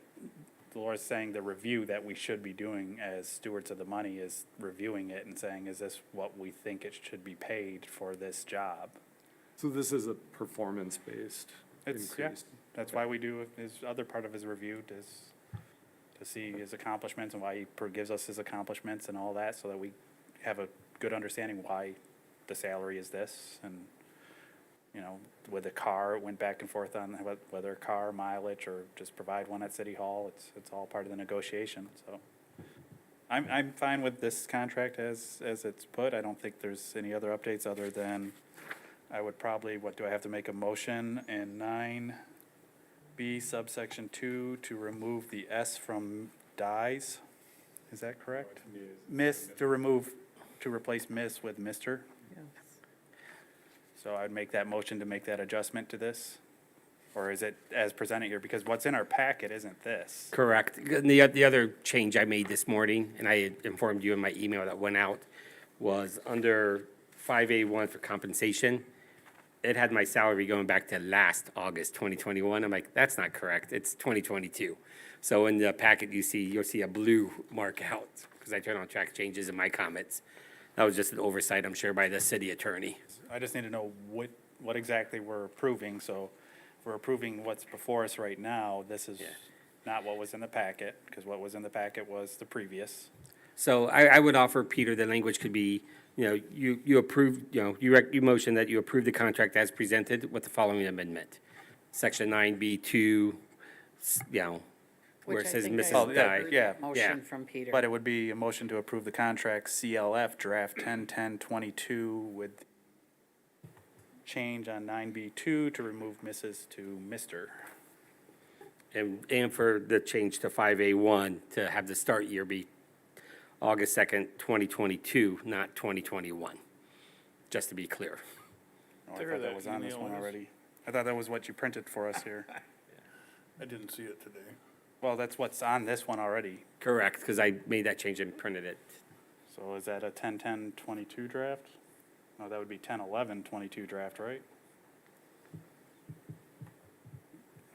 D: Dolores saying, the review that we should be doing as stewards of the money is reviewing it and saying, is this what we think it should be paid for this job?
E: So this is a performance-based
D: It's, yeah,
E: increase.
D: that's why we do his other part of his review to see his accomplishments and why he gives us his accomplishments and all that, so that we have a good understanding why the salary is this. And, with the car, it went back and forth on whether car mileage or just provide one at City Hall. It's all part of the negotiation, so. I'm fine with this contract as it's put. I don't think there's any other updates other than I would probably, do I have to make a motion in 9B subsection 2 to remove the S from dies? Is that correct? Miss, to replace miss with Mr. So I'd make that motion to make that adjustment to this? Or is it as presented here? Because what's in our packet isn't this.
C: Correct. The other change I made this morning, and I had informed you in my email that went out, was under 5A1 for compensation. It had my salary going back to last August 2021. I'm like, that's not correct. It's 2022. So in the packet you'll see a blue mark out because I turn on track changes in my comments. That was just an oversight, I'm sure, by the city attorney.
D: I just need to know what exactly we're approving. So if we're approving what's before us right now, this is not what was in the packet, because what was in the packet was the previous.
C: So I would offer, Peter, the language could be, you approve, you motion that you approve the contract as presented with the following amendment. Section 9B2, where
A: Which
C: it
A: I
C: says
A: think
C: Mrs.
D: Oh, yeah,
C: Dye.
D: yeah.
A: Motion from Peter.
D: But it would be a motion to approve the contract CLF draft 10-10-22 with change on 9B2 to remove Mrs. to Mr.
C: And for the change to 5A1 to have the start year be August 2nd, 2022, not 2021, just to be clear.
D: Oh, I thought that was on this one already. I thought that was what you printed for us here.
F: I didn't see it today.
D: Well, that's what's on this one already.
C: Correct, because I made that change and printed it.
D: So is that a 10-10-22 draft? No, that would be 10-11-22 draft, right?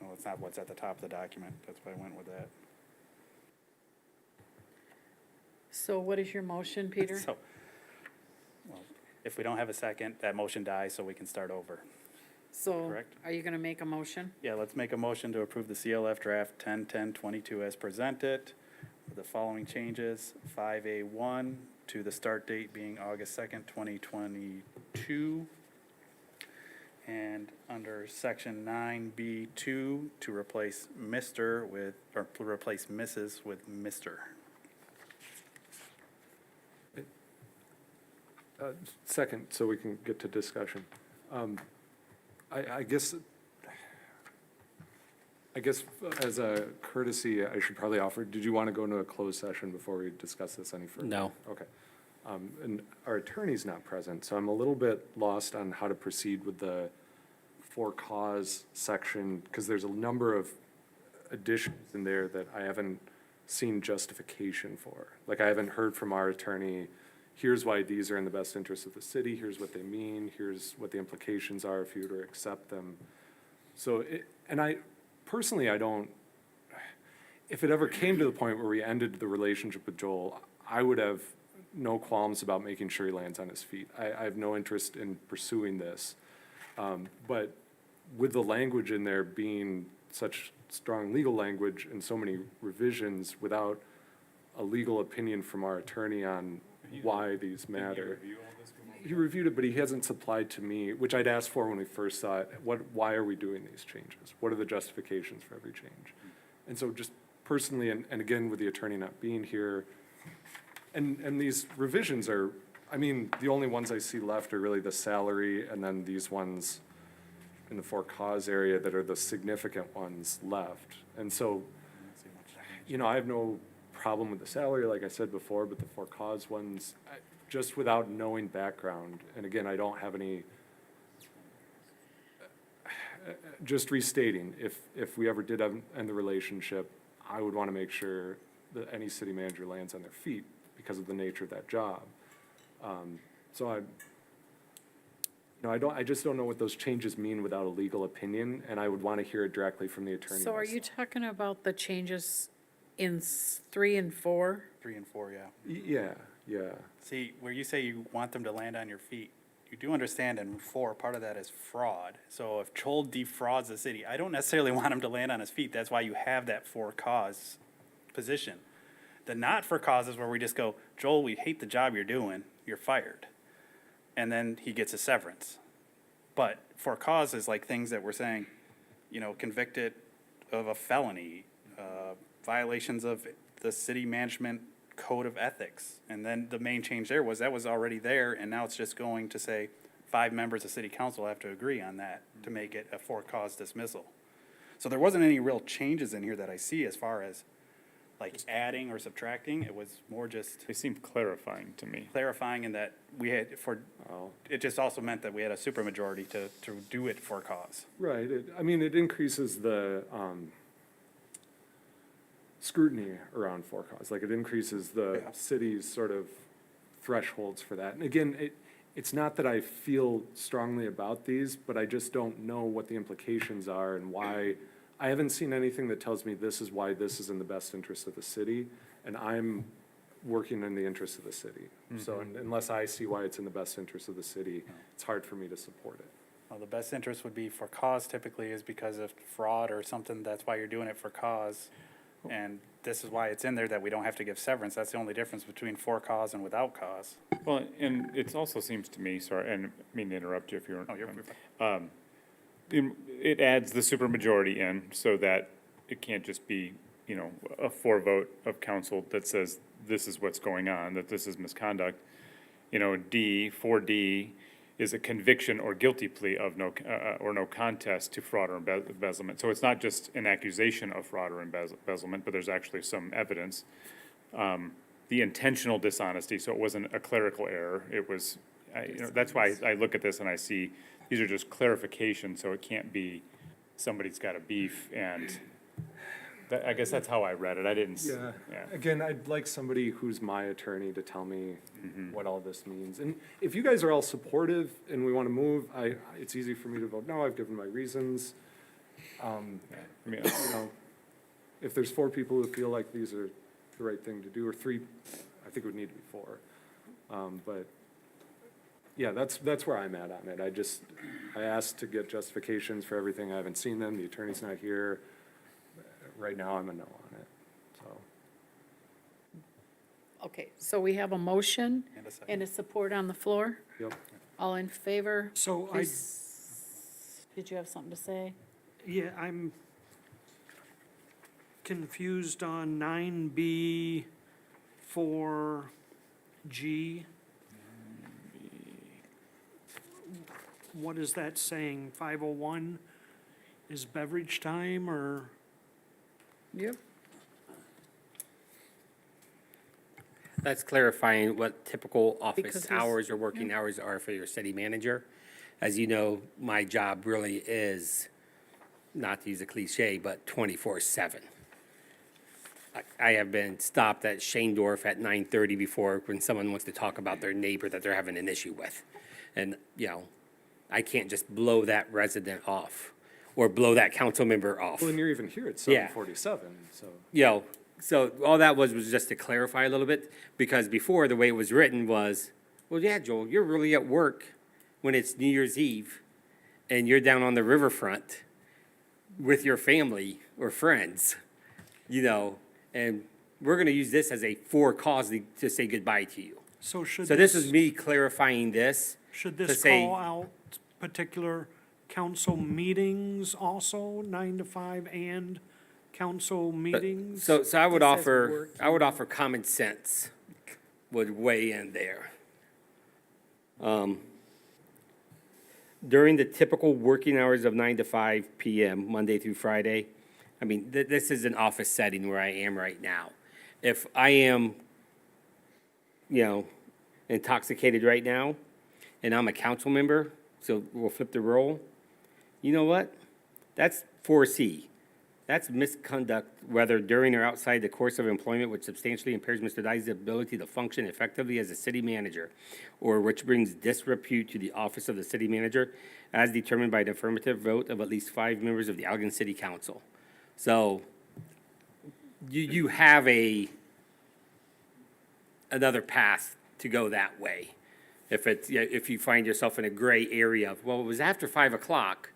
D: Well, it's not what's at the top of the document. That's why I went with that.
A: So what is your motion, Peter?
D: So, well, if we don't have a second, that motion dies, so we can start over.
A: So
D: correct.
A: are you going to make a motion?
D: Yeah, let's make a motion to approve the CLF draft 10-10-22 as presented with the following changes. 5A1 to the start date being August 2nd, 2022. And under section 9B2 to replace Mr. with, or replace Mrs. with Mr.
E: Second, so we can get to discussion. I guess as a courtesy, I should probably offer, did you want to go into a closed session before we discuss this any further?
C: No.
E: Okay. And our attorney's not present, so I'm a little bit lost on how to proceed with the for cause section, because there's a number of additions in there that I haven't seen justification for. Like, I haven't heard from our attorney, here's why these are in the best interest of the city, here's what they mean, here's what the implications are if you were to accept them. So, and I, personally, I don't, if it ever came to the point where we ended the relationship with Joel, I would have no qualms about making sure he lands on his feet. I have no interest in pursuing this. But with the language in there being such strong legal language and so many revisions without a legal opinion from our attorney on why these matter. He reviewed it, but he hasn't supplied to me, which I'd asked for when we first saw it, why are we doing these changes? What are the justifications for every change? And so just personally, and again, with the attorney not being here, and these revisions are, I mean, the only ones I see left are really the salary and then these ones in the for cause area that are the significant ones left. And so, you know, I have no problem with the salary, like I said before, but the for cause ones, just without knowing background, and again, I don't have any, just restating, if we ever did end the relationship, I would want to make sure that any city manager lands on their feet because of the nature of that job. So I just don't know what those changes mean without a legal opinion, and I would want to hear it directly from the attorney.
A: So are you talking about the changes in 3 and 4?
D: 3 and 4, yeah.
E: Yeah.
D: See, where you say you want them to land on your feet, you do understand in 4, part of that is fraud. So if Joel defrauds the city, I don't necessarily want him to land on his feet. That's why you have that for cause position. The not for cause is where we just go, Joel, we hate the job you're doing, you're fired. And then he gets a severance. But for cause is like things that we're saying, you know, convicted of a felony, violations of the city management code of ethics. And then the main change there was that was already there, and now it's just going to say 5 members of city council have to agree on that to make it a for cause dismissal. So there wasn't any real changes in here that I see as far as like adding or subtracting. It was more just
B: They seem clarifying to me.
D: clarifying in that we had it just also meant that we had a supermajority to do it for cause.
E: Right, it increases the scrutiny around for cause, like it increases the
D: Yeah.
E: city's sort of thresholds for that. And again, it's not that I feel strongly about these, but I just don't know what the implications are and why. I haven't seen anything that tells me this is why this is in the best interest of the city, and I'm working in the interest of the city. So unless I see why it's in the best interest of the city, it's hard for me to support it.
D: Well, the best interest would be for cause typically is because of fraud or something. That's why you're doing it for cause. And this is why it's in there that we don't have to give severance. That's the only difference between for cause and without cause.
B: Well, and it also seems to me, sorry, and I mean to interrupt you if you're.
D: Oh, you're fine.
B: It adds the supermajority in so that it can't just be, you know, a 4 vote of council that says this is what's going on, that this is misconduct. You know, 4D, is a conviction or guilty plea of or no contest to fraud or embezzlement. So it's not just an accusation of fraud or embezzlement, but there's actually some evidence. The intentional dishonesty, so it wasn't a clerical error, it was, that's why I look at this and I see, these are just clarifications, so it can't be somebody's got a beef, and I guess that's how I read it, I didn't,
E: Yeah,
B: yeah.
E: again, I'd like somebody who's my attorney to tell me what all this means. And if you guys are all supportive and we want to move, it's easy for me to vote no, I've given my reasons.
B: I mean,
E: You know, if there's 4 people who feel like these are the right thing to do, or 3, I think it would need to be 4. But, yeah, that's where I'm at on it. I asked to get justifications for everything, I haven't seen them, the attorney's not here. Right now, I'm a no on it, so.
A: Okay, so we have a motion
D: And a second.
A: and a support on the floor.
E: Yep.
A: All in favor?
I: So
A: Did you have something to say?
I: yeah, I'm confused on 9B 4G. What is that saying? 5:01 is beverage time, or?
A: Yep.
C: That's clarifying what typical
A: Because
C: office
A: there's-
C: hours or working hours are for your city manager. As you know, my job really is, not to use a cliche, but 24/7. I have been stopped at Shanedorf at 9:30 before when someone wants to talk about their neighbor that they're having an issue with. And, I can't just blow that resident off or blow that council member off.
E: Well, and you're even here at
C: Yeah.
E: 7:47, so.
C: So all that was just to clarify a little bit, because before, the way it was written was, well, yeah, Joel, you're really at work when it's New Year's Eve, and you're down on the riverfront with your family or friends, and we're gonna use this as a for cause to say goodbye to you.
I: So should
C: So this is me clarifying this.
I: Should
C: to
I: this
C: say-
I: call out particular council meetings also, 9 to 5 and council meetings?
C: So I would
A: This says
C: offer common sense would weigh in there. During the typical working hours of 9 to 5 PM, Monday through Friday, I mean, this is an office setting where I am right now. If I am, intoxicated right now, and I'm a council member, so we'll flip the role, you know what? That's 4C. That's misconduct, whether during or outside the course of employment, which substantially impairs Mr. Dye's ability to function effectively as a city manager, or which brings disrepute to the office of the city manager, as determined by an affirmative vote of at least 5 members of the Allegan City Council. So, you have another path to go that way. If you find yourself in a gray area of, well, it was after 5 o'clock,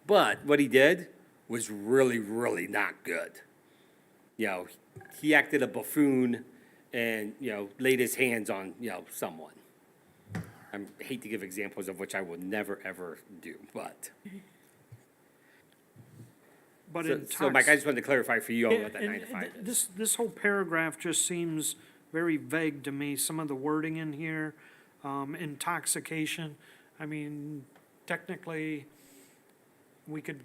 C: but what he did was really, really not good. He acted a buffoon and, laid his hands on, someone. I hate to give examples of which I will never, ever do, but.
I: But
C: So Mike, I just wanted to clarify for you all what that
I: And
C: 9 to 5 is.
I: This whole paragraph just seems very vague to me, some of the wording in here, intoxication. I mean, technically, we could.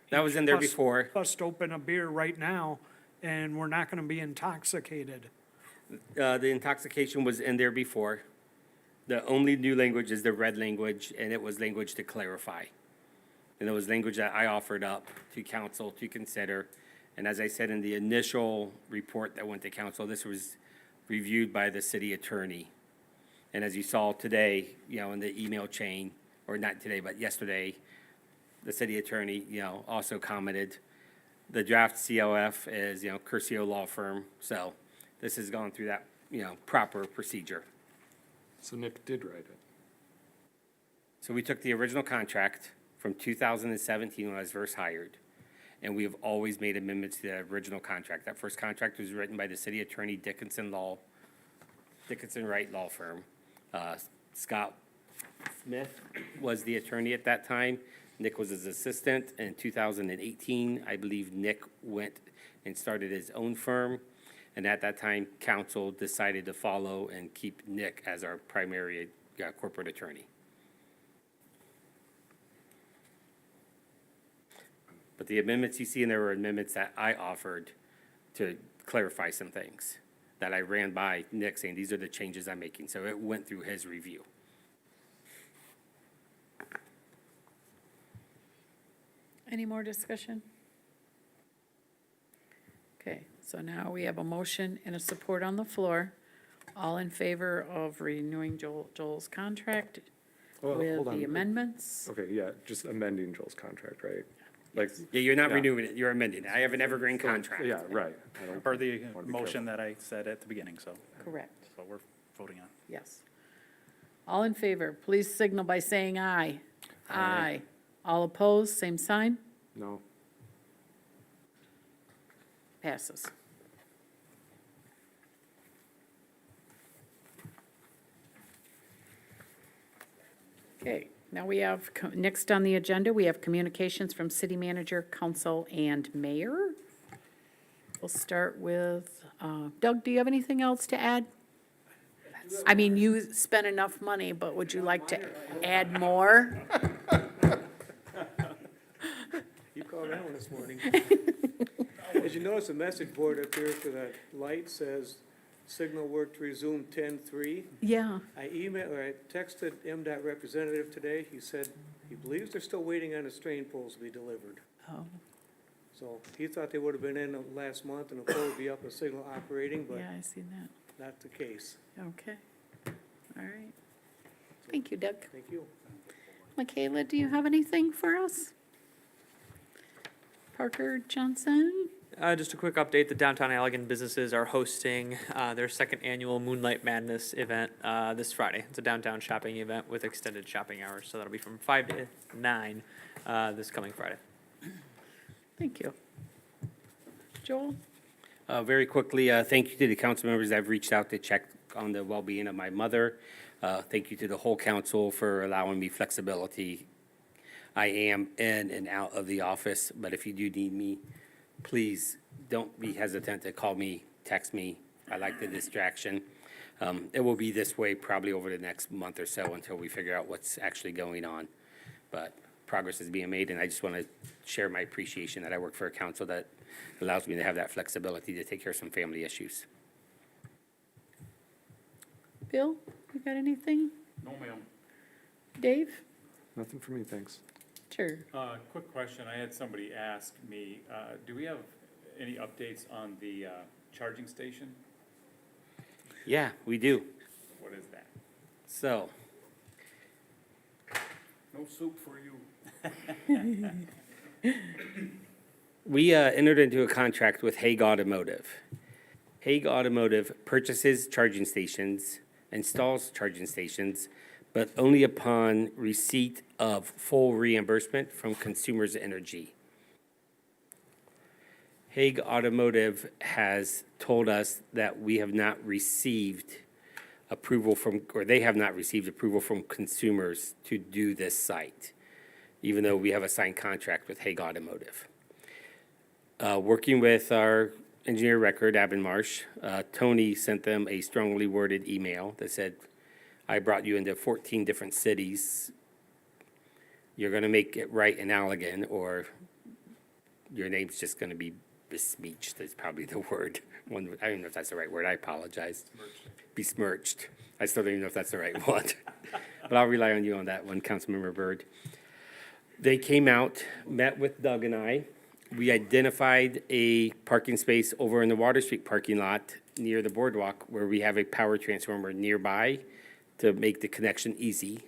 C: That was in there
I: bust-
C: before.
I: Bust open a beer right now, and we're not gonna be intoxicated.
C: The intoxication was in there before. The only new language is the red language, and it was language to clarify. And it was language that I offered up to council to consider. And as I said in the initial report that went to council, this was reviewed by the city attorney. And as you saw today, in the email chain, or not today, but yesterday, the city attorney, also commented. The draft COF is, Curcio Law Firm, so this has gone through that, proper procedure.
E: So Nick did write it.
C: So we took the original contract from 2017 when I was first hired, and we have always made amendments to the original contract. That first contract was written by the city attorney, Dickinson Wright Law Firm. Scott Smith was the attorney at that time. Nick was his assistant. In 2018, I believe Nick went and started his own firm. And at that time, council decided to follow and keep Nick as our primary corporate attorney. But the amendments you see in there were amendments that I offered to clarify some things that I ran by Nick saying, these are the changes I'm making. So it went through his review.
A: Any more discussion? Okay, so now we have a motion and a support on the floor. All in favor of renewing Joel's contract
E: Well,
A: with
E: hold on.
A: the amendments?
E: Okay, yeah, just amending Joel's contract, right? Like,
C: Yeah, you're not
E: Yeah.
C: renewing it, you're amending it. I have an evergreen contract.
E: yeah, right. I don't-
D: Per the
E: wanna be
D: motion that I said at the beginning, so
A: Correct,
D: that's what we're voting on.
A: yes. All in favor, please signal by saying aye. Aye. All opposed, same sign?
E: No,
A: Passes. Okay, now we have, next on the agenda, we have communications from city manager, council, and mayor. We'll start with, Doug, do you have anything else to add? I mean, you spent enough money, but would you like to add more?
G: You called that one this morning. As you notice, the message board up here for that light says signal work to resume 10-3.
A: Yeah,
G: I texted MDOT representative today. He said he believes they're still waiting on the strain poles to be delivered.
A: oh,
G: So he thought they would have been in last month and the pole would be up and signal operating, but
A: yeah, I see that.
G: not the case.
A: Okay, all right. Thank you, Doug.
G: Thank you.
A: Michaela, do you have anything for us? Parker Johnson?
J: Just a quick update, the downtown Allegan businesses are hosting their second annual Moonlight Madness event this Friday. It's a downtown shopping event with extended shopping hours, so that'll be from 5 to 9 this coming Friday.
A: Thank you. Joel?
C: Very quickly, thank you to the council members that have reached out to check on the well-being of my mother. Thank you to the whole council for allowing me flexibility. I am in and out of the office, but if you do need me, please don't be hesitant to call me, text me. I like the distraction. It will be this way probably over the next month or so until we figure out what's actually going on. But progress is being made, and I just want to share my appreciation that I work for a council that allows me to have that flexibility to take care of some family issues.
A: Bill, you got anything?
B: No, ma'am.
A: Dave?
E: nothing for me, thanks.
A: Sure.
B: Quick question, I had somebody ask me, do we have any updates on the charging station?
C: Yeah, we do.
B: What is that?
C: So,
B: No soup for you.
C: we entered into a contract with Hague Automotive. Hague Automotive purchases charging stations, installs charging stations, but only upon receipt of full reimbursement from Consumers Energy. Hague Automotive has told us that we have not received approval from, or they have not received approval from consumers to do this site, even though we have a signed contract with Hague Automotive. Working with our engineer record, Abin Marsh, Tony sent them a strongly worded email that said, I brought you into 14 different cities. You're gonna make it right in Allegan, or your name's just gonna be besmirched, is probably the word. I don't even know if that's the right word, I apologize. Besmirched. I still don't even know if that's the right one. But I'll rely on you on that one, Councilmember Byrd. They came out, met with Doug and I. We identified a parking space over in the Water Street parking lot near the Boardwalk where we have a power transformer nearby to make the connection easy.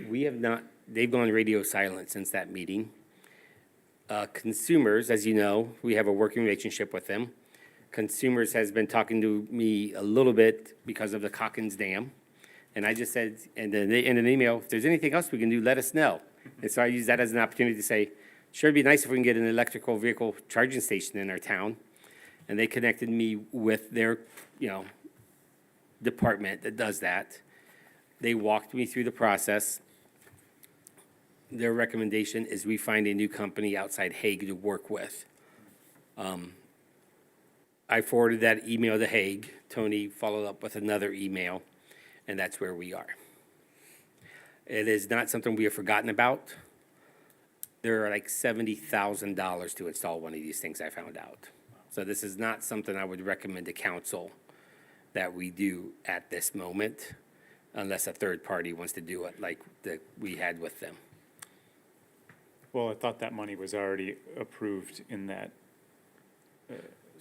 C: We have not, they've gone radio silent since that meeting. Consumers, as you know, we have a working relationship with them. Consumers has been talking to me a little bit because of the Calkins Dam. And I just said, and then in an email, if there's anything else we can do, let us know. And so I use that as an opportunity to say, sure, it'd be nice if we can get an electrical vehicle charging station in our town. And they connected me with their, department that does that. They walked me through the process. Their recommendation is we find a new company outside Hague to work with. I forwarded that email to Hague. Tony followed up with another email, and that's where we are. It is not something we have forgotten about. They're like $70,000 to install one of these things, I found out. So this is not something I would recommend to council that we do at this moment, unless a third party wants to do it like we had with them.
B: Well, I thought that money was already approved in that.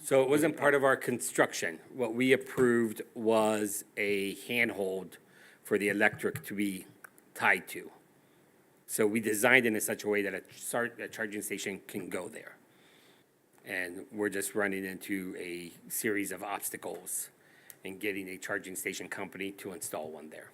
C: So it wasn't part of our construction. What we approved was a handhold for the electric to be tied to. So we designed it in such a way that a charging station can go there. And we're just running into a series of obstacles in getting a charging station company to install one there.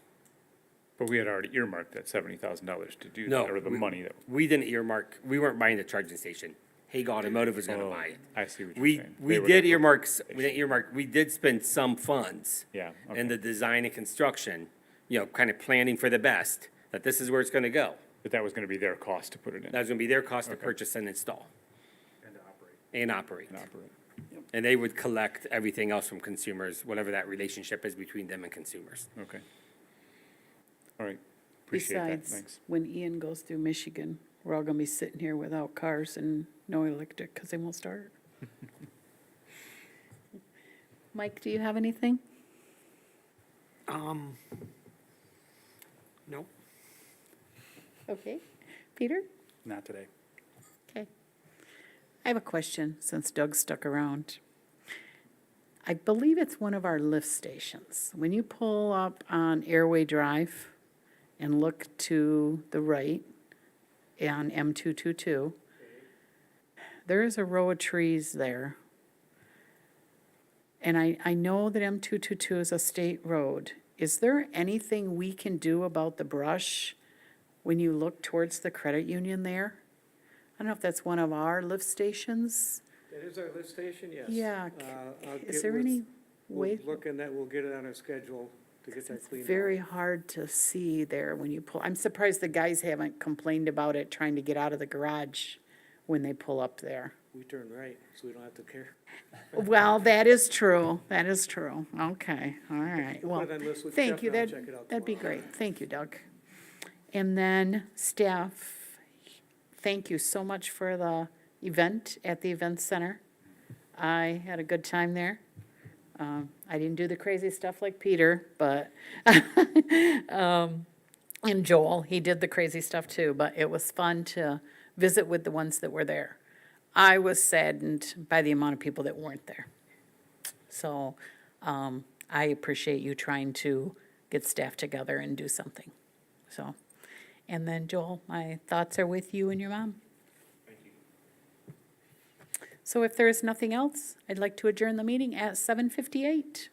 B: But we had already earmarked that $70,000 to do
C: No,
B: that, or the money that.
C: We didn't earmark, we weren't buying the charging station. Hague Automotive was gonna
B: Oh,
C: buy it.
B: I see what you're
C: We,
B: saying.
C: we
B: They were
C: did
B: the-
C: earmark, we did spend some funds
B: Yeah,
C: in
B: okay.
C: the design and construction, you know, kind of planning for the best, that this is where it's gonna go.
B: But that was gonna be their cost to put it in.
C: That was gonna be their cost to
B: Okay.
C: purchase and install. And operate.
B: And operate.
C: And they would collect everything else from consumers, whatever that relationship is between them and consumers.
B: Okay. All right. Appreciate that.
A: Besides,
B: Thanks.
A: when Ian goes through Michigan, we're all gonna be sitting here without cars and no electric, because they won't start. Mike, do you have anything?
I: No.
A: Okay. Peter?
D: Not today.
A: Okay. I have a question, since Doug stuck around. I believe it's one of our lift stations. When you pull up on Airway Drive and look to the right on M222, there is a row of trees there. And I know that M222 is a state road. Is there anything we can do about the brush when you look towards the credit union there? I don't know if that's one of our lift stations.
G: That is our lift station, yes.
A: Yeah.
G: I'll
A: Is
G: get
A: there
G: with-
A: any way?
G: We'll look in that, we'll get it on our schedule to get that cleaned up.
A: Very hard to see there when you pull. I'm surprised the guys haven't complained about it trying to get out of the garage when they pull up there.
G: We turn right, so we don't have to care.
A: Well, that is true. That is true. Okay, all right.
G: We'll
A: Well,
G: put it on list with
A: thank
G: Jeff
A: you.
G: and I'll
A: That,
G: check it out
A: that'd be
G: tomorrow.
A: great. Thank you, Doug. And then staff, thank you so much for the event at the event center. I had a good time there. I didn't do the crazy stuff like Peter, but, and Joel, he did the crazy stuff too, but it was fun to visit with the ones that were there. I was saddened by the amount of people that weren't there. So, I appreciate you trying to get staff together and do something, so. And then Joel, my thoughts are with you and your mom. So if there is nothing else, I'd like to adjourn the meeting at 7:58.